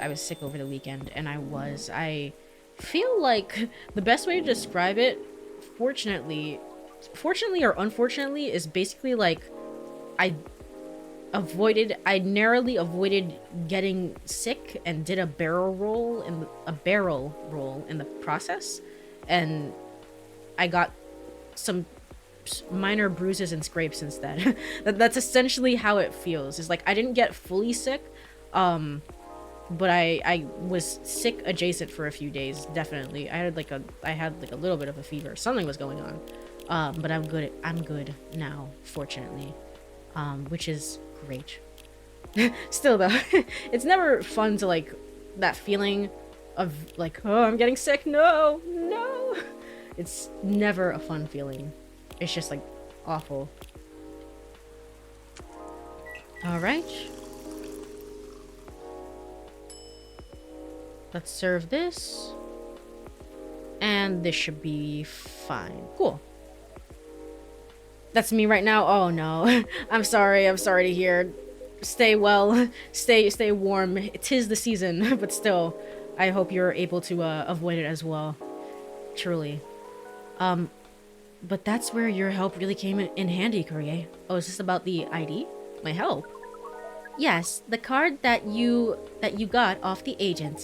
was sick over the weekend, and I feel like the best way to describe it, fortunately or unfortunately, is basically like I narrowly avoided getting sick and did a barrel roll in the process, and I got some minor bruises and scrapes instead. That's essentially how it feels. It's like I didn't get fully sick, but I was sick adjacent for a few days. Definitely, I had like a little bit of a fever. Something was going on, but I'm good now, fortunately, which is great. Still though, it's never fun to like that feeling of like, oh, I'm getting sick. No. It's never a fun feeling. It's just like awful. All right. Let's serve this. And this should be fine. Cool. That's me right now. Oh no. I'm sorry to hear. Stay well. Stay warm. It is the season, but still, I hope you're able to avoid it as well. Truly. But that's where your help really came in handy, Courie. Oh, is this about the ID? My help? Yes, the card that you got off the agent.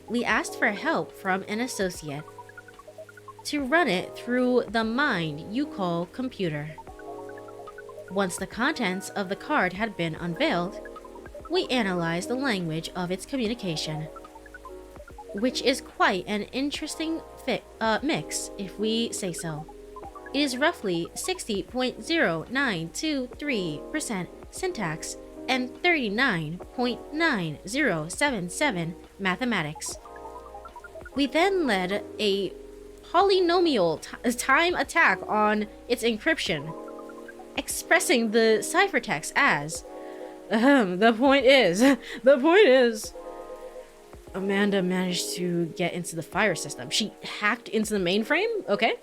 We asked for help from an associate to run it through the mind you call computer. Once the contents of the card had been unveiled, we analyzed the language of its communication, which is quite an interesting mix, if we say so. It is roughly 60.0923% syntax and 39.9077 mathematics. We then led a polynomial time attack on its encryption, expressing the ciphertext as, the point is, Amanda managed to get into the fire system. She hacked into the mainframe? Okay.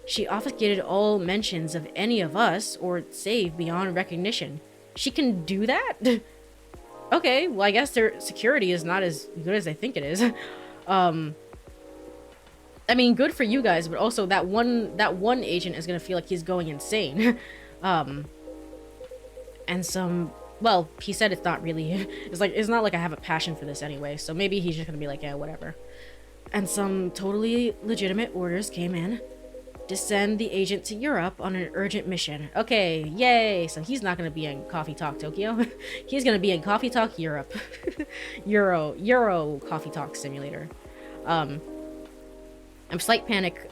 She obfuscated all mentions of any of us or save beyond recognition. She can do that? Okay, well I guess their security is not as good as I think it is. I mean, good for you guys, but also that one agent is gonna feel like he's going insane. And some, well, he said it's not really, it's not like I have a passion for this anyway, so maybe he's just gonna be like, yeah, whatever. And some totally legitimate orders came in. To send the agent to Europe on an urgent mission. Okay, yay! So he's not gonna be in CoffeeTalk Tokyo. He's gonna be in CoffeeTalk Europe. Euro CoffeeTalk Simulator. I'm slight panic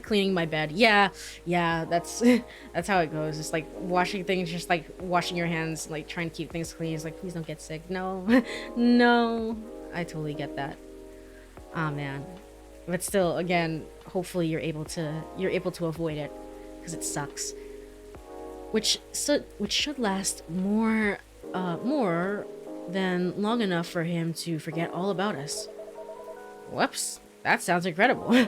cleaning my bed. Yeah, that's how it goes. It's like washing things, just like washing your hands, like trying to keep things clean. It's like, please don't get sick. No. No. I totally get that. Oh man. But still, again, hopefully you're able to avoid it, because it sucks. Which should last more than long enough for him to forget all about us. Whoops, that sounds incredible.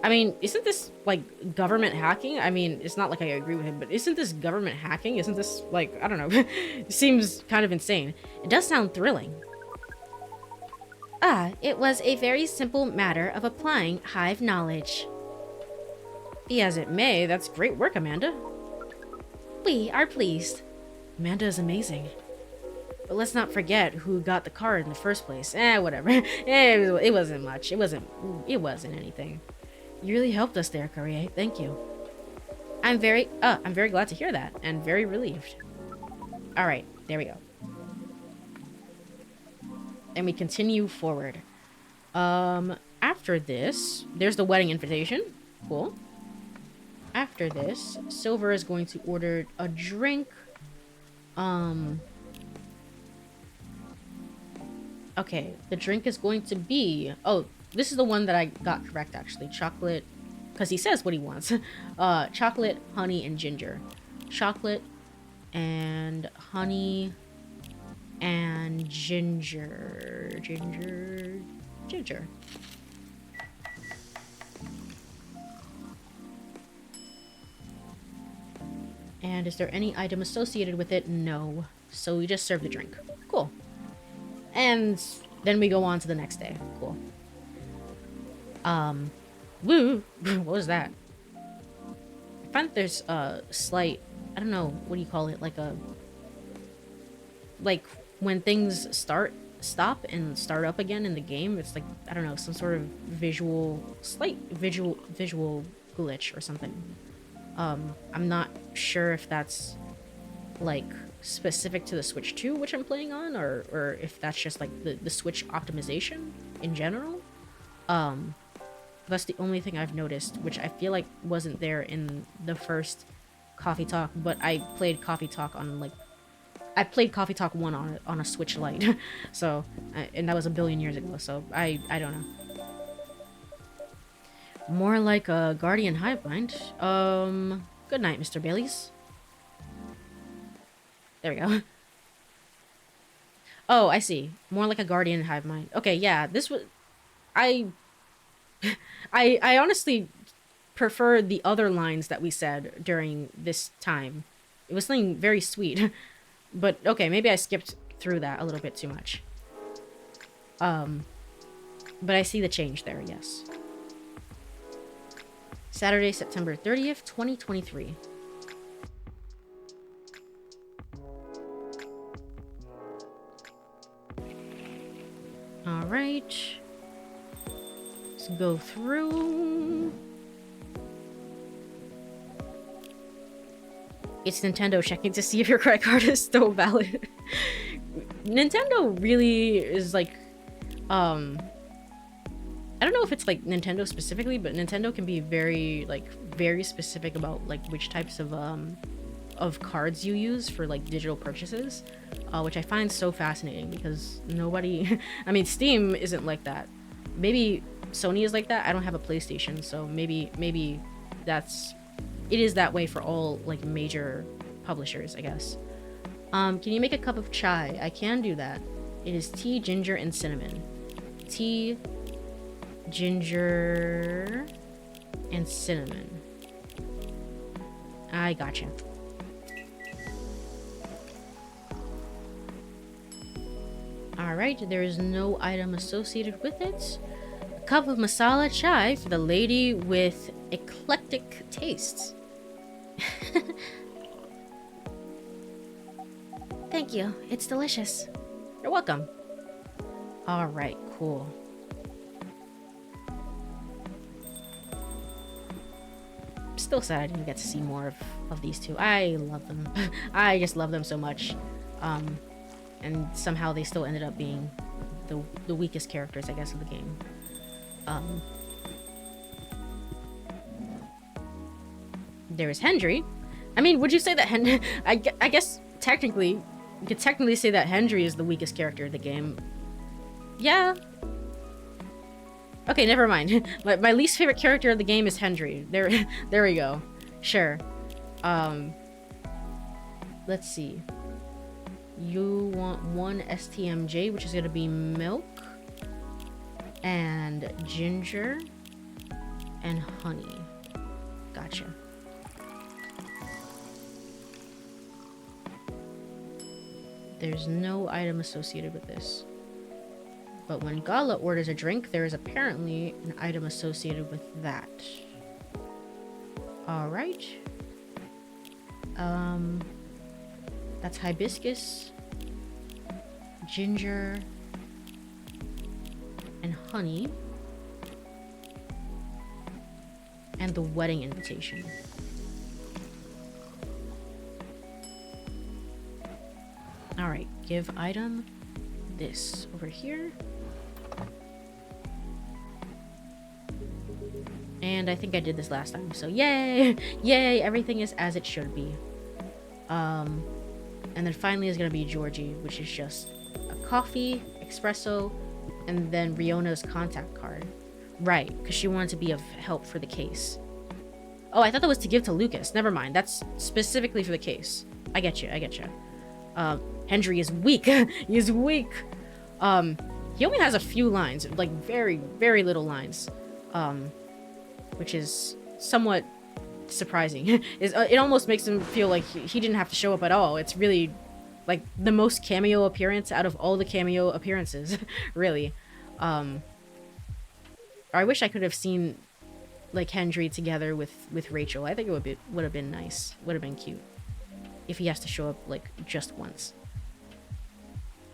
I mean, isn't this like government hacking? I mean, it's not like I agree with him, but isn't this government hacking? Isn't this like, I don't know, it seems kind of insane. It does sound thrilling. It was a very simple matter of applying hive knowledge. Be as it may, that's great work, Amanda. We are pleased. Amanda is amazing. But let's not forget who got the card in the first place. Whatever. It wasn't much. It wasn't anything. You really helped us there, Courie. Thank you. I'm very glad to hear that, and very relieved. Alright, there we go. And we continue forward. After this, there's the wedding invitation. Cool. After this, Silver is going to order a drink. Okay, the drink is going to be... Oh, this is the one that I got correct, actually. Chocolate, because he says what he wants. Chocolate, honey, and ginger. Chocolate and honey... and ginger. And is there any item associated with it? No. So we just serve the drink. Cool. And then we go on to the next day. Cool. Woo! What was that? I find that there's a slight, I don't know, what do you call it? Like when things stop and start up again in the game, it's like, I don't know, some sort of slight visual glitch or something. I'm not sure if that's like specific to the Switch 2, which I'm playing on, or if that's just like the Switch optimization in general. That's the only thing I've noticed, which I feel like wasn't there in the first CoffeeTalk, but I played CoffeeTalk on like, I played CoffeeTalk 1 on a Switch Lite, so, and that was a billion years ago, so I don't know. More like a Guardian Hivebind. Good night, Mr. Baileys. There we go. Oh, I see. More like a Guardian Hivebind. Okay, yeah, this was... I honestly prefer the other lines that we said during this time. It was something very sweet. But, okay, maybe I skipped through that a little bit too much. But I see the change there, yes. Saturday, September 30th, 2023. Alright. Let's go through. It's Nintendo checking to see if your credit card is still valid. Nintendo really is like, I don't know if it's like Nintendo specifically, but Nintendo can be very very specific about like which types of cards you use for like digital purchases, which I find so fascinating because nobody I mean Steam isn't like that. Maybe Sony is like that. I don't have a PlayStation, so maybe that's it is that way for all like major publishers, I guess. Can you make a cup of chai? I can do that. It is tea, ginger, and cinnamon. Tea, ginger, and cinnamon. I gotcha. Alright, there is no item associated with it. A cup of masala chai for the lady with eclectic tastes. Thank you. It's delicious. You're welcome. Alright, cool. Still sad I didn't get to see more of these two. I love them. I just love them so much. And somehow they still ended up being the weakest characters, I guess, of the game. There is Hendry. I mean, would you say that I guess technically, you could technically say that Hendry is the weakest character of the game. Yeah. Okay, never mind. My least favorite character of the game is Hendry. There we go. Sure. Let's see. You want one STMJ, which is gonna be milk and ginger and honey. Gotcha. There's no item associated with this. But when Gala orders a drink, there is apparently an item associated with that. Alright. That's hibiscus, ginger, and honey. And the wedding invitation. Alright, give item this over here. And I think I did this last time, so yay! Yay! Everything is as it should be. And then finally is gonna be Georgie, which is just a coffee, espresso, and then Riona's contact card. Right, because she wanted to be of help for the case. Oh, I thought that was to give to Lucas. Never mind, that's specifically for the case. I get you, I get you. Hendry is weak. He is weak. He only has a few lines, like very, very little lines. Which is somewhat surprising. It almost makes him feel like he didn't have to show up at all. It's really like the most cameo appearance out of all the cameo appearances, really. Or I wish I could have seen like Hendry together with Rachel. I think it would have been nice. Would have been cute if he has to show up like just once.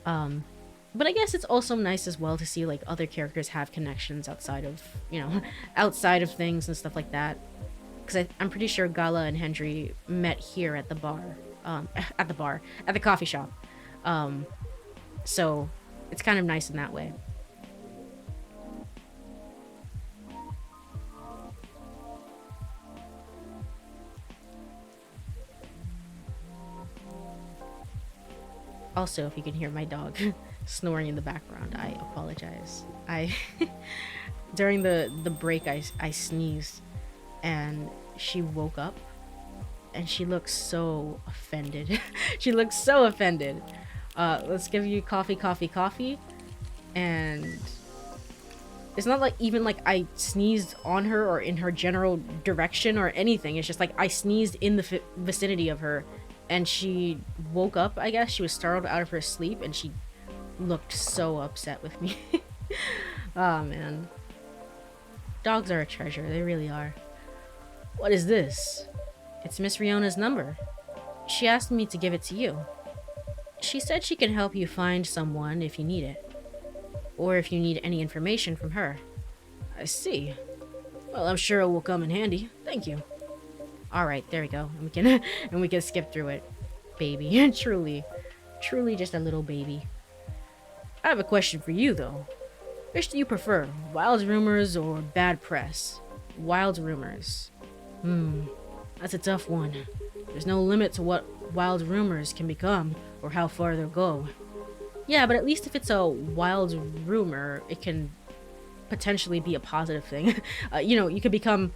But I guess it's also nice as well to see like other characters have connections outside of, you know, outside of things and stuff like that. Because I'm pretty sure Gala and Hendry met here at the bar, at the coffee shop. So it's kind of nice in that way. Also, if you can hear my dog snoring in the background, I apologize. During the break, I sneezed, and she woke up, and she looks so offended. She looks so offended. Let's give you coffee, and it's not like even like I sneezed on her or in her general direction or anything. It's just like I sneezed in the vicinity of her. And she woke up, I guess. She was startled out of her sleep, and she looked so upset with me. Oh, man. Dogs are a treasure. They really are. What is this? It's Miss Riona's number. She asked me to give it to you. She said she can help you find someone if you need it. Or if you need any information from her. I see. Well, I'm sure it will come in handy. Thank you. Alright, there we go. And we can skip through it. Baby. Truly just a little baby. I have a question for you, though. Which do you prefer, wild rumors or bad press? Wild rumors. That's a tough one. There's no limit to what wild rumors can become or how far they'll go. Yeah, but at least if it's a wild rumor, it can potentially be a positive thing. You know, you could become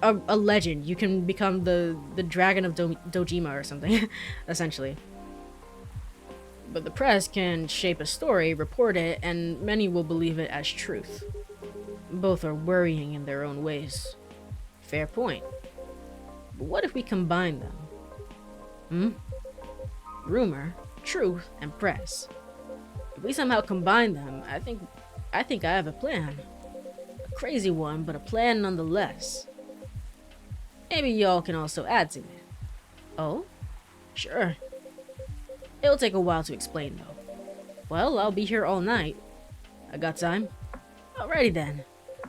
a legend. You can become the dragon of Dojima or something, essentially. But the press can shape a story, report it, and many will believe it as truth. Both are worrying in their own ways. Fair point. But what if we combine them? Rumor, truth, and press. If we somehow combine them, I think I have a plan. A crazy one, but a plan nonetheless. Maybe y'all can also add to it. Oh? Sure. It'll take a while to explain, though. Well, I'll be here all night. I got time? Alrighty then.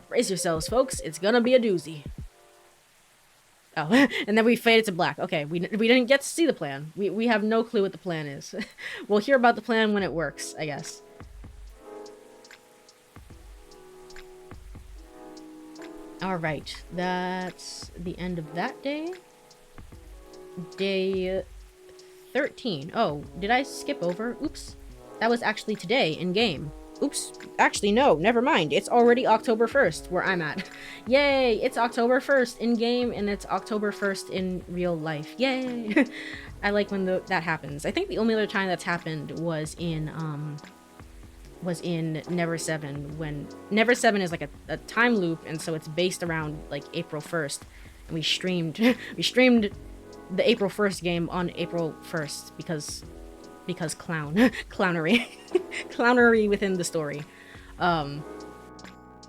Brace yourselves, folks. It's gonna be a doozy. Oh, and then we faded to black. Okay, we didn't get to see the plan. We have no clue what the plan is. We'll hear about the plan when it works, I guess. Alright, that's the end of that day. Day 13. Oh, did I skip over? Oops. That was actually today in game. Oops. Actually, no, never mind. It's already October 1st where I'm at. Yay! It's October 1st in game and it's October 1st in real life. Yay! I like when that happens. I think the only other time that's happened was in Never 7, when Never 7 is like a time loop, and so it's based around like April 1st, and we streamed the April 1st game on April 1st because clownery clownery within the story.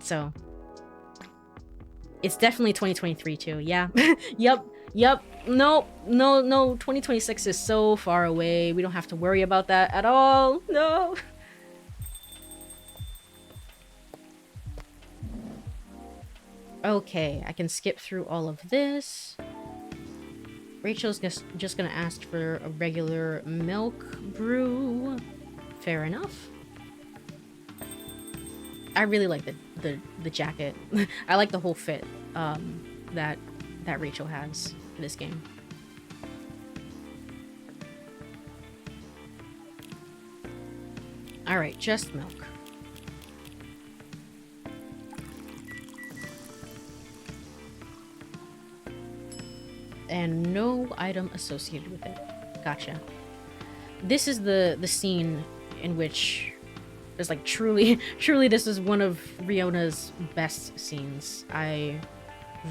So it's definitely 2023 too. Yeah. Yep. No, 2026 is so far away. We don't have to worry about that at all. No. Okay, I can skip through all of this. Rachel's just gonna ask for a regular milk brew. Fair enough. I really like the jacket. I like the whole fit that Rachel has for this game. All right, just milk. And no item associated with it. Gotcha. This is the scene in which there's like truly this is one of Riona's best scenes. I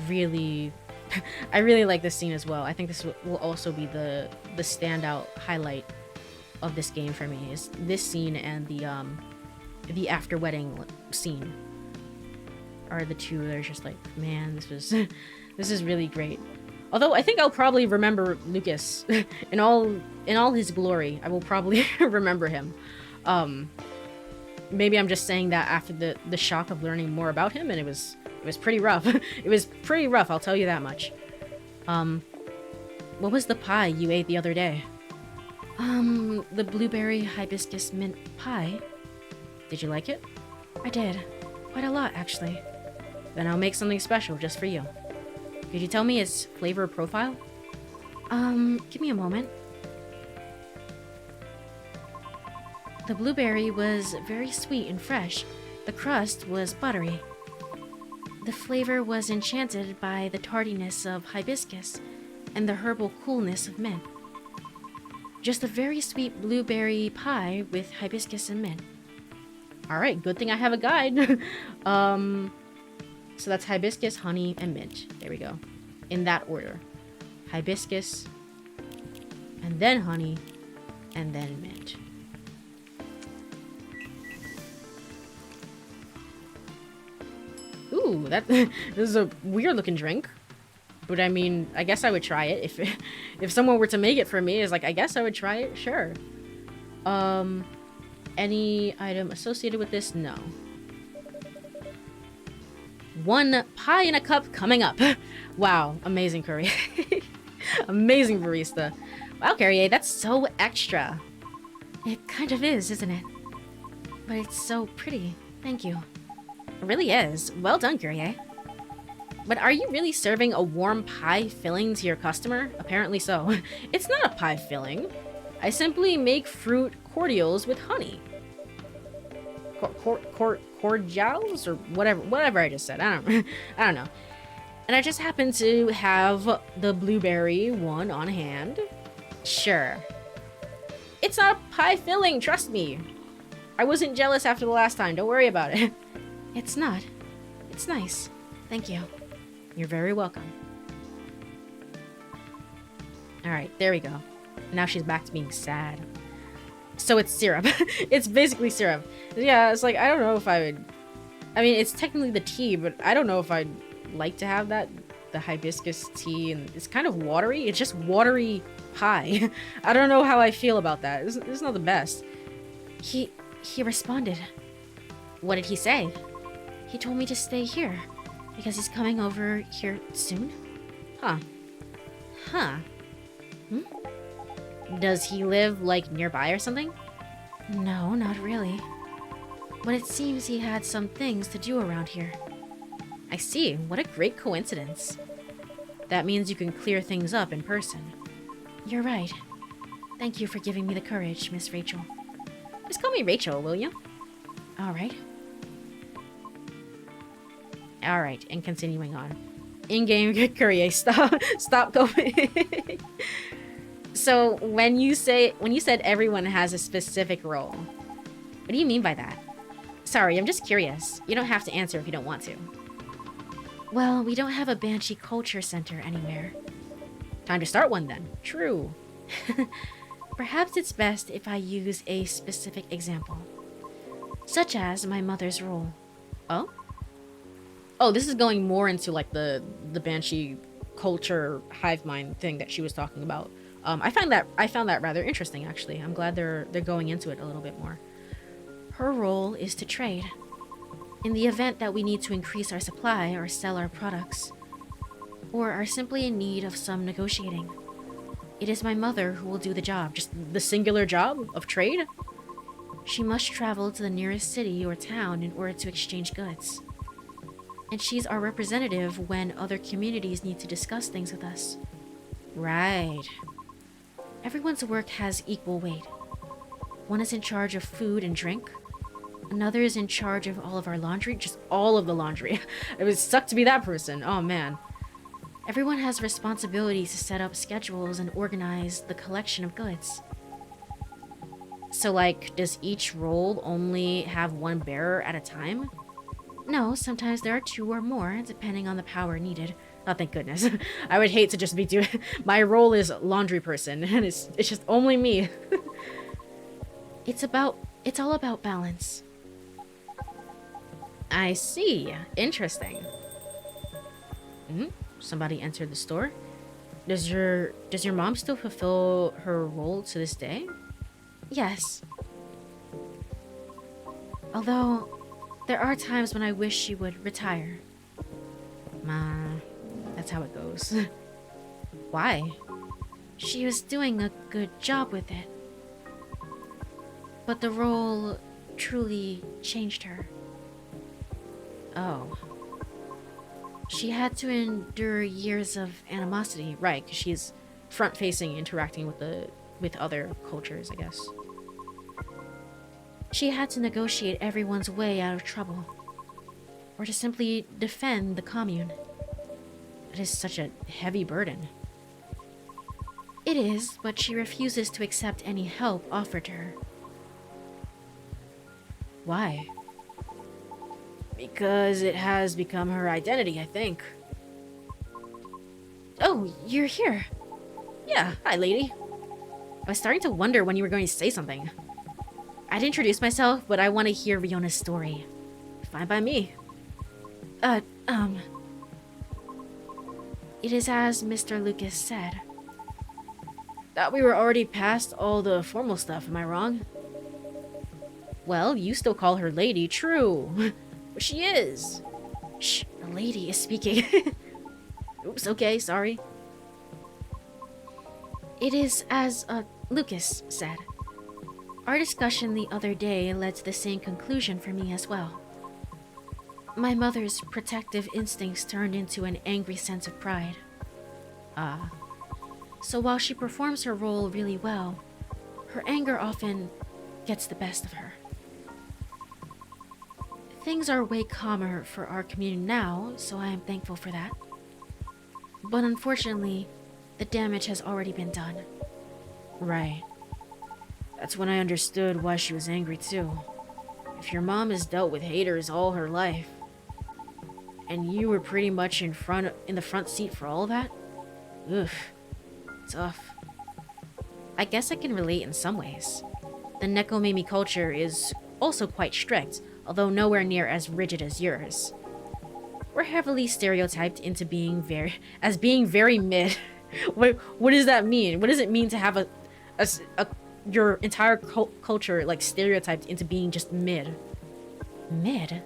really like this scene as well. I think this will also be the standout highlight of this game for me, is this scene and the after wedding scene are the two that are just like, man, this is really great. Although I think I'll probably remember Lucas in all his glory. I will probably remember him. Maybe I'm just saying that after the shock of learning more about him, and it was pretty rough. It was pretty rough, I'll tell you that much. What was the pie you ate the other day? The blueberry hibiscus mint pie. Did you like it? I did. Quite a lot, actually. Then I'll make something special just for you. Could you tell me its flavor profile? Give me a moment. The blueberry was very sweet and fresh. The crust was buttery. The flavor was enchanted by the tardiness of hibiscus and the herbal coolness of mint. Just a very sweet blueberry pie with hibiscus and mint. Alright, good thing I have a guide. So that's hibiscus, honey, and mint. There we go. In that order. Hibiscus, and then honey, and then mint. Ooh, this is a weird looking drink. But I mean, I guess I would try it. If someone were to make it for me, it's like, I guess I would try it, sure. Any item associated with this? No. One pie in a cup coming up. Wow, amazing, Courie. Amazing barista. Wow, Courie, that's so extra. It kind of is, isn't it? But it's so pretty. Thank you. It really is. Well done, Courie. But are you really serving a warm pie filling to your customer? Apparently so. It's not a pie filling. I simply make fruit cordials with honey. Cordials or whatever I just said. I don't know. And I just happen to have the blueberry one on hand. Sure. It's not a pie filling, trust me. I wasn't jealous after the last time, don't worry about it. It's not. It's nice. Thank you. You're very welcome. Alright, there we go. Now she's back to being sad. So it's syrup. It's basically syrup. Yeah, it's like, I don't know if I would... I mean, it's technically the tea, but I don't know if I'd like to have that. The hibiscus tea, and it's kind of watery. It's just watery pie. I don't know how I feel about that. It's not the best. He responded. What did he say? He told me to stay here because he's coming over here soon. Huh. Does he live, like, nearby or something? No, not really. But it seems he had some things to do around here. I see. What a great coincidence. That means you can clear things up in person. You're right. Thank you for giving me the courage, Miss Rachel. Just call me Rachel, will you? Alright. Alright, and continuing on. In-game Courie, stop going. So when you said everyone has a specific role, what do you mean by that? Sorry, I'm just curious. You don't have to answer if you don't want to. Well, we don't have a Banshee culture center anywhere. Time to start one then. True. Perhaps it's best if I use a specific example. Such as my mother's role. Oh? Oh, this is going more into like the Banshee culture hive mind thing that she was talking about. I found that rather interesting actually. I'm glad they're going into it a little bit more. Her role is to trade. In the event that we need to increase our supply or sell our products, or are simply in need of some negotiating, it is my mother who will do the job. Just the singular job of trade? She must travel to the nearest city or town in order to exchange goods. And she's our representative when other communities need to discuss things with us. Right. Everyone's work has equal weight. One is in charge of food and drink. Another is in charge of all of our laundry. Just all of the laundry. It would suck to be that person. Oh, man. Everyone has responsibilities to set up schedules and organize the collection of goods. So, like, does each role only have one bearer at a time? No, sometimes there are two or more, depending on the power needed. Oh, thank goodness. I would hate to just be doing... My role is laundry person, and it's just only me. It's all about balance. I see. Interesting. Somebody entered the store. Does your mom still fulfill her role to this day? Yes. Although, there are times when I wish she would retire. That's how it goes. Why? She was doing a good job with it. But the role truly changed her. Oh. She had to endure years of animosity, right, because she's front-facing, interacting with other cultures, I guess. She had to negotiate everyone's way out of trouble, or to simply defend the commune. It is such a heavy burden. It is, but she refuses to accept any help offered to her. Why? Because it has become her identity, I think. Oh, you're here. Yeah, hi, lady. I was starting to wonder when you were going to say something. I'd introduce myself, but I want to hear Riona's story. Fine by me. It is as Mr. Lucas said. Thought we were already past all the formal stuff, am I wrong? Well, you still call her lady, true. But she is. Shh, the lady is speaking. Oops, okay, sorry. It is as, Lucas said. Our discussion the other day led to the same conclusion for me as well. My mother's protective instincts turned into an angry sense of pride. Ah. So while she performs her role really well, her anger often gets the best of her. Things are way calmer for our community now, so I am thankful for that. But unfortunately, the damage has already been done. Right. That's when I understood why she was angry too. If your mom has dealt with haters all her life, and you were pretty much in the front seat for all that, ugh, tough. I guess I can relate in some ways. The Nekomimi culture is also quite strict, although nowhere near as rigid as yours. We're heavily stereotyped into being very mid. What does that mean? What does it mean to have your entire culture like stereotyped into being just mid? Mid?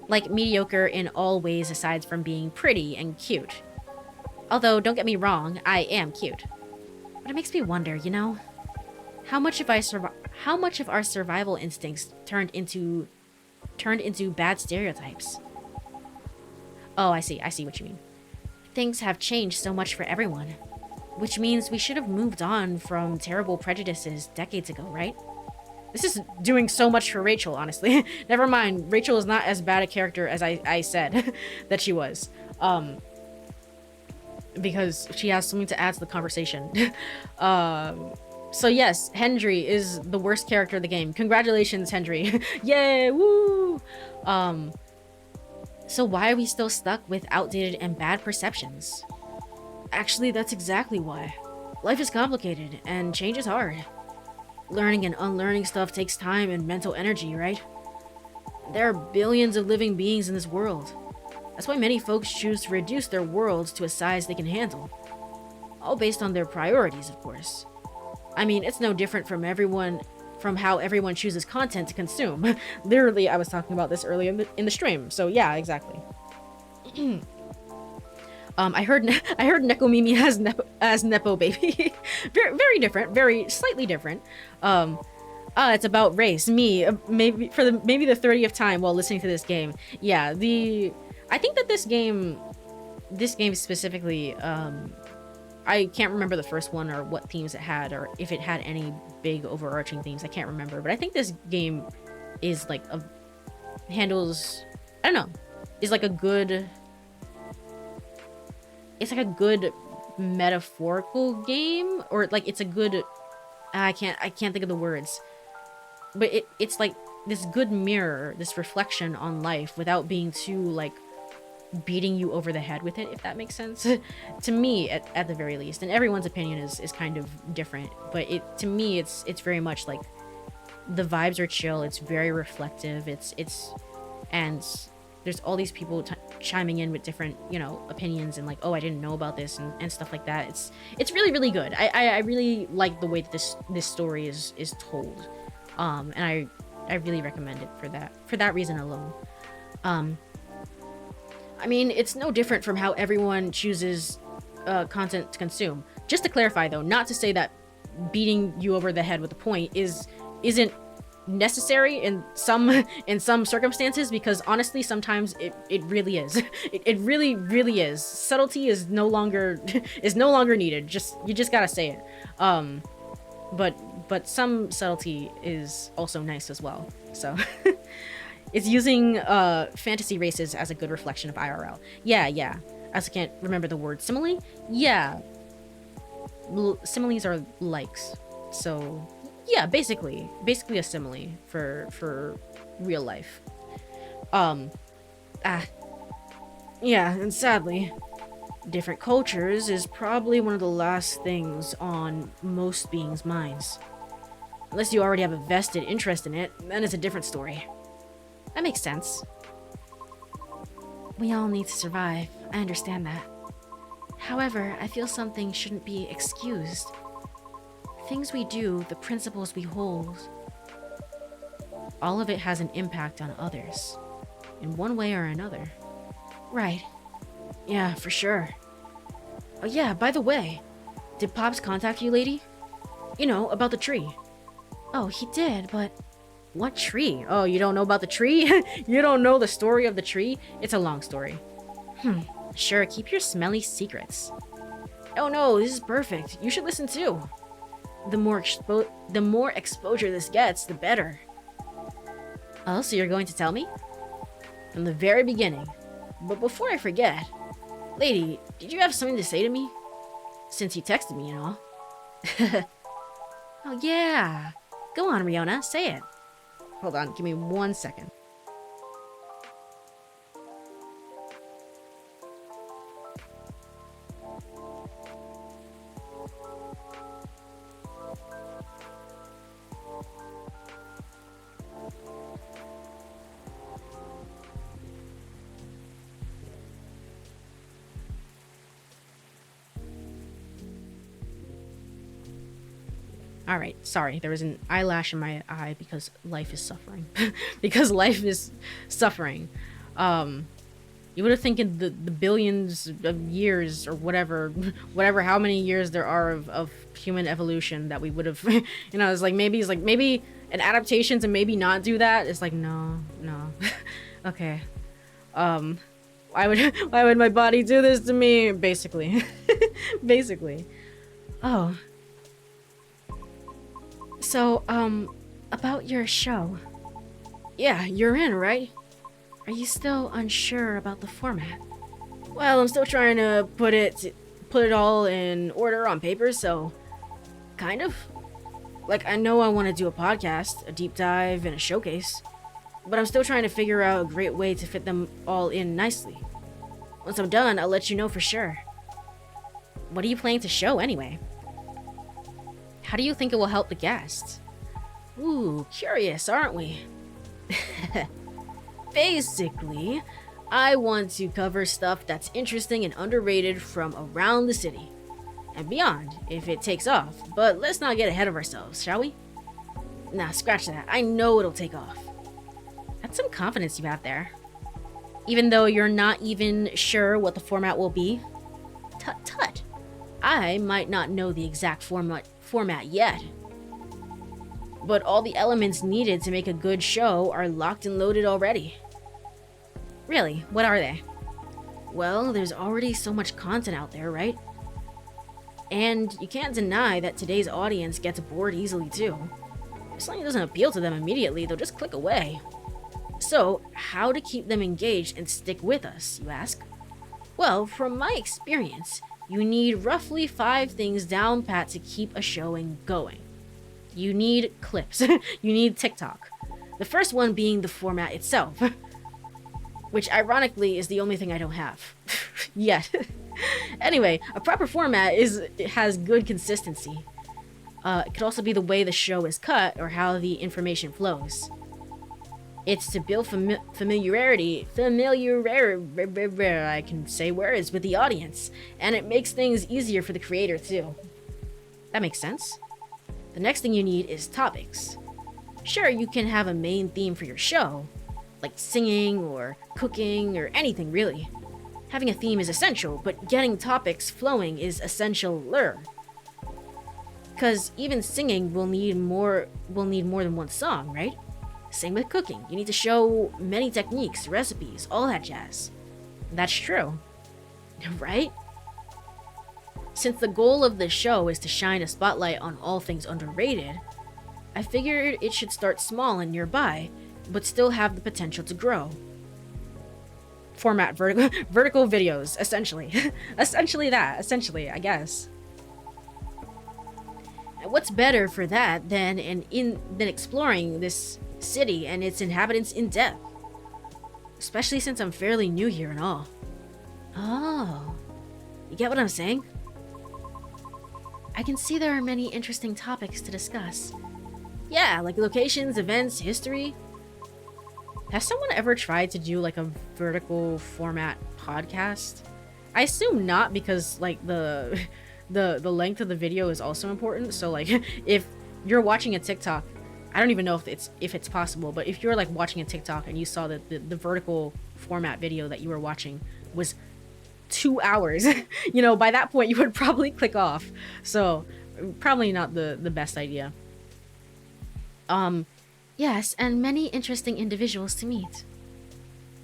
Like mediocre in all ways aside from being pretty and cute. Although, don't get me wrong, I am cute. But it makes me wonder, you know? How much of our survival instincts turned into bad stereotypes? Oh, I see what you mean. Things have changed so much for everyone, which means we should have moved on from terrible prejudices decades ago, right? This is doing so much for Rachel, honestly. Never mind, Rachel is not as bad a character as I said that she was. Because she has something to add to the conversation. So yes, Hendry is the worst character of the game. Congratulations, Hendry. Yay, woo! So why are we still stuck with outdated and bad perceptions? Actually, that's exactly why. Life is complicated, and change is hard. Learning and unlearning stuff takes time and mental energy, right? There are billions of living beings in this world. That's why many folks choose to reduce their worlds to a size they can handle. All based on their priorities, of course. I mean, it's no different from how everyone chooses content to consume. Literally, I was talking about this earlier in the stream, so yeah, exactly. I heard Nekomimi as Nepo baby. very different, very slightly different. It's about race. Me, maybe the 30th time while listening to this game. Yeah, I think that this game specifically, I can't remember the first one or what themes it had, or if it had any big overarching themes. I can't remember, but I think this game is like handles, I don't know, is like a good, it's like a good metaphorical game, or like it's a good, I can't think of the words, but it's like this good mirror, this reflection on life without being too like beating you over the head with it, if that makes sense. To me, at the very least, and everyone's opinion is kind of different, but to me it's very much like the vibes are chill, it's very reflective, and there's all these people chiming in with different, you know, opinions and like, oh, I didn't know about this and stuff like that. It's really good. I really like the way that this story is told, and I really recommend it for that reason alone. I mean, it's no different from how everyone chooses content to consume. Just to clarify, though, not to say that beating you over the head with a point isn't necessary in some circumstances, because honestly, sometimes it really is. It really is. Subtlety is no longer needed. You just gotta say it. But some subtlety is also nice as well. So. It's using fantasy races as a good reflection of IRL. Yeah. As I can't remember the word. Simile? Yeah. Similes are likes. So, yeah, basically a simile for real life. Yeah, and sadly, different cultures is probably one of the last things on most beings' minds. Unless you already have a vested interest in it, then it's a different story. That makes sense. We all need to survive, I understand that. However, I feel something shouldn't be excused. Things we do, the principles we hold, all of it has an impact on others, in one way or another. Right. Yeah, for sure. Oh yeah, by the way, did Pops contact you, lady? You know, about the tree. Oh, he did, but What tree? Oh, you don't know about the tree? You don't know the story of the tree? It's a long story. Sure, keep your smelly secrets. Oh no, this is perfect. You should listen too. The more exposure this gets, the better. Oh, so you're going to tell me? From the very beginning. But before I forget, lady, did you have something to say to me? Since you texted me and all. Oh yeah. Go on, Riona, say it. Hold on, give me 1 second. Alright, sorry, there was an eyelash in my eye because life is suffering. Because life is suffering. You would have thinking the billions of years or whatever, how many years there are of human evolution that we would have, it's like maybe an adaptation to maybe not do that. It's like, no. Okay. Why would my body do this to me? Basically. Basically. Oh. So, about your show. Yeah, you're in, right? Are you still unsure about the format? Well, I'm still trying to put it all in order on paper, so kind of. Like, I know I want to do a podcast, a deep dive, and a showcase, but I'm still trying to figure out a great way to fit them all in nicely. Once I'm done, I'll let you know for sure. What are you planning to show anyway? How do you think it will help the guests? Ooh, curious, aren't we? Basically, I want to cover stuff that's interesting and underrated from around the city. And beyond, if it takes off. But let's not get ahead of ourselves, shall we? Nah, scratch that. I know it'll take off. That's some confidence you have there. Even though you're not even sure what the format will be. Tut. I might not know the exact format yet. But all the elements needed to make a good show are locked and loaded already. Really, what are they? Well, there's already so much content out there, right? And you can't deny that today's audience gets bored easily too. If something doesn't appeal to them immediately, they'll just click away. So, how to keep them engaged and stick with us, you ask? Well, from my experience, you need roughly 5 things down pat to keep a showing going. You need clips. You need TikTok. The first one being the format itself. Which ironically is the only thing I don't have. Yet. Anyway, a proper format has good consistency. It could also be the way the show is cut or how the information flows. It's to build familiarity, I can say words, with the audience, and it makes things easier for the creator too. That makes sense. The next thing you need is topics. Sure, you can have a main theme for your show, like singing or cooking or anything really. Having a theme is essential, but getting topics flowing is essential-er. Cause even singing will need more than one song, right? Same with cooking. You need to show many techniques, recipes, all that jazz. That's true. Right? Since the goal of the show is to shine a spotlight on all things underrated, I figured it should start small and nearby, but still have the potential to grow. Format vertical videos, essentially. Essentially, I guess. And what's better for that than exploring this city and its inhabitants in depth? Especially since I'm fairly new here and all. Oh, you get what I'm saying? I can see there are many interesting topics to discuss. Yeah, like locations, events, history. Has someone ever tried to do like a vertical format podcast? I assume not, because like the length of the video is also important. So like if you're watching a TikTok, I don't even know if it's possible, but if you're like watching a TikTok and you saw that the vertical format video that you were watching was 2 hours, by that point you would probably click off. So probably not the best idea. Yes, and many interesting individuals to meet.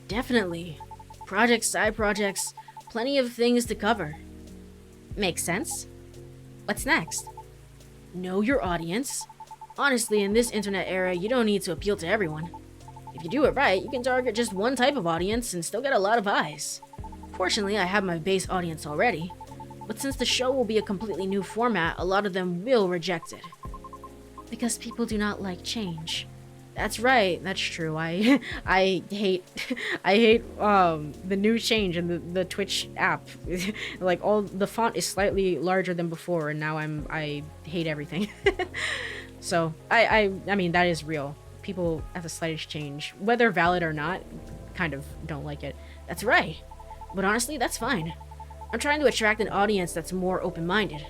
Definitely. Projects, side projects, plenty of things to cover. Makes sense. What's next? Know your audience. Honestly, in this internet era, you don't need to appeal to everyone. If you do it right, you can target just one type of audience and still get a lot of eyes. Fortunately, I have my base audience already, but since the show will be a completely new format, a lot of them will reject it. Because people do not like change. That's right, that's true. I hate I hate the new change in the Twitch app. Like all the font is slightly larger than before and now I hate everything. So I mean that is real. People at the slightest change, whether valid or not, kind of don't like it. That's right. But honestly, that's fine. I'm trying to attract an audience that's more open-minded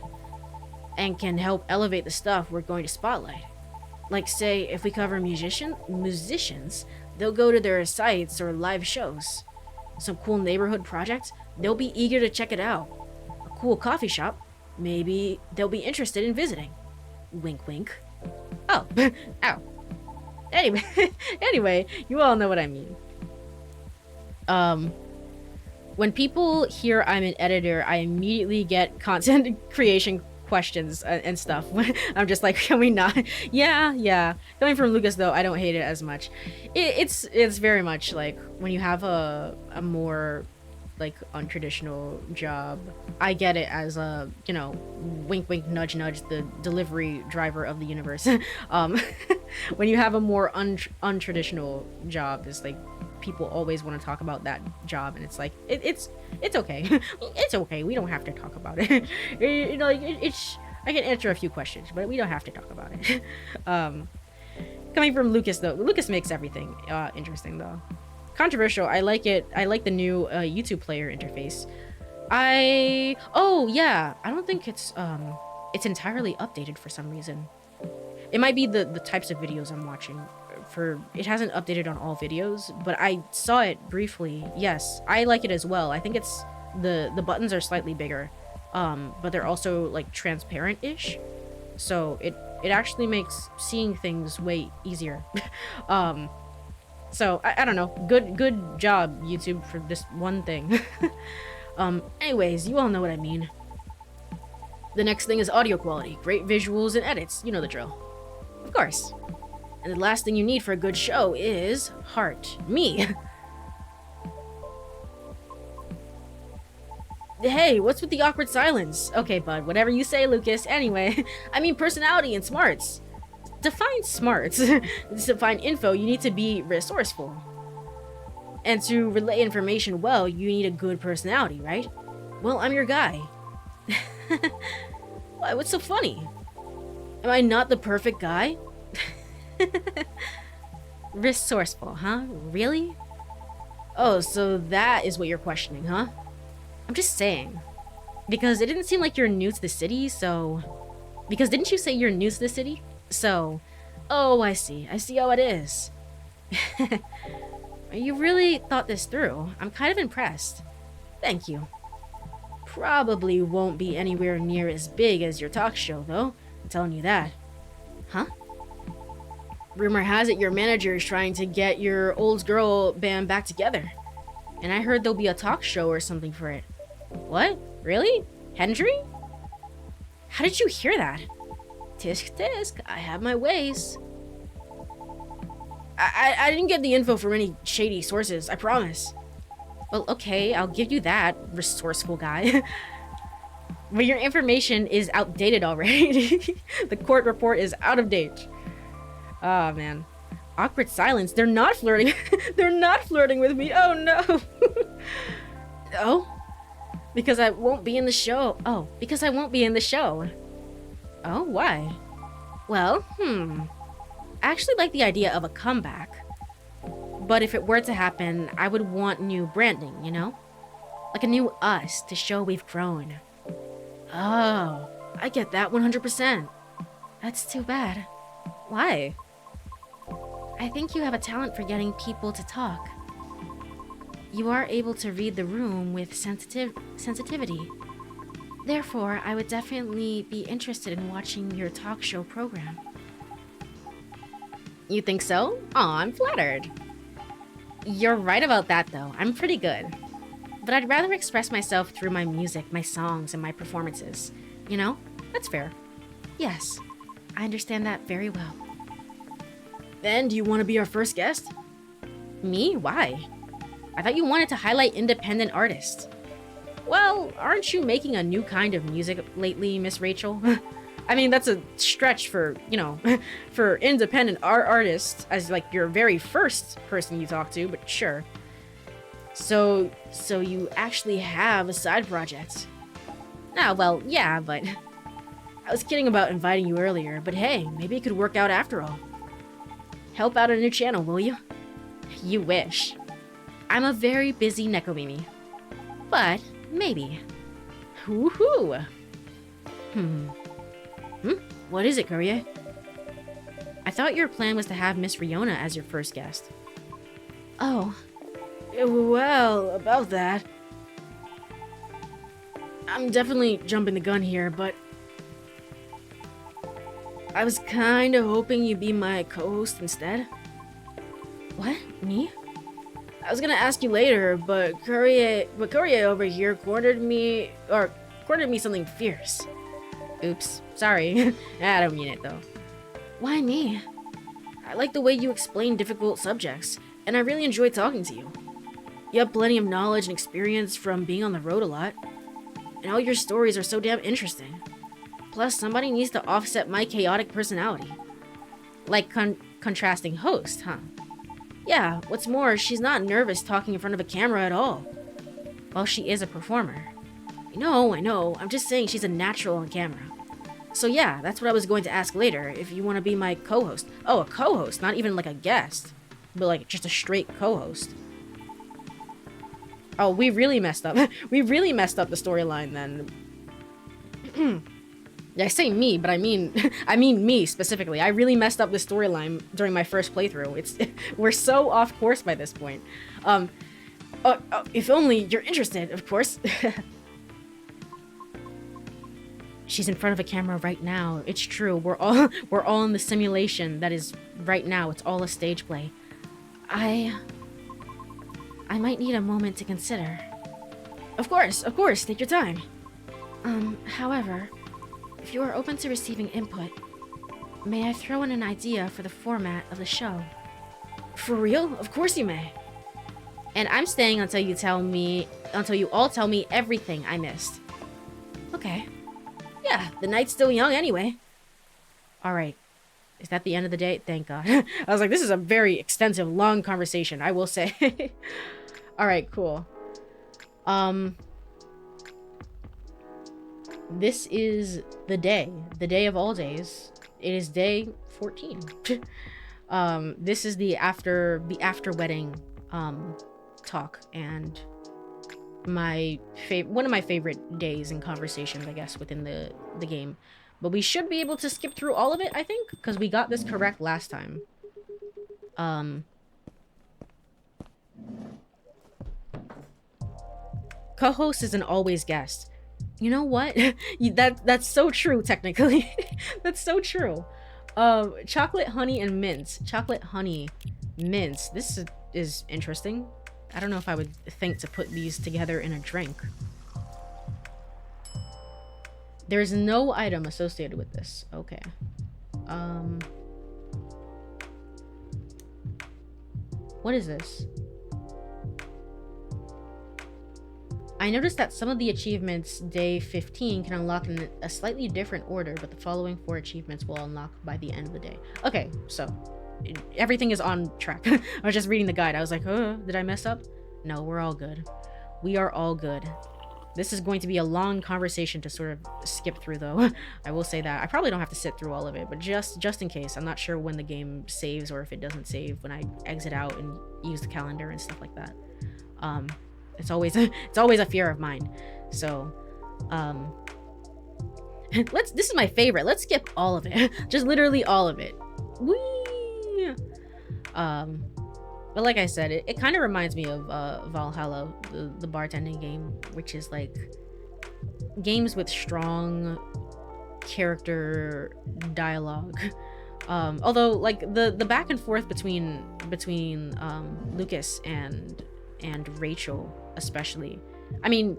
and can help elevate the stuff we're going to spotlight. Like say, if we cover musicians, they'll go to their sites or live shows. Some cool neighborhood project, they'll be eager to check it out. A cool coffee shop, maybe they'll be interested in visiting. Wink wink. Oh, ow. Anyway, you all know what I mean. When people hear I'm an editor, I immediately get content creation questions and stuff. I'm just like, can we not? Yeah. Coming from Lucas though, I don't hate it as much. It's very much like when you have a more like untraditional job. I get it as a, you know, wink wink nudge nudge, the delivery driver of the universe. When you have a more untraditional job, it's like people always want to talk about that job, and it's like it's okay. It's okay, we don't have to talk about it. You know, like it's I can answer a few questions, but we don't have to talk about it. Coming from Lucas though, Lucas makes everything interesting though. Controversial, I like it. I like the new YouTube player interface. Oh yeah, I don't think it's entirely updated for some reason. It might be the types of videos I'm watching. It hasn't updated on all videos, but I saw it briefly. Yes, I like it as well. I think it's the buttons are slightly bigger, but they're also like transparent-ish, so it actually makes seeing things way easier. So I don't know. Good job, YouTube, for this one thing. Anyways, you all know what I mean. The next thing is audio quality, great visuals and edits. You know the drill. Of course. And the last thing you need for a good show is heart. Me. Hey, what's with the awkward silence? Okay, bud, whatever you say, Lucas. Anyway, I mean personality and smarts. Define smarts. To find info, you need to be resourceful. And to relay information well, you need a good personality, right? Well, I'm your guy. What's so funny? Am I not the perfect guy? Resourceful, huh? Really? Oh, so that is what you're questioning, huh? I'm just saying. Because it didn't seem like you're new to the city, so... Because didn't you say you're new to the city? So... Oh, I see. I see how it is. You really thought this through. I'm kind of impressed. Thank you. Probably won't be anywhere near as big as your talk show, though. I'm telling you that. Huh? Rumor has it your manager is trying to get your old girl band back together. And I heard there'll be a talk show or something for it. What? Really? Hendry? How did you hear that? Tisk tisk, I have my ways. I didn't get the info from any shady sources, I promise. Well, okay, I'll give you that, resourceful guy. But your information is outdated already. The court report is out of date. Oh, man. Awkward silence. They're not flirting. They're not flirting with me. Oh, no. Oh? Because I won't be in the show. Oh, because I won't be in the show. Oh, why? Well, I actually like the idea of a comeback. But if it were to happen, I would want new branding, you know? Like a new us to show we've grown. Oh, I get that 100%. That's too bad. Why? I think you have a talent for getting people to talk. You are able to read the room with sensitivity. Therefore, I would definitely be interested in watching your talk show program. You think so? Aw, I'm flattered. You're right about that, though. I'm pretty good. But I'd rather express myself through my music, my songs, and my performances. You know? That's fair. Yes, I understand that very well. Then, do you want to be our first guest? Me? Why? I thought you wanted to highlight independent artists. Well, aren't you making a new kind of music lately, Miss Rachel? I mean, that's a stretch for, you know, for independent artists as like your very first person you talk to, but sure. So you actually have a side project. Ah, well, yeah, but I was kidding about inviting you earlier, but hey, maybe it could work out after all. Help out a new channel, will you? You wish. I'm a very busy Nekomimi. But maybe. Woohoo! What is it, Courie? I thought your plan was to have Miss Riona as your first guest. Oh. Well, about that. I'm definitely jumping the gun here, but I was kinda hoping you'd be my co-host instead. What? Me? I was gonna ask you later, but Courie over here cornered me something fierce. Oops, sorry. I don't mean it though. Why me? I like the way you explain difficult subjects, and I really enjoy talking to you. You have plenty of knowledge and experience from being on the road a lot, and all your stories are so damn interesting. Plus, somebody needs to offset my chaotic personality. Like contrasting host, huh? Yeah, what's more, she's not nervous talking in front of a camera at all. Well, she is a performer. I know, I'm just saying she's a natural on camera. So yeah, that's what I was going to ask later, if you want to be my co-host. Oh, a co-host, not even like a guest, but like just a straight co-host. Oh, we really messed up. We really messed up the storyline then. I say me, but I mean me specifically. I really messed up the storyline during my first playthrough. We're so off course by this point. If only you're interested, of course. She's in front of a camera right now. It's true. We're all in the simulation that is right now. It's all a stage play. I might need a moment to consider. Of course, take your time. However, if you are open to receiving input, may I throw in an idea for the format of the show? For real? Of course you may. And I'm staying until you all tell me everything I missed. Okay. Yeah, the night's still young anyway. Alright. Is that the end of the day? Thank God. I was like, this is a very extensive, long conversation, I will say. Alright, cool. This is the day of all days. It is day 14. This is the after wedding talk, and one of my favorite days in conversations, I guess, within the game. But we should be able to skip through all of it, I think, because we got this correct last time. Co-host is an always guest. You know what? That's so true, technically. That's so true. Chocolate, honey, and mints. Chocolate, honey, mints. This is interesting. I don't know if I would think to put these together in a drink. There's no item associated with this. Okay. What is this? I noticed that some of the achievements day 15 can unlock in a slightly different order, but the following 4 achievements will unlock by the end of the day. Okay, so everything is on track. I was just reading the guide. I was like, did I mess up? No, we're all good. We are all good. This is going to be a long conversation to sort of skip through, though. I will say that. I probably don't have to sit through all of it, but just in case. I'm not sure when the game saves or if it doesn't save when I exit out and use the calendar and stuff like that. It's always a fear of mine. So, this is my favorite. Let's skip all of it. Just literally all of it. Whee! But like I said, it kind of reminds me of Valhalla, the bartending game, which is like games with strong character dialogue Although like the back and forth between Lucas and Rachel especially. I mean,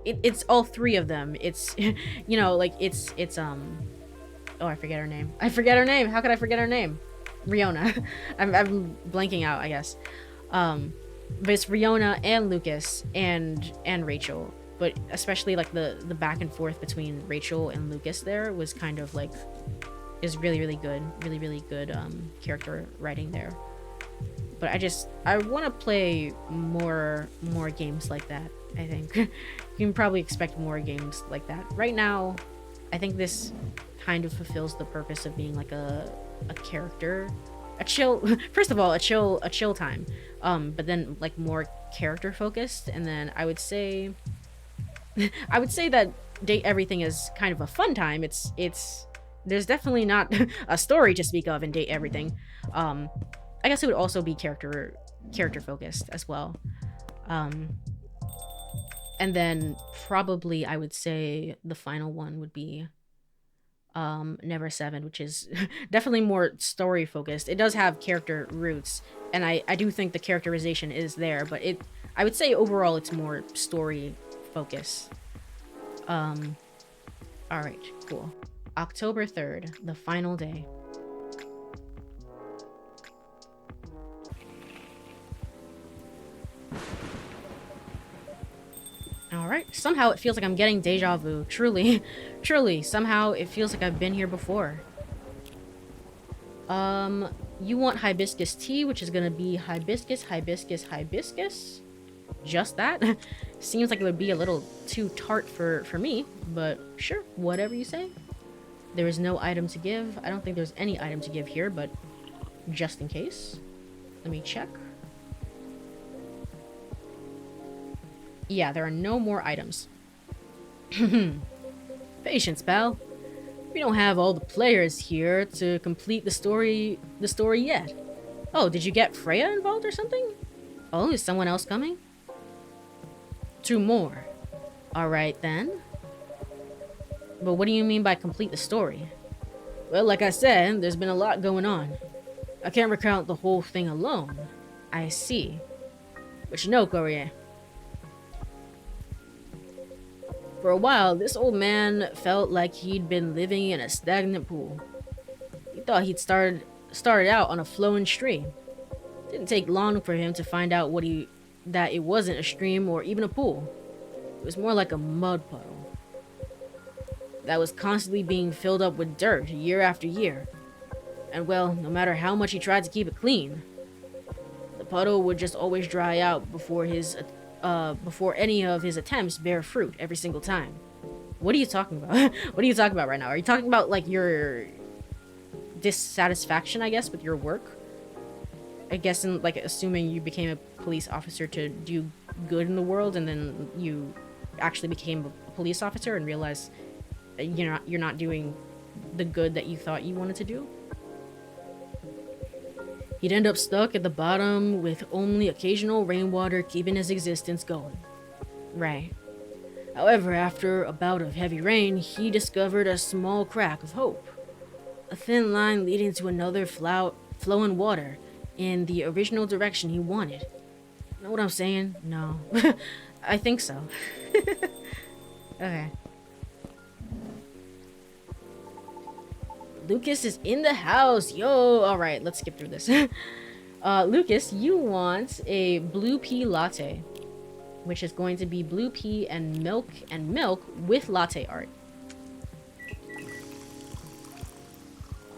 it's all three of them. It's you know, like it's oh, I forget her name. I forget her name. How could I forget her name? Riona. I'm blanking out, I guess. But it's Riona and Lucas and Rachel. But especially like the back and forth between Rachel and Lucas there was kind of like is really good. Really good character writing there. But I want to play more games like that, I think. You can probably expect more games like that. Right now, I think this kind of fulfills the purpose of being like a character, a chill first of all, a chill time. But then like more character focused, and then I would say that Date Everything is kind of a fun time. It's there's definitely not a story to speak of in Date Everything. I guess it would also be character focused as well. And then probably I would say the final one would be Never Seven, which is definitely more story focused. It does have character roots, and I do think the characterization is there, but I would say overall it's more story focused. All right, cool. October 3rd, the final day. Alright, somehow it feels like I'm getting deja vu. Truly, truly, somehow it feels like I've been here before. You want hibiscus tea, which is gonna be hibiscus. Just that? Seems like it would be a little too tart for me, but sure, whatever you say. There is no item to give. I don't think there's any item to give here, but just in case. Let me check. Yeah, there are no more items. Patience, pal. We don't have all the players here to complete the story yet. Oh, did you get Freya involved or something? Oh, is someone else coming? 2 more. Alright then. But what do you mean by complete the story? Well, like I said, there's been a lot going on. I can't recount the whole thing alone. I see. But you know, Courie, for a while, this old man felt like he'd been living in a stagnant pool. He thought he'd started out on a flowing stream. Didn't take long for him to find out that it wasn't a stream or even a pool. It was more like a mud puddle that was constantly being filled up with dirt year after year. And well, no matter how much he tried to keep it clean, the puddle would just always dry out before any of his attempts bear fruit every single time. What are you talking about? What are you talking about right now? Are you talking about like your dissatisfaction, I guess, with your work? I guess in like assuming you became a police officer to do good in the world, and then you actually became a police officer and realized you're not doing the good that you thought you wanted to do. He'd end up stuck at the bottom with only occasional rainwater keeping his existence going. Right. However, after a bout of heavy rain, he discovered a small crack of hope. A thin line leading to another flowing water in the original direction he wanted. Know what I'm saying? No. I think so. Okay. Lucas is in the house. Yo, alright, let's skip through this. Lucas, you want a blue pea latte, which is going to be blue pea and milk with latte art.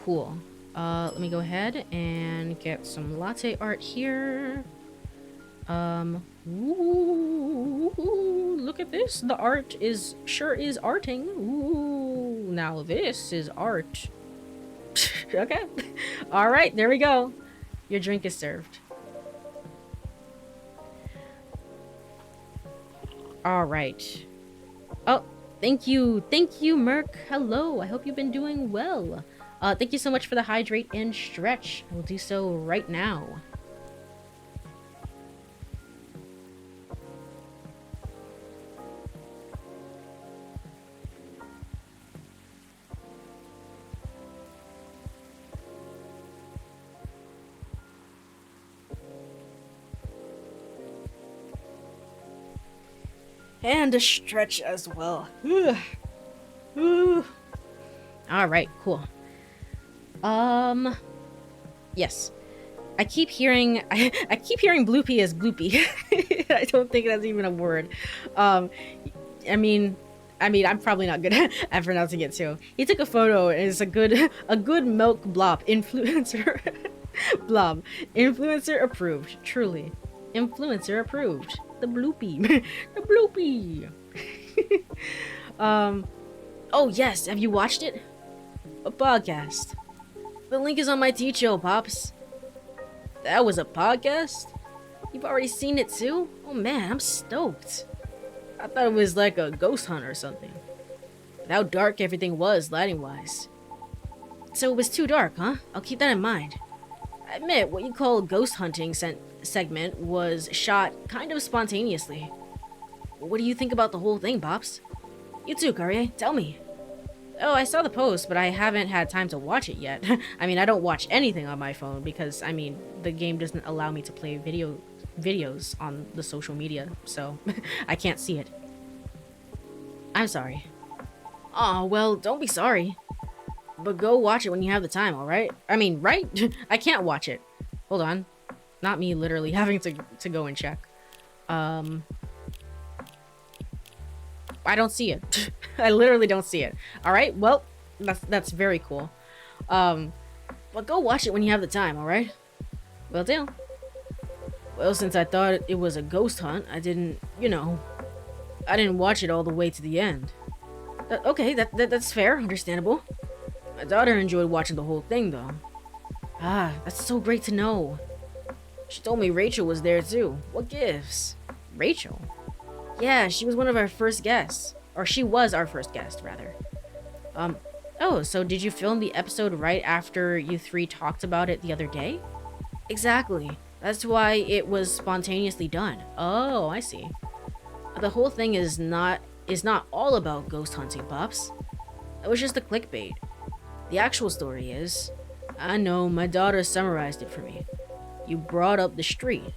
Cool. Let me go ahead and get some latte art here. Ooh, look at this. The art sure is arting. Ooh, now this is art. Okay. All right, there we go. Your drink is served. All right. Oh, thank you, Merc. Hello. I hope you've been doing well. Thank you so much for the hydrate and stretch. I will do so right now. And a stretch as well. Ugh. Ooh. All right, cool. Yes. I keep hearing bloopy as bloopy. I don't think that's even a word. I mean, I'm probably not good at pronouncing it too. He took a photo and it's a good milk blob influencer. Blob. Influencer approved. Truly. Influencer approved. The bloopy. The bloopy. Oh yes, have you watched it? A podcast. The link is on my teacher, Pops. That was a podcast? You've already seen it too? Oh man, I'm stoked. I thought it was like a ghost hunt or something. But how dark everything was, lighting-wise. So it was too dark, huh? I'll keep that in mind. I admit, what you call ghost hunting segment was shot kind of spontaneously. What do you think about the whole thing, Pops? You too, Courie. Tell me. Oh, I saw the post, but I haven't had time to watch it yet. I mean, I don't watch anything on my phone because, I mean, the game doesn't allow me to play videos on the social media, so I can't see it. I'm sorry. Aw, well, don't be sorry. But go watch it when you have the time, alright? I mean, right? I can't watch it. Hold on. Not me literally having to go and check. I don't see it. I literally don't see it. Alright, well, that's very cool. But go watch it when you have the time, alright? Well, deal. Well, since I thought it was a ghost hunt, I didn't watch it all the way to the end. Okay, that's fair, understandable. My daughter enjoyed watching the whole thing, though. Ah, that's so great to know. She told me Rachel was there, too. What gives? Rachel? Yeah, she was one of our first guests. Or she was our first guest, rather. Oh, so did you film the episode right after you three talked about it the other day? Exactly. That's why it was spontaneously done. Oh, I see. The whole thing is not all about ghost hunting, Pops. It was just a clickbait. The actual story is... I know, my daughter summarized it for me. You brought up the street.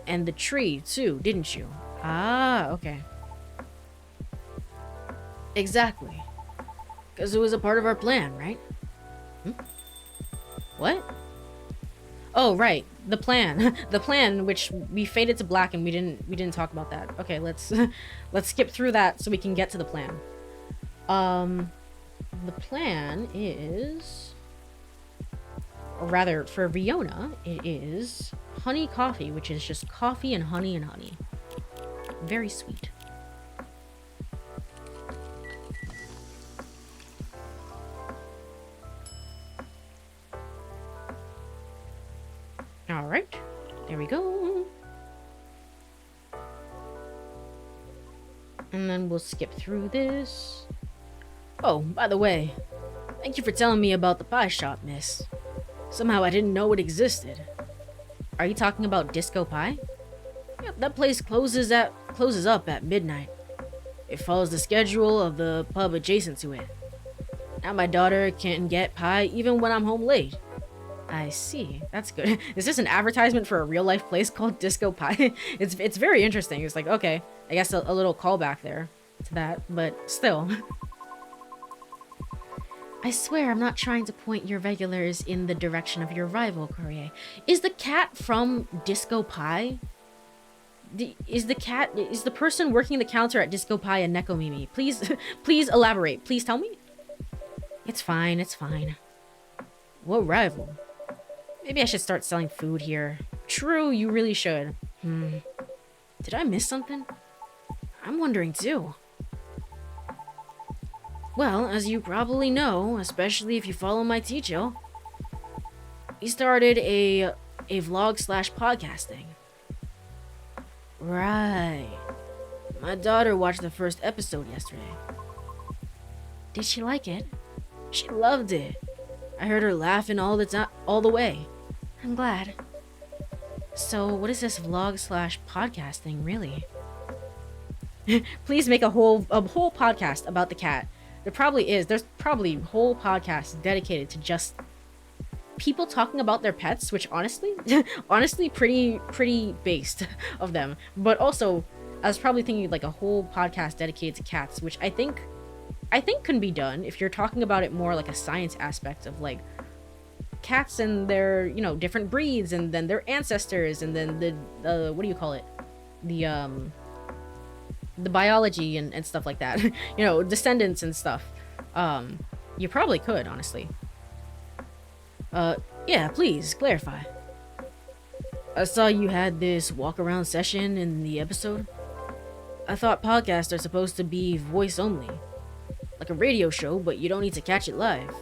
And the tree, too, didn't you? Ah, okay. Exactly. Because it was a part of our plan, right? What? Oh, right. The plan. The plan, which we faded to black and we didn't talk about that. Okay, let's skip through that so we can get to the plan. The plan is... Or rather, for Riona, it is honey coffee, which is just coffee and honey. Very sweet. Alright, there we go. And then we'll skip through this. Oh, by the way, thank you for telling me about the pie shop, miss. Somehow I didn't know it existed. Are you talking about Disco Pie? Yep, that place closes up at midnight. It follows the schedule of the pub adjacent to it. Now my daughter can get pie even when I'm home late. I see. That's good. Is this an advertisement for a real-life place called Disco Pie? It's very interesting. It's like, okay, I guess a little callback there to that, but still. I swear I'm not trying to point your regulars in the direction of your rival, Courie. Is the cat from Disco Pie? Is the person working the counter at Disco Pie a Nekomimi? Please elaborate. Please tell me. It's fine, it's fine. What rival? Maybe I should start selling food here. True, you really should. Did I miss something? I'm wondering too. Well, as you probably know, especially if you follow my teacher, we started a vlog/podcasting. Right. My daughter watched the first episode yesterday. Did she like it? She loved it. I heard her laughing all the way. I'm glad. So, what is this vlog/podcasting really? Please make a whole podcast about the cat. There probably is. There's probably whole podcasts dedicated to just people talking about their pets, which honestly pretty based of them. But also, I was probably thinking like a whole podcast dedicated to cats, which I think can be done if you're talking about it more like a science aspect of like cats and their, you know, different breeds and then their ancestors and then the what do you call it? The biology and stuff like that. You know, descendants and stuff. You probably could, honestly. Yeah, please clarify. I saw you had this walk around session in the episode. I thought podcasts are supposed to be voice only, like a radio show, but you don't need to catch it live.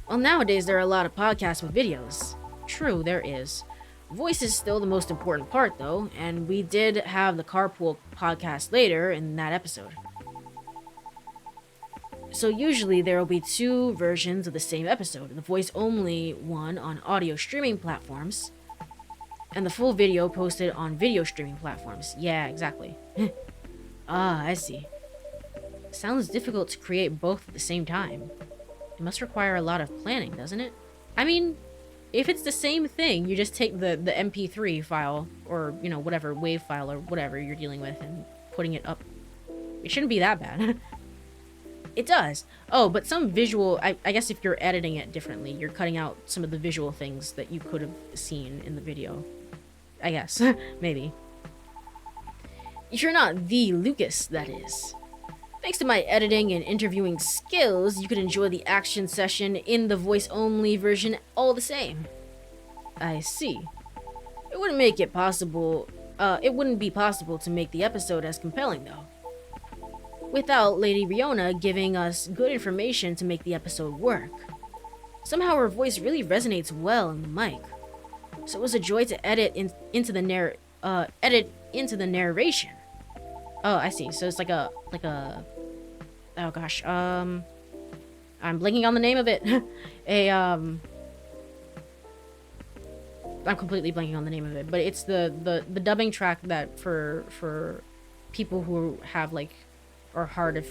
Well, nowadays there are a lot of podcasts with videos. True, there is. Voice is still the most important part, though, and we did have the carpool podcast later in that episode. So usually there will be 2 versions of the same episode, the voice-only one on audio streaming platforms, and the full video posted on video streaming platforms. Yeah, exactly. Ah, I see. Sounds difficult to create both at the same time. It must require a lot of planning, doesn't it? I mean, if it's the same thing, you just take the MP3 file, or, you know, whatever, WAV file, or whatever you're dealing with, and putting it up. It shouldn't be that bad. It does. Oh, but some visual, I guess if you're editing it differently, you're cutting out some of the visual things that you could have seen in the video. I guess. Maybe. You're not the Lucas, that is. Thanks to my editing and interviewing skills, you could enjoy the action session in the voice-only version all the same. I see. It wouldn't be possible to make the episode as compelling, though. Without Lady Riona giving us good information to make the episode work. Somehow her voice really resonates well in the mic. So it was a joy to edit into the narration. Oh, I see. So it's like a oh gosh, I'm blanking on the name of it. I'm completely blanking on the name of it, but it's the dubbing track that for people who have like, or hard of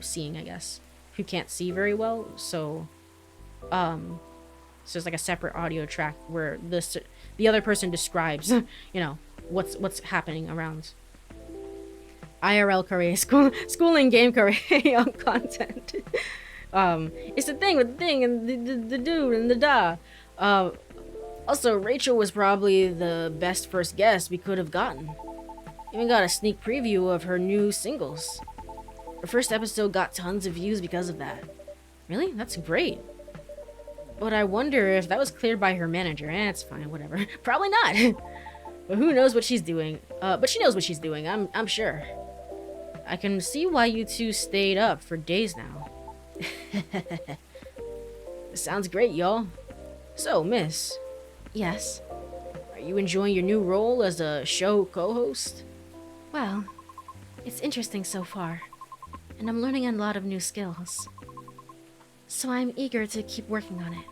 seeing, I guess, who can't see very well. So it's like a separate audio track where the other person describes, you know, what's happening around. IRL Courie, schooling game Courie on content. It's the thing with the thing and the dude and the da. Also, Rachel was probably the best first guest we could have gotten. Even got a sneak preview of her new singles. Her first episode got tons of views because of that. Really? That's great. But I wonder if that was cleared by her manager. It's fine, whatever. Probably not. But who knows what she's doing. But she knows what she's doing, I'm sure. I can see why you two stayed up for days now. Sounds great, y'all. So, miss. Yes? Are you enjoying your new role as a show co-host? Well, it's interesting so far. And I'm learning a lot of new skills. So I'm eager to keep working on it.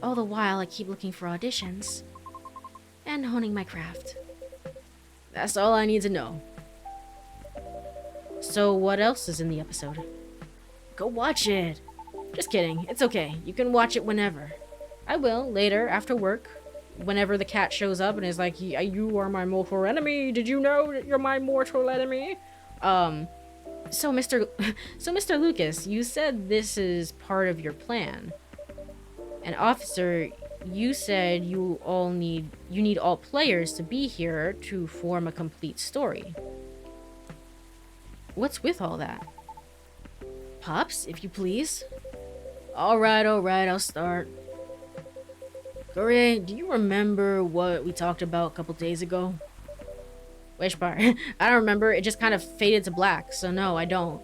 All the while, I keep looking for auditions. And honing my craft. That's all I need to know. So what else is in the episode? Go watch it! Just kidding, it's okay. You can watch it whenever. I will, later, after work. Whenever the cat shows up and is like, you are my mortal enemy. Did you know that you're my mortal enemy? So Mr. Lucas, you said this is part of your plan. And officer, you said you need all players to be here to form a complete story. What's with all that? Pops, if you please. Alright, I'll start. Courie, do you remember what we talked about a couple days ago? Which part? I don't remember, it just kind of faded to black, so no, I don't.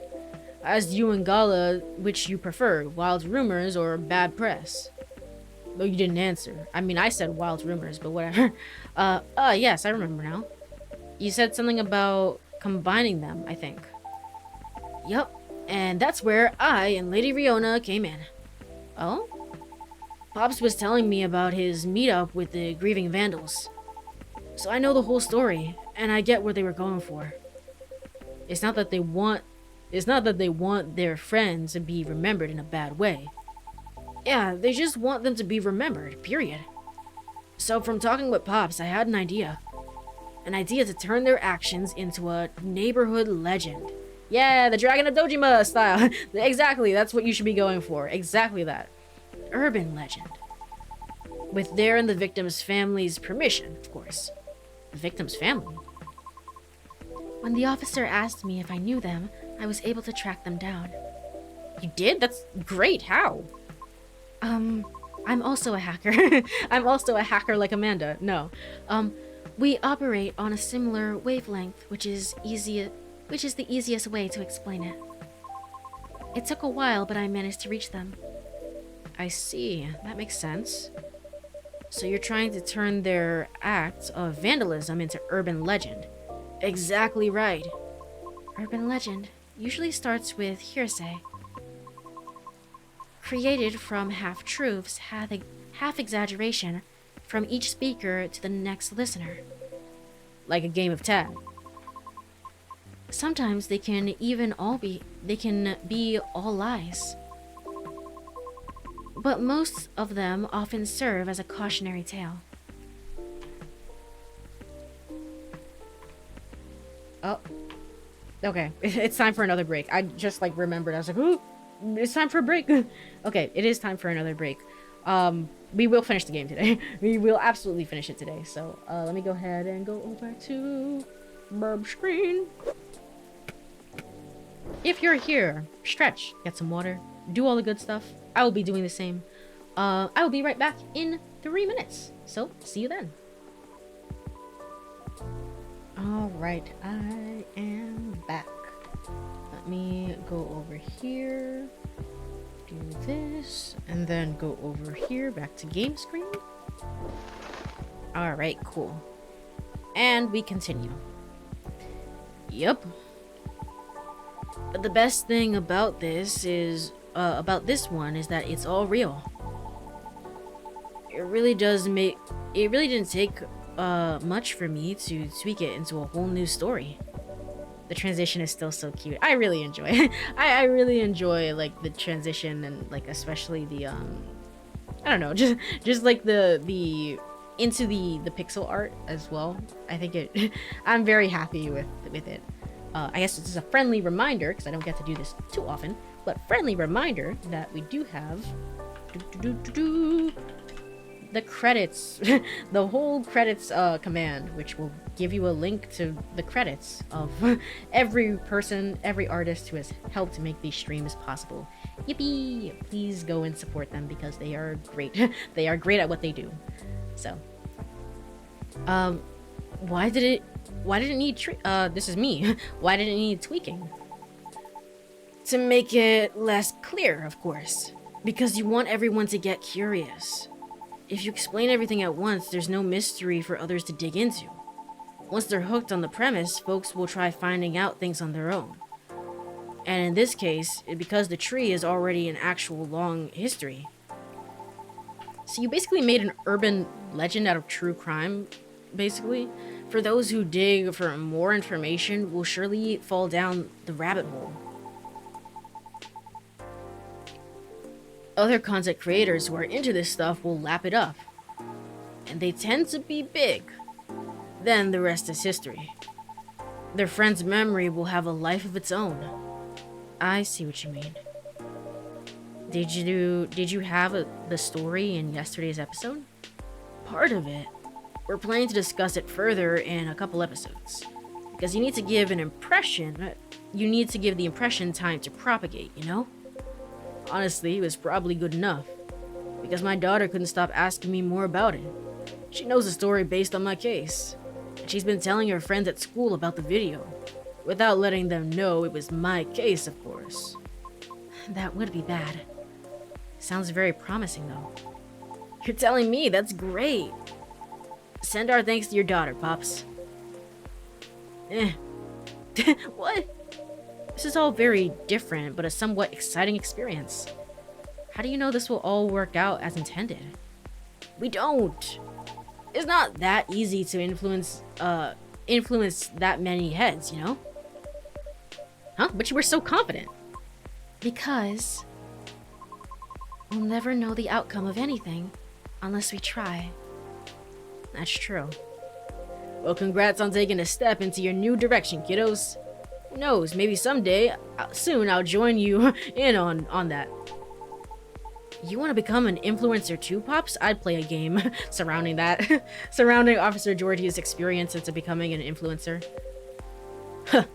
I asked you and Gala which you preferred, wild rumors or bad press. Though you didn't answer. I mean, I said wild rumors, but whatever. Yes, I remember now. You said something about combining them, I think. Yup, and that's where I and Lady Riona came in. Oh? Pops was telling me about his meetup with the Grieving Vandals. So I know the whole story, and I get what they were going for. It's not that they want their friends to be remembered in a bad way. Yeah, they just want them to be remembered, period. So from talking with Pops, I had an idea. an idea to turn their actions into a neighborhood legend. Yeah, the Dragon of Dojima style. Exactly, that's what you should be going for. Exactly that. Urban legend. With their and the victim's family's permission, of course. The victim's family? When the officer asked me if I knew them, I was able to track them down. You did? That's great. How? I'm also a hacker. I'm also a hacker like Amanda. No. We operate on a similar wavelength, which is the easiest way to explain it. It took a while, but I managed to reach them. I see. That makes sense. So you're trying to turn their act of vandalism into urban legend. Exactly right. Urban legend usually starts with hearsay, created from half-truths, half-exaggeration from each speaker to the next listener. Like a game of tag. Sometimes they can be all lies. But most of them often serve as a cautionary tale. Oh. Okay, it's time for another break. I just remembered. I was like, ooh, it's time for a break. Okay, it is time for another break. We will finish the game today. We will absolutely finish it today. So, let me go ahead and go over to Burb Screen. If you're here, stretch, get some water, do all the good stuff. I will be doing the same. I will be right back in 3 minutes. So, see you then. Alright, I am back. Let me go over here, do this, and then go over here, back to game screen. Alright, cool. And we continue. Yep. But the best thing about this is, one is that it's all real. It really didn't take much for me to tweak it into a whole new story. The transition is still so cute. I really enjoy it. I really enjoy the transition and especially the I don't know, just the into the pixel art as well. I think I'm very happy with it. I guess it's just a friendly reminder, because I don't get to do this too often, but friendly reminder that we do have the credits, the whole credits command, which will give you a link to the credits of every person, every artist who has helped to make these streams possible. Yippee! Please go and support them because they are great. They are great at what they do. So, why did it need this is me. Why did it need tweaking? To make it less clear, of course. Because you want everyone to get curious. If you explain everything at once, there's no mystery for others to dig into. Once they're hooked on the premise, folks will try finding out things on their own. And in this case, because the tree is already an actual long history. So you basically made an urban legend out of true crime, basically. For those who dig for more information, will surely fall down the rabbit hole. Other content creators who are into this stuff will lap it up. And they tend to be big. Then the rest is history. Their friend's memory will have a life of its own. I see what you mean. Did you have the story in yesterday's episode? Part of it. We're planning to discuss it further in a couple episodes. Because you need to give the impression time to propagate, you know? Honestly, it was probably good enough. Because my daughter couldn't stop asking me more about it. She knows the story based on my case. And she's been telling her friends at school about the video. Without letting them know it was my case, of course. That would be bad. Sounds very promising, though. You're telling me? That's great. Send our thanks to your daughter, Pops. What? This is all very different, but a somewhat exciting experience. How do you know this will all work out as intended? We don't. It's not that easy to influence that many heads, you know? Huh? But you were so confident. Because we'll never know the outcome of anything unless we try. That's true. Well, congrats on taking a step into your new direction, kiddos. Who knows, maybe someday, soon, I'll join you in on that. You want to become an influencer too, Pops? I'd play a game surrounding that. Surrounding Officer Georgie's experience into becoming an influencer.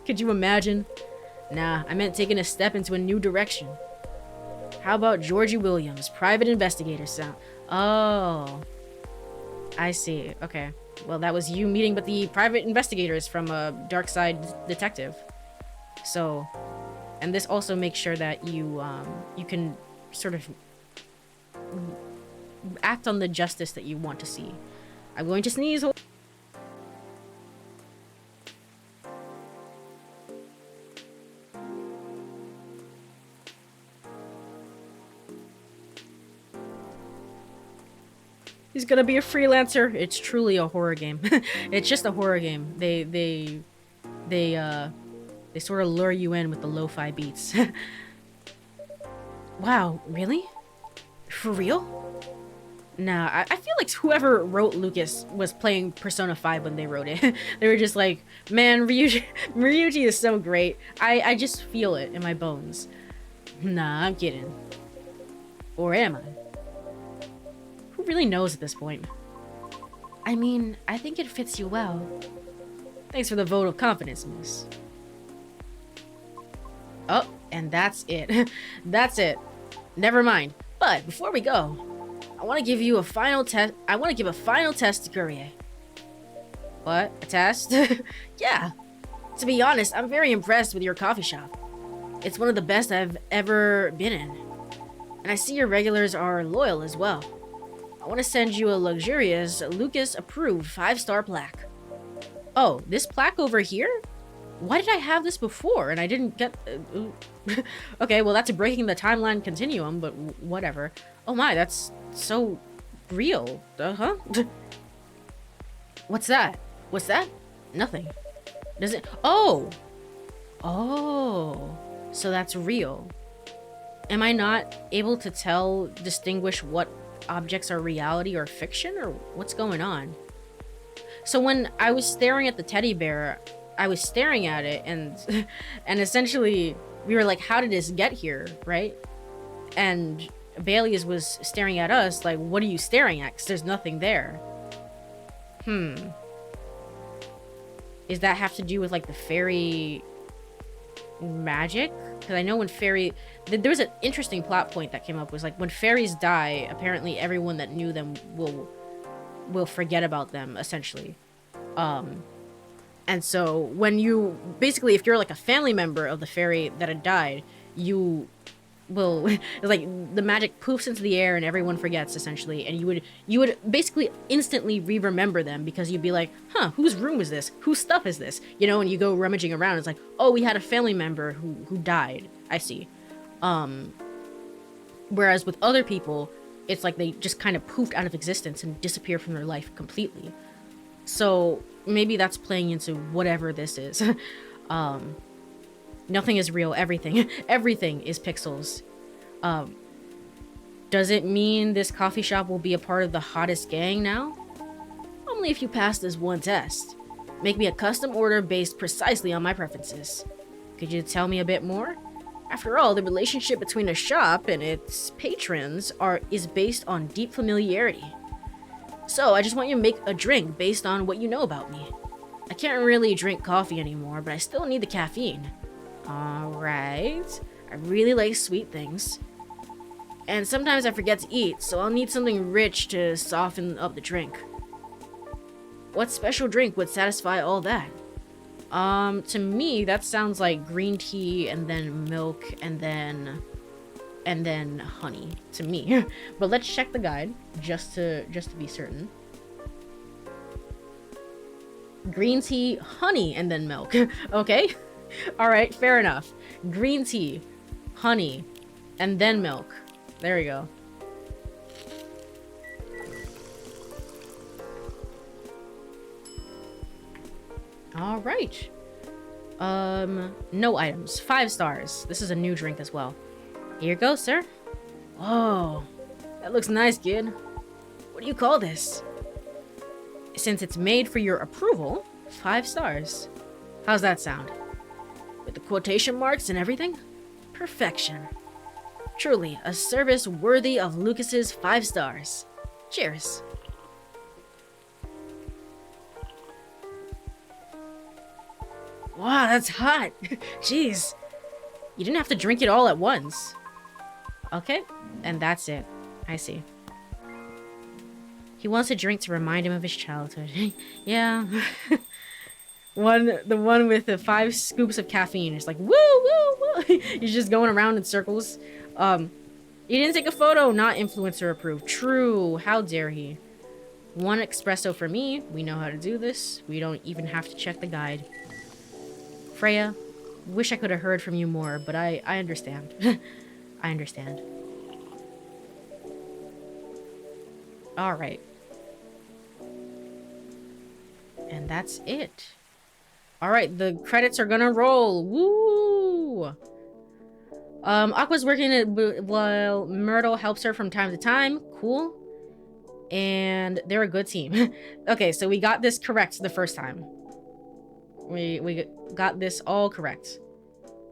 Could you imagine? Nah, I meant taking a step into a new direction. How about Georgie Williams, private investigator sound? Oh. I see. Okay. Well, that was you meeting with the private investigators from Dark Side Detective. So, and this also makes sure that you can sort of act on the justice that you want to see. I'm going to sneeze. He's gonna be a freelancer. It's truly a horror game. It's just a horror game. They sort of lure you in with the lo-fi beats. Wow, really? For real? Nah, I feel like whoever wrote Lucas was playing Persona 5 when they wrote it. They were just like, man, Ryuji is so great. I just feel it in my bones. Nah, I'm kidding. Or am I? Who really knows at this point? I mean, I think it fits you well. Thanks for the vote of confidence, miss. Oh, and that's it. That's it. Never mind. But before we go, I want to give you a final test. I want to give a final test to Courie. What? A test? Yeah. To be honest, I'm very impressed with your coffee shop. It's one of the best I've ever been in. And I see your regulars are loyal as well. I want to send you a luxurious, Lucas-approved 5-star plaque. Oh, this plaque over here? Why did I have this before and I didn't get... Okay, well, that's breaking the timeline continuum, but whatever. Oh my, that's so real. Uh-huh. What's that? What's that? Nothing. Does it... Oh! Oh. So that's real. Am I not able to distinguish what objects are reality or fiction, or what's going on? So when I was staring at the teddy bear, I was staring at it and essentially we were like, how did this get here, right? And Bailey's was staring at us like, what are you staring at? Because there's nothing there. Does that have to do with like the fairy magic? Because I know when fairy... There was an interesting plot point that came up, was like when fairies die, apparently everyone that knew them will forget about them, essentially. And so when you... Basically, if you're like a family member of the fairy that had died, you will... It's like the magic poofs into the air and everyone forgets, essentially. And you would basically instantly re-remember them because you'd be like, huh, whose room is this? Whose stuff is this? You know, and you go rummaging around. It's like, oh, we had a family member who died. I see. Whereas with other people, it's like they just kind of poofed out of existence and disappear from their life completely. So maybe that's playing into whatever this is. Nothing is real. Everything is pixels. Does it mean this coffee shop will be a part of the hottest gang now? Only if you pass this one test. Make me a custom order based precisely on my preferences. Could you tell me a bit more? After all, the relationship between a shop and its patrons is based on deep familiarity. So, I just want you to make a drink based on what you know about me. I can't really drink coffee anymore, but I still need the caffeine. Alright. I really like sweet things. And sometimes I forget to eat, so I'll need something rich to soften up the drink. What special drink would satisfy all that? To me, that sounds like green tea and then milk and then honey to me. But let's check the guide just to be certain. Green tea, honey, and then milk. Okay. All right, fair enough. Green tea, honey, and then milk. There we go. All right. No items. 5 stars. This is a new drink as well. Here you go, sir. Whoa, that looks nice, kid. What do you call this? Since it's made for your approval, 5 stars. How's that sound? With the quotation marks and everything? Perfection. Truly, a service worthy of Lucas's 5 stars. Cheers. Wow, that's hot. Jeez. You didn't have to drink it all at once. Okay, and that's it. I see. He wants a drink to remind him of his childhood. Yeah. The one with the 5 scoops of caffeine. It's like, woo, woo, woo. He's just going around in circles. He didn't take a photo, not influencer approved. True, how dare he. 1 espresso for me. We know how to do this. We don't even have to check the guide. Freya, wish I could have heard from you more, but I understand. I understand. Alright. And that's it. Alright, the credits are gonna roll. Woo! Aqua's working while Myrtle helps her from time to time. Cool. And they're a good team. Okay, so we got this correct the first time. We got this all correct.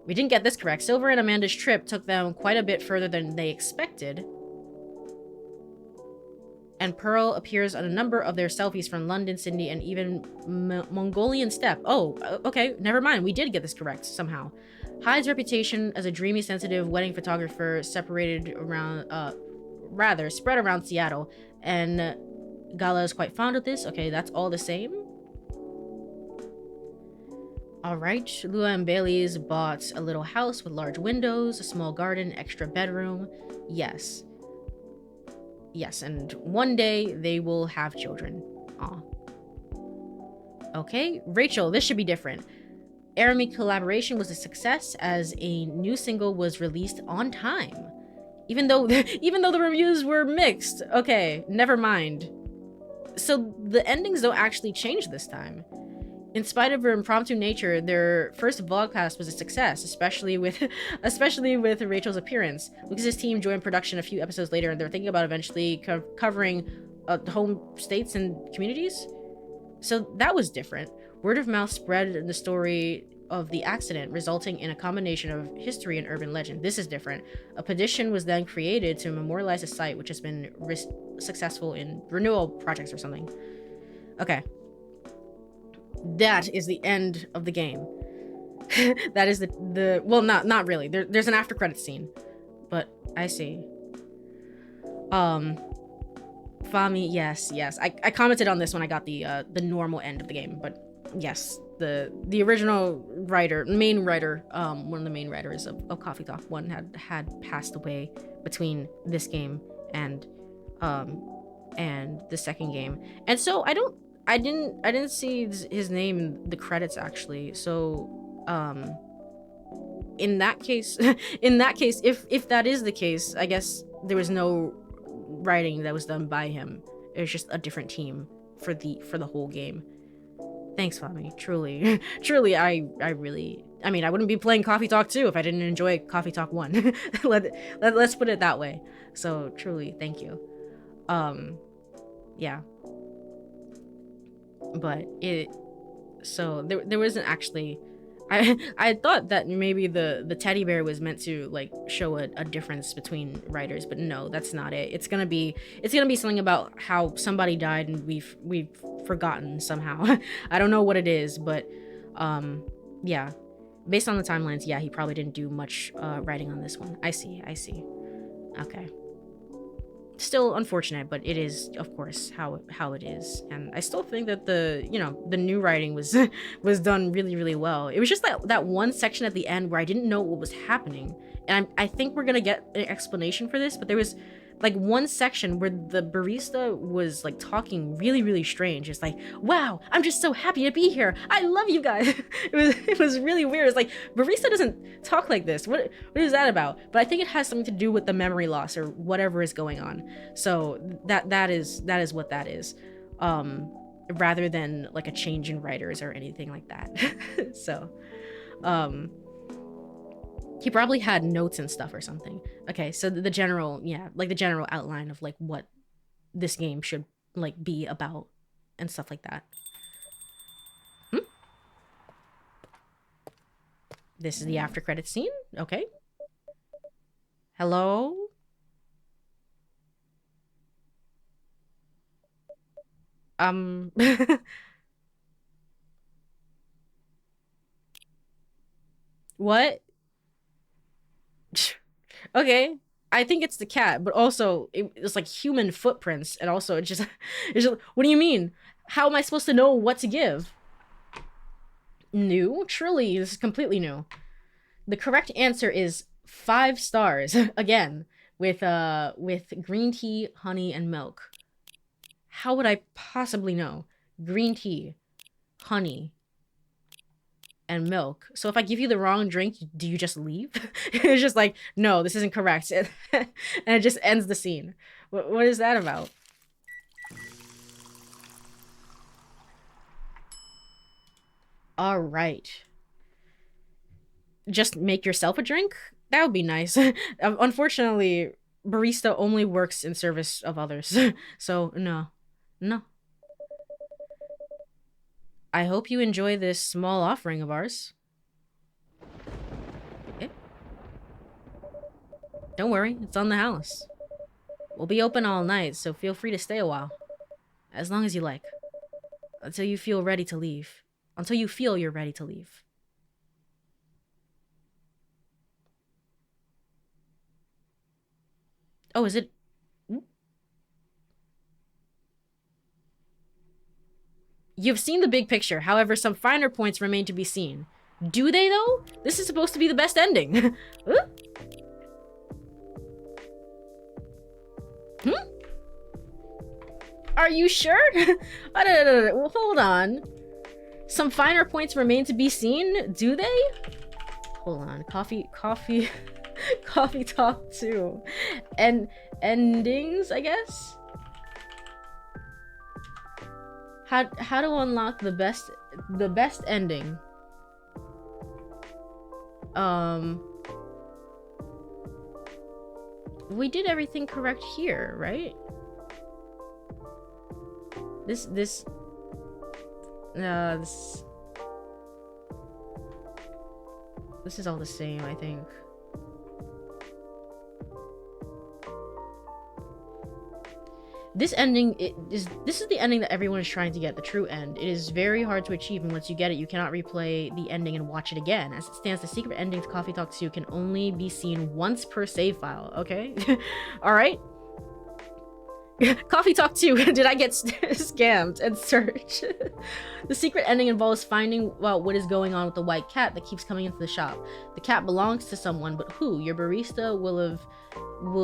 We didn't get this correct. Silver and Amanda's trip took them quite a bit further than they expected. And Pearl appears on a number of their selfies from London, Sydney, and even Mongolian steppe. Oh, okay, never mind. We did get this correct somehow. Hyde's reputation as a dreamy, sensitive wedding photographer spread around Seattle, and Gala is quite fond of this. Okay, that's all the same. Alright, Lua and Bailey's bought a little house with large windows, a small garden, extra bedroom. Yes. Yes, and one day they will have children. Aw. Okay, Rachel, this should be different. Arami collaboration was a success as a new single was released on time. Even though the reviews were mixed. Okay, never mind. So the endings don't actually change this time. In spite of her impromptu nature, their first vlogcast was a success, especially with Rachel's appearance. Lucas's team joined production a few episodes later, and they're thinking about eventually covering home states and communities. So that was different. Word of mouth spread the story of the accident, resulting in a combination of history and urban legend. This is different. A petition was then created to memorialize the site, which has been successful in renewal projects or something. Okay. That is the end of the game. That is the well, not really. There's an after credits scene, but I see. Fami, yes. I commented on this when I got the normal end of the game, but yes, the original main writer, one of the main writers of CoffeeTalk 1 had passed away between this game and the second game, and so I didn't see his name in the credits actually. So in that case if that is the case, I guess there was no writing that was done by him. It was just a different team for the whole game. Thanks, Fami. Truly I mean, I wouldn't be playing CoffeeTalk 2 if I didn't enjoy CoffeeTalk 1. Let's put it that way. So truly thank you. Yeah. But there wasn't actually, I thought that maybe the teddy bear was meant to like show a difference between writers, but no, that's not it. It's gonna be something about how somebody died and we've forgotten somehow. I don't know what it is, but yeah, based on the timelines, yeah, he probably didn't do much writing on this one. I see. Okay. Still unfortunate, but it is, of course, how it is. And I still think that the new writing was done really, really well. It was just that one section at the end where I didn't know what was happening, and I think we're gonna get an explanation for this, but there was like one section where the barista was like talking really, really strange. It's like, wow, I'm just so happy to be here, I love you guys. It was really weird. It's like, barista doesn't talk like this. What is that about? But I think it has something to do with the memory loss or whatever is going on. So that is what that is, rather than like a change in writers or anything like that. So he probably had notes and stuff or something. Okay, so the general outline of like what this game should like be about. and stuff like that. Hmm? This is the after credit scene. Okay. Hello? What? Okay. I think it's the cat, but also it's like human footprints, and also it's just, what do you mean? How am I supposed to know what to give? New? Truly, this is completely new. The correct answer is 5 stars. Again, with green tea, honey, and milk. How would I possibly know? Green tea, honey, and milk. So if I give you the wrong drink, do you just leave? It's just like, no, this isn't correct. And it just ends the scene. What is that about? All right. Just make yourself a drink? That would be nice. Unfortunately, barista only works in service of others. So, no. No. I hope you enjoy this small offering of ours. Okay. Don't worry, it's on the house. We'll be open all night, so feel free to stay a while. As long as you like. Until you feel ready to leave. Until you feel you're ready to leave. Oh, is it... You've seen the big picture, however, some finer points remain to be seen. Do they, though? This is supposed to be the best ending. Huh? Hmm? Are you sure? Well, hold on. Some finer points remain to be seen? Do they? Hold on. Coffee talk too. And endings, I guess? How to unlock the best ending? We did everything correct here, right? This is all the same, I think. This ending, this is the ending that everyone is trying to get, the true end. It is very hard to achieve, and once you get it, you cannot replay the ending and watch it again. As it stands, the secret ending to CoffeeTalk 2 can only be seen once per save file, okay? Alright? CoffeeTalk 2, did I get scammed and search? The secret ending involves finding out what is going on with the white cat that keeps coming into the shop. The cat belongs to someone, but who? Your barista will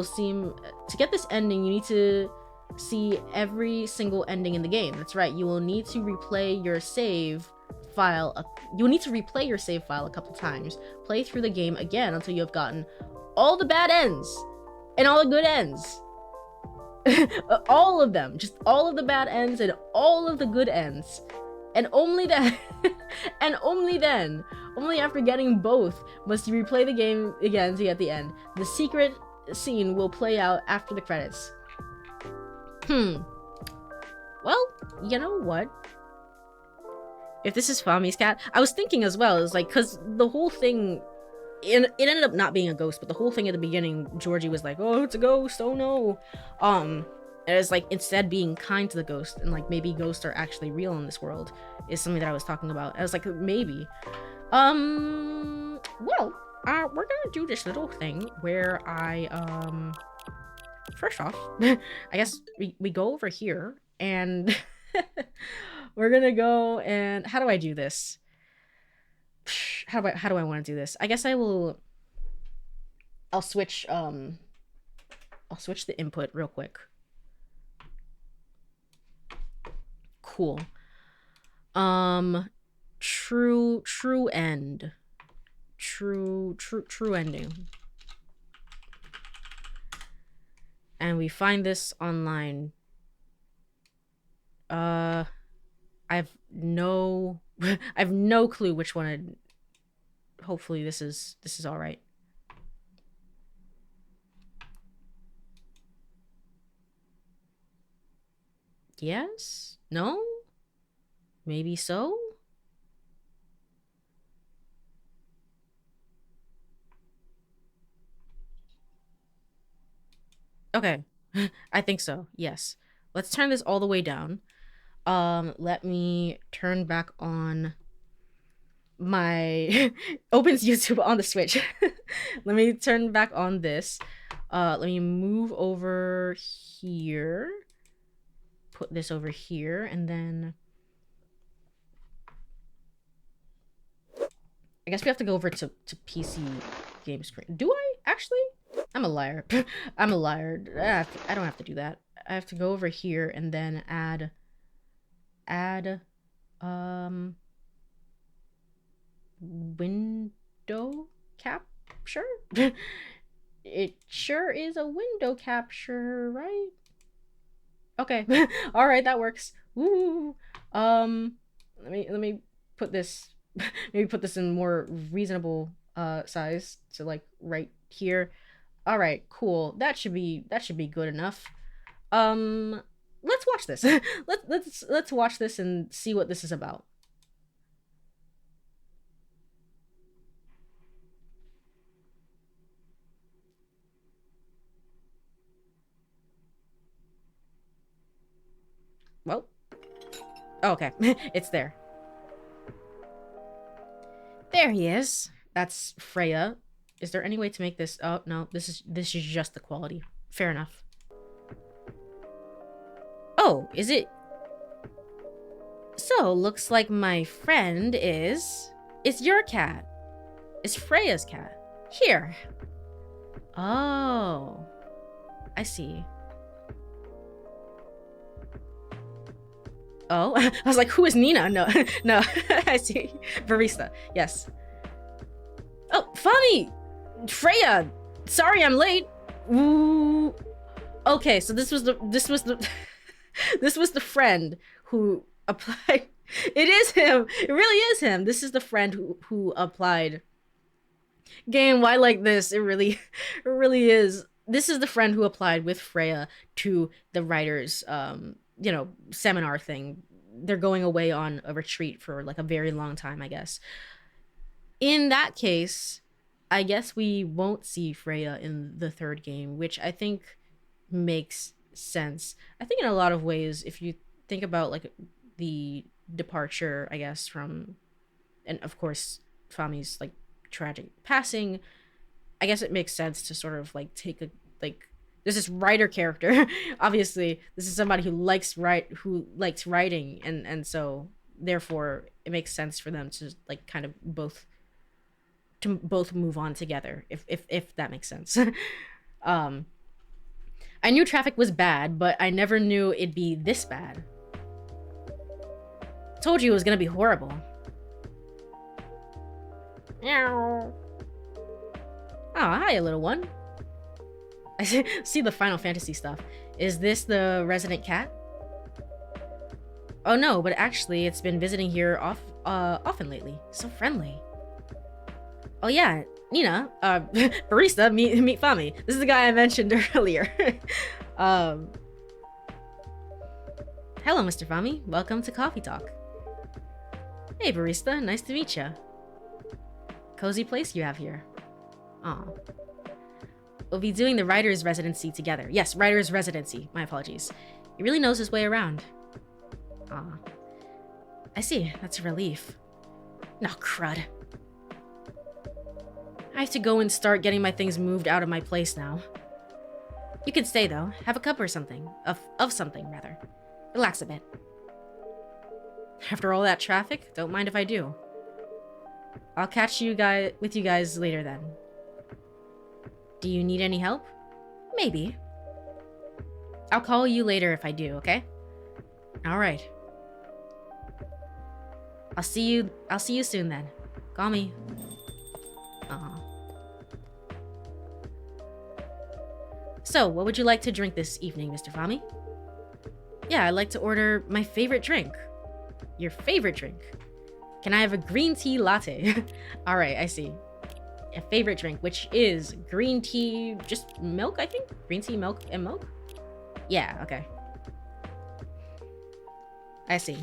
seem... To get this ending, you need to see every single ending in the game. That's right, you will need to replay your save file a couple times. Play through the game again until you have gotten all the bad ends and all the good ends. All of them, just all of the bad ends and all of the good ends, and only then only after getting both must you replay the game again to get the end. The secret scene will play out after the credits. Well, you know what, if this is Fami's cat, I was thinking as well, is like, because the whole thing, it ended up not being a ghost, but the whole thing at the beginning, Georgie was like, oh, it's a ghost, oh no. And it's like, instead being kind to the ghost, and like, maybe ghosts are actually real in this world, is something that I was talking about. I was like, maybe. Well, we're gonna do this little thing where I, first off, I guess we go over here, and we're gonna go, and how do I do this? How do I want to do this? I guess I'll switch the input real quick. Cool. True end. True ending. And we find this online. I've no clue which one. Hopefully this is all right. Yes? No? Maybe so? Okay. I think so. Yes. Let's turn this all the way down. Let me turn back on my opens YouTube on the Switch. Let me turn back on this. Let me move over here. Put this over here, and then I guess we have to go over to PC game screen. Do I actually? I'm a liar. I'm a liar. I don't have to do that. I have to go over here and then add um window capture. It sure is a window capture, right? Okay. All right, that works. Woo. Let me put this maybe put this in more reasonable size, so like right here. All right, cool. That should be good enough. Um let's watch this. Let's watch this and see what this is about. Well, oh, okay. It's there. There he is. That's Freya. Is there any way to make this? Oh no, this is just the quality. Fair enough. Oh, is it? So looks like my friend is. It's your cat. It's Freya's cat. Here. Oh, I see. Oh, I was like, who is Nina? No, no, I see. Barista. Yes. Oh, Fami! Freya! Sorry I'm late. Ooh. Okay, so this was the this was the friend who applied. It is him. It really is him. This is the friend who applied. Game, why like this? It really is. This is the friend who applied with Freya to the writers seminar thing. They're going away on a retreat for like a very long time, I guess. In that case, I guess we won't see Freya in the third game, which I think makes sense. I think in a lot of ways, if you think about like the departure, I guess, from, and of course Fami's like tragic passing, I guess it makes sense to sort of like take a like there's this writer character. Obviously, this is somebody who likes writing, and so therefore it makes sense for them to like kind of both move on together, if that makes sense. um I knew traffic was bad, but I never knew it'd be this bad. Told you it was gonna be horrible. Meow. Oh, hi, little one. I see the Final Fantasy stuff. Is this the resident cat? Oh no, but actually it's been visiting here often lately. So friendly. Oh yeah, Nina, barista, meet Fami. This is the guy I mentioned earlier. um, Hello, Mr. Fami. Welcome to Coffee Talk. Hey, barista. Nice to meet ya. Cozy place you have here. Aw. We'll be doing the writer's residency together. Yes, writer's residency. My apologies. He really knows his way around. Aw. I see. That's a relief. No, crud. I have to go and start getting my things moved out of my place now. You can stay, though. Have a cup or something. Of something, rather. Relax a bit. After all that traffic, don't mind if I do. I'll catch you guys later then. Do you need any help? Maybe. I'll call you later if I do, okay? Alright. I'll see you soon then. Call me. So, what would you like to drink this evening, Mr. Fami? Yeah, I'd like to order my favorite drink. Your favorite drink? Can I have a green tea latte? Alright, I see. A favorite drink, which is green tea, just milk, I think? Green tea, milk, and milk? Yeah, okay. I see.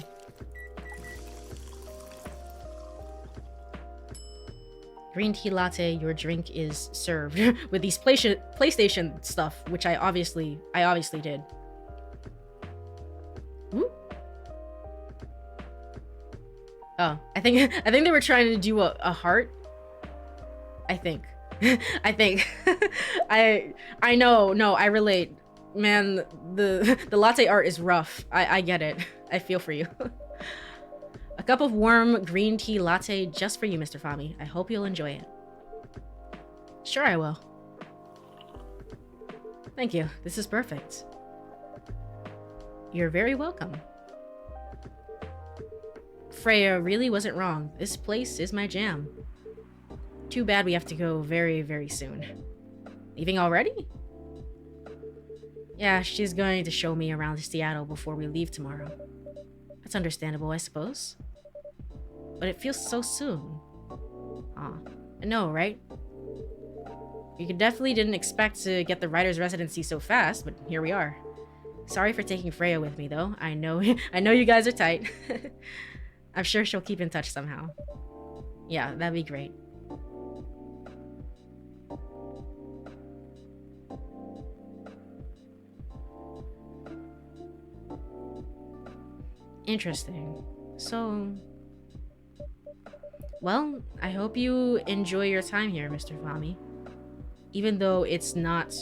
green tea latte, your drink is served with these PlayStation stuff, which I obviously did. Ooh. Oh, I think they were trying to do a heart. I think. I think. I know. No, I relate. Man, the latte art is rough. I get it. I feel for you. A cup of warm green tea latte just for you, Mr. Fami. I hope you'll enjoy it. Sure I will. Thank you. This is perfect. You're very welcome. Freya really wasn't wrong. This place is my jam. Too bad we have to go very, very soon. Leaving already? Yeah, she's going to show me around Seattle before we leave tomorrow. That's understandable, I suppose. But it feels so soon. Aw, I know, right? You definitely didn't expect to get the writer's residency so fast, but here we are. Sorry for taking Freya with me, though. I know you guys are tight. I'm sure she'll keep in touch somehow. Yeah, that'd be great. Interesting. So, well, I hope you enjoy your time here, Mr. Fami. Even though it's not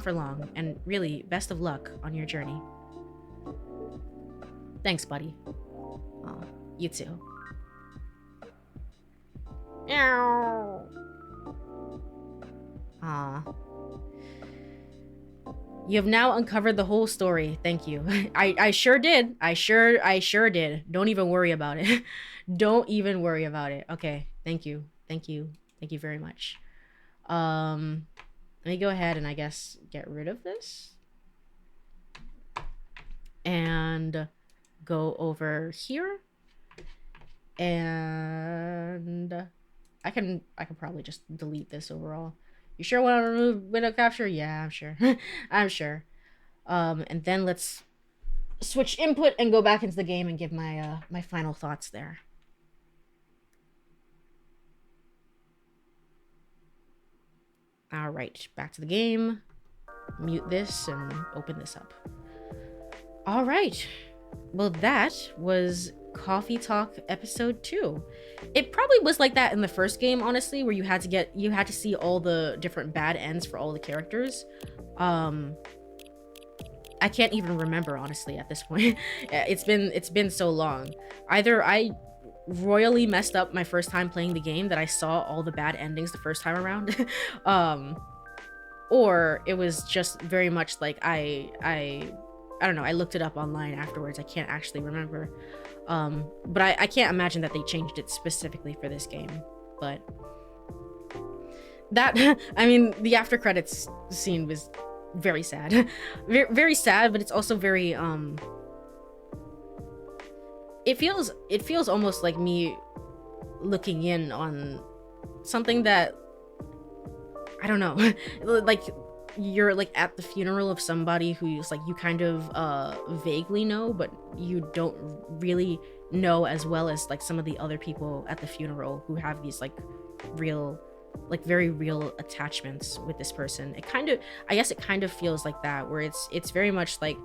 for long, and really, best of luck on your journey. Thanks, buddy. Oh, you too. Ah. You have now uncovered the whole story. Thank you. I sure did. I sure did. Don't even worry about it. Don't even worry about it. Okay. Thank you. Thank you. Thank you very much. Let me go ahead and I guess get rid of this. And go over here. And I can probably just delete this overall. You sure want to remove window capture? Yeah, I'm sure. I'm sure. And then let's switch input and go back into the game and give my my final thoughts there. All right, back to the game. Mute this and open this up. All right. Well, that was Coffee Talk episode 2. It probably was like that in the first game, honestly, where you had to see all the different bad ends for all the characters. I can't even remember, honestly, at this point. It's been so long. Either I royally messed up my first time playing the game that I saw all the bad endings the first time around, or it was just very much like I don't know, I looked it up online afterwards. I can't actually remember. But I can't imagine that they changed it specifically for this game. But that, I mean, the after credits scene was very sad. Very sad, but it's also very, it feels almost like me looking in on something that, I don't know, like you're like at the funeral of somebody who's like you kind of vaguely know, but you don't really know as well as like some of the other people at the funeral who have these like real, like very real attachments with this person. It kind of, I guess it kind of feels like that, where it's very much like,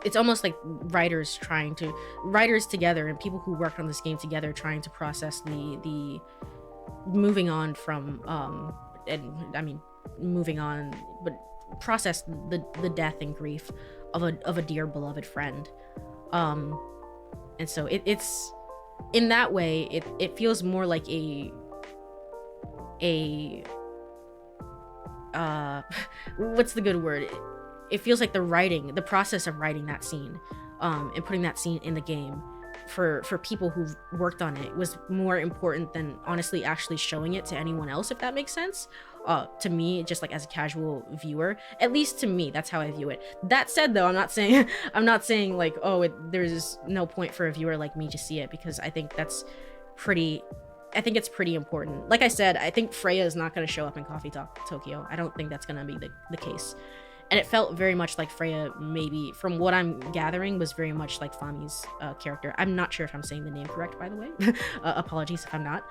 it's almost like writers together and people who worked on this game together trying to process the moving on from and I mean moving on, but process the death and grief of a dear beloved friend. And so it's in that way it feels more like a what's the good word? It feels like the process of writing that scene and putting that scene in the game for people who've worked on it was more important than honestly actually showing it to anyone else, if that makes sense. To me, just like as a casual viewer, at least to me, that's how I view it. That said, though, I'm not saying like, oh, there's no point for a viewer like me to see it, because I think it's pretty important. Like I said, I think Freya is not going to show up in Coffee Talk Tokyo. I don't think that's going to be the case. and it felt very much like Freya, maybe from what I'm gathering, was very much like Fami's character. I'm not sure if I'm saying the name correct, by the way. Apologies if I'm not.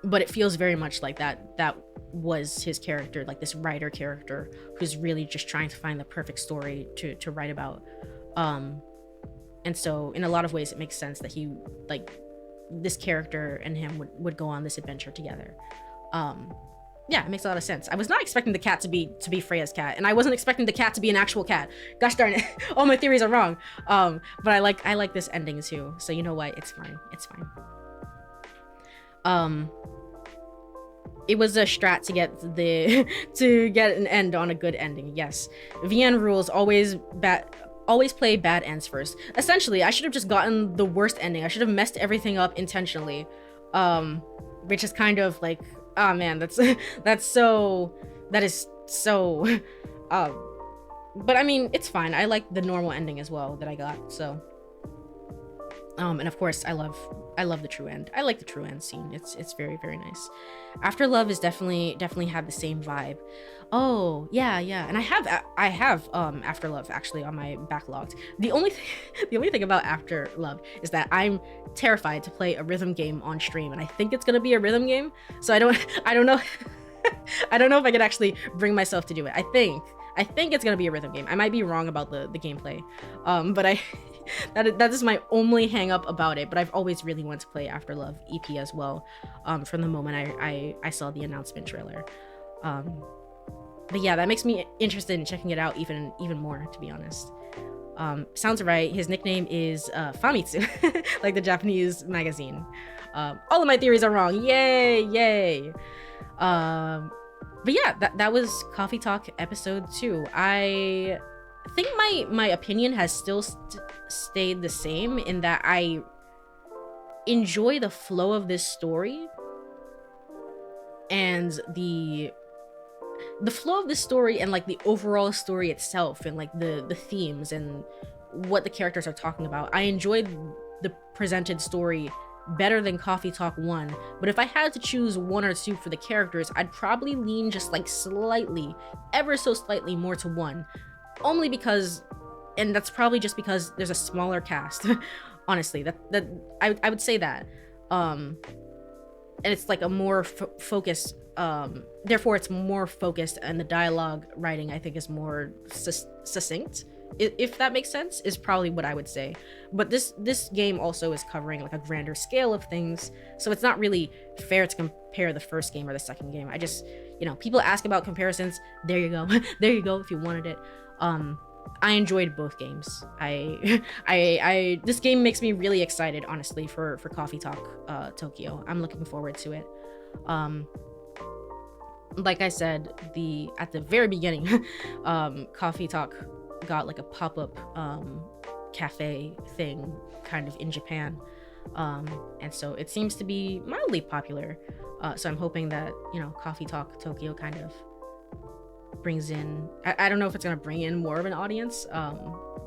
But it feels very much like that was his character, like this writer character who's really just trying to find the perfect story to write about. And so in a lot of ways it makes sense that he, like, this character and him would go on this adventure together. Yeah, it makes a lot of sense. I was not expecting the cat to be Freya's cat, and I wasn't expecting the cat to be an actual cat. Gosh darn it. All my theories are wrong. But I like this ending too. So you know what? It's fine. It's fine. It was a strat to get to get an end on a good ending. Yes. VN rules, always play bad ends first. Essentially, I should have just gotten the worst ending. I should have messed everything up intentionally. Which is kind of like, oh man, that is so but I mean, it's fine. I like the normal ending as well that I got. So and of course I love the true end. I like the true end scene. It's very, very nice. After Love is definitely had the same vibe. Oh yeah, and I have After Love actually on my backlogged. The only thing about After Love is that I'm terrified to play a rhythm game on stream, and I think it's gonna be a rhythm game, so I don't know I don't know if I could actually bring myself to do it. I think it's gonna be a rhythm game. I might be wrong about the gameplay, but that is my only hang up about it. But I've always really wanted to play After Love EP as well, from the moment I saw the announcement trailer. But yeah, that makes me interested in checking it out even more, to be honest. Sounds right. His nickname is Famitsu, like the Japanese magazine. All of my theories are wrong. Yay! But yeah, that was Coffee Talk episode 2. I think my opinion has still stayed the same, in that I enjoy the flow of this story, and the flow of the story, and like the overall story itself, and like the themes and what the characters are talking about. I enjoyed the presented story better than Coffee Talk 1, but if I had to choose 1 or 2 for the characters, I'd probably lean just like slightly, ever so slightly more to 1, only because, and that's probably just because there's a smaller cast. Honestly, that I would say that, and it's like a more focused, therefore it's more focused, and the dialogue writing, I think, is more succinct, if that makes sense, is probably what I would say. But this game also is covering like a grander scale of things, so it's not really fair to compare the first game or the second game. I just, people ask about comparisons. There you go. There you go, if you wanted it. I enjoyed both games. I this game makes me really excited, honestly, for Coffee Talk Tokyo. I'm looking forward to it. Like I said, at the very beginning, Coffee Talk got like a pop-up cafe thing kind of in Japan, and so it seems to be mildly popular, so I'm hoping that Coffee Talk Tokyo kind of brings in, I don't know if it's gonna bring in more of an audience,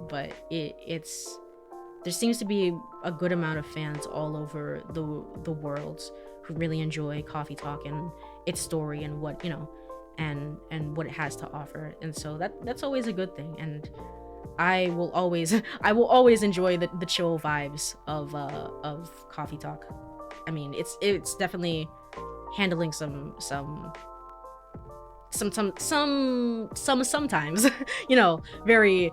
but there seems to be a good amount of fans all over the world who really enjoy Coffee Talk and its story and what and what it has to offer, and so that's always a good thing. And I will always enjoy the chill vibes of Coffee Talk. I mean, it's definitely handling sometimes very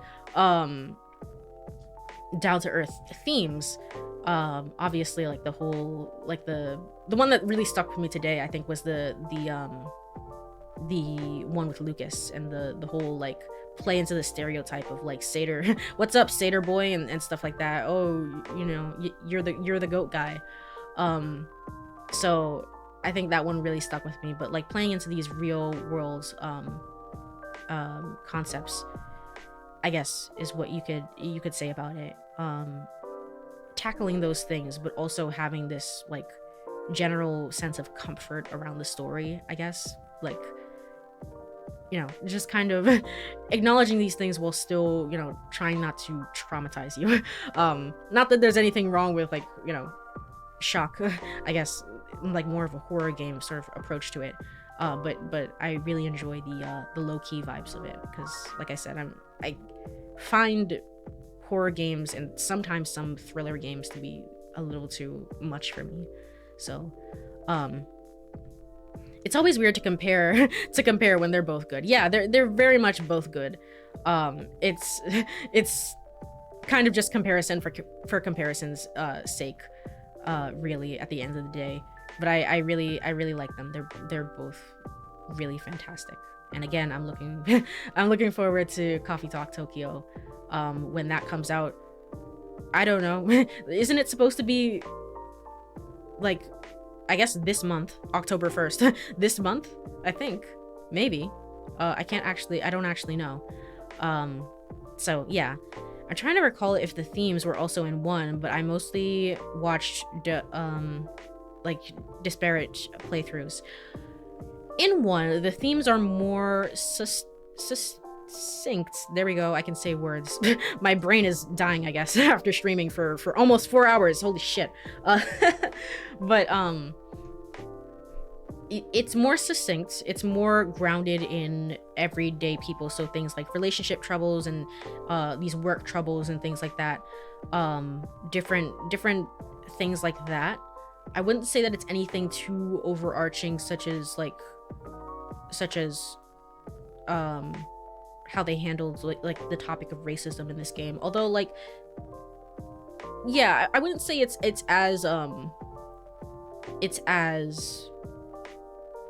down to earth themes. Obviously, like the whole, like the one that really stuck with me today, I think, was the one with Lucas, and the whole like play into the stereotype of like satyr what's up, satyr boy, and stuff like that. Oh, you're the goat guy. So I think that one really stuck with me. But like playing into these real world concepts, I guess, is what you could say about it. Tackling those things, but also having this like general sense of comfort around the story, I guess, like, just kind of acknowledging these things while still, trying not to traumatize you. Not that there's anything wrong with like, shock, I guess, like more of a horror game sort of approach to it. But I really enjoy the low-key vibes of it, because like I said, I find horror games and sometimes some thriller games to be a little too much for me. So it's always weird to compare when they're both good. Yeah, they're very much both good. It's kind of just comparison for comparison's sake, really, at the end of the day. But I really like them. They're both really fantastic. And again, I'm looking forward to CoffeeTalk Tokyo when that comes out. I don't know. Isn't it supposed to be like, I guess this month, October 1st. This month, I think. Maybe. I don't actually know. So yeah. I'm trying to recall if the themes were also in one, but I mostly watched like disparate playthroughs. In one, the themes are more succinct. There we go. I can say words. My brain is dying, I guess, after streaming for almost 4 hours. Holy shit. But it's more succinct. It's more grounded in everyday people. So things like relationship troubles and these work troubles and things like that. Different things like that. I wouldn't say that it's anything too overarching, such as how they handled like the topic of racism in this game. Although, like, yeah, I wouldn't say it's as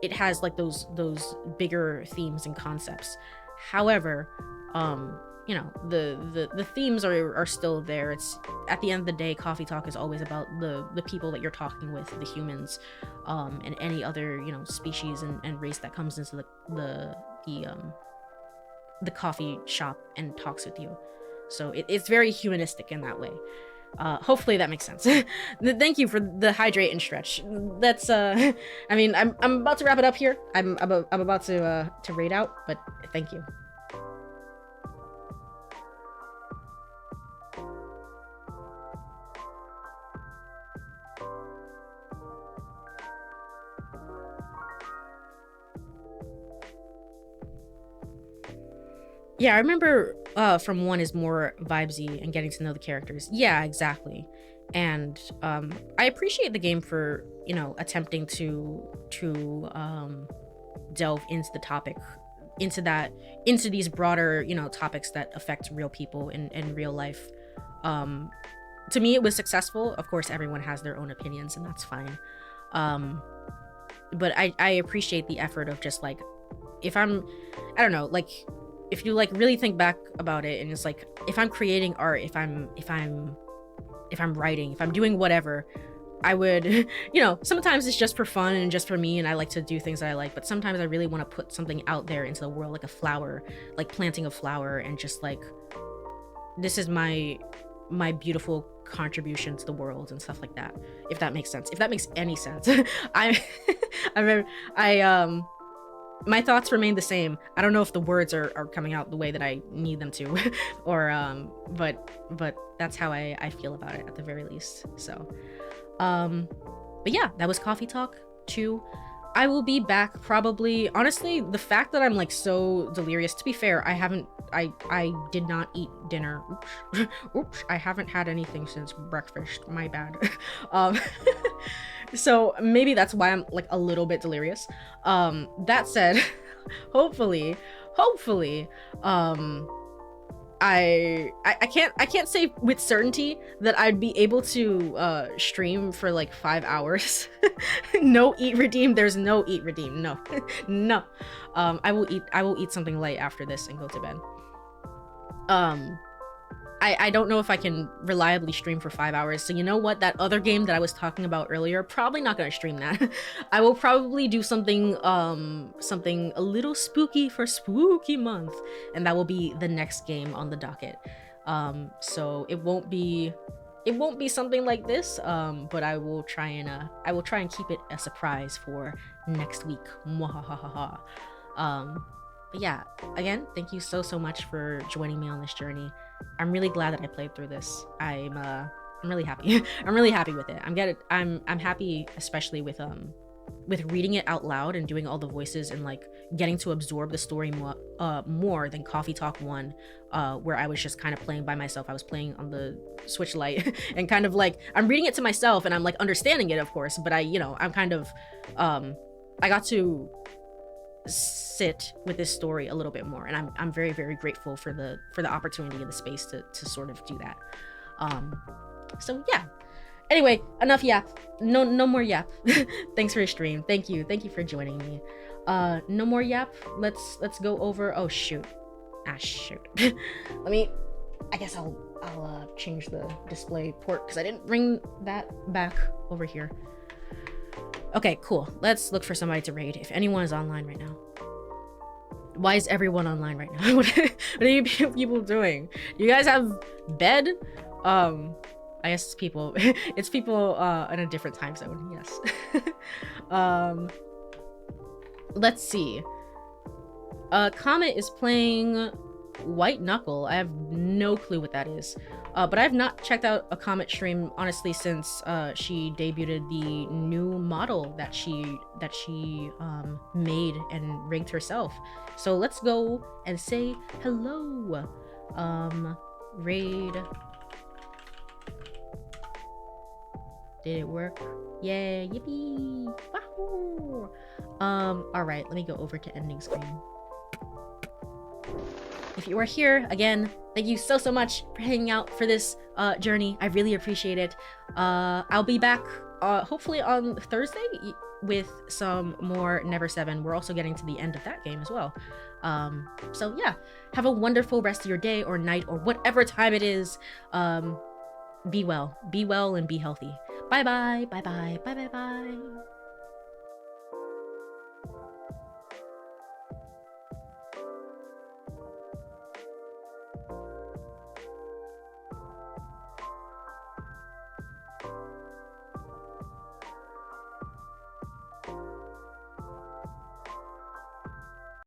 it has like those bigger themes and concepts. However, you know, the themes are still there. It's, at the end of the day, CoffeeTalk is always about the people that you're talking with, the humans, and any other, you know, species and race that comes into the coffee shop and talks with you. So it's very humanistic in that way. Hopefully that makes sense. Thank you for the hydrate and stretch. That's I mean, I'm about to wrap it up here. I'm about to raid out, but thank you. Yeah, I remember from one is more vibesy and getting to know the characters. Yeah, exactly. And I appreciate the game for, you know, attempting to delve into the topic, into these broader, you know, topics that affect real people in real life. To me, it was successful. Of course, everyone has their own opinions, and that's fine. But I appreciate the effort of just like, if I don't know, like, if you like really think back about it, and it's like, if I'm creating art, if I'm writing, if I'm doing whatever, I would, you know, sometimes it's just for fun and just for me, and I like to do things that I like, but sometimes I really want to put something out there into the world, like a flower, like planting a flower, and just like, this is my beautiful contribution to the world and stuff like that. If that makes sense, if that makes any sense. My thoughts remain the same. I don't know if the words are coming out the way that I need them to, or but that's how I feel about it, at the very least. So but yeah, that was CoffeeTalk 2. I will be back probably. Honestly, the fact that I'm like so delirious, to be fair, I did not eat dinner. Oops. I haven't had anything since breakfast. My bad. So maybe that's why I'm like a little bit delirious. That said, hopefully, I can't say with certainty that I'd be able to stream for like 5 hours. No eat redeem. There's no eat redeem. No. No. I will eat something light after this and go to bed. I don't know if I can reliably stream for 5 hours. So you know what? That other game that I was talking about earlier, probably not gonna stream that. I will probably do something a little spooky for Spooky Month, and that will be the next game on the docket. So it won't be something like this, but I will try and keep it a surprise for next week. Mwahahaha. But yeah, again, thank you so much for joining me on this journey. I'm really glad that I played through this. I'm really happy. I'm really happy with it. I'm happy, especially with with reading it out loud and doing all the voices and like getting to absorb the story more than CoffeeTalk 1, where I was just kind of playing by myself. I was playing on the Switch Lite and kind of like I'm reading it to myself and I'm like understanding it, of course, but I'm kind of I got to sit with this story a little bit more, and I'm very, very grateful for the opportunity and the space to sort of do that. So yeah. Anyway, enough yap. No more yap. Thanks for your stream. Thank you for joining me. No more yap. Let's go over. Oh shoot. Shoot. I guess I'll change the display port because I didn't bring that back over here. Okay, cool. Let's look for somebody to raid if anyone is online right now. Why is everyone online right now? What are you people doing? You guys have bed? I guess it's people. It's people in a different time zone. Yes. Let's see. Comet is playing White Knuckle. I have no clue what that is. But I've not checked out a Comet stream honestly since she debuted the new model that she made and rigged herself. So let's go and say hello. Raid. Did it work? Yay, yippee! Wahoo! Alright, let me go over to ending screen. If you are here, again, thank you so much for hanging out for this journey. I really appreciate it. I'll be back hopefully on Thursday with some more Never 7. We're also getting to the end of that game as well. So yeah, have a wonderful rest of your day or night or whatever time it is. Be well and be healthy. Bye bye.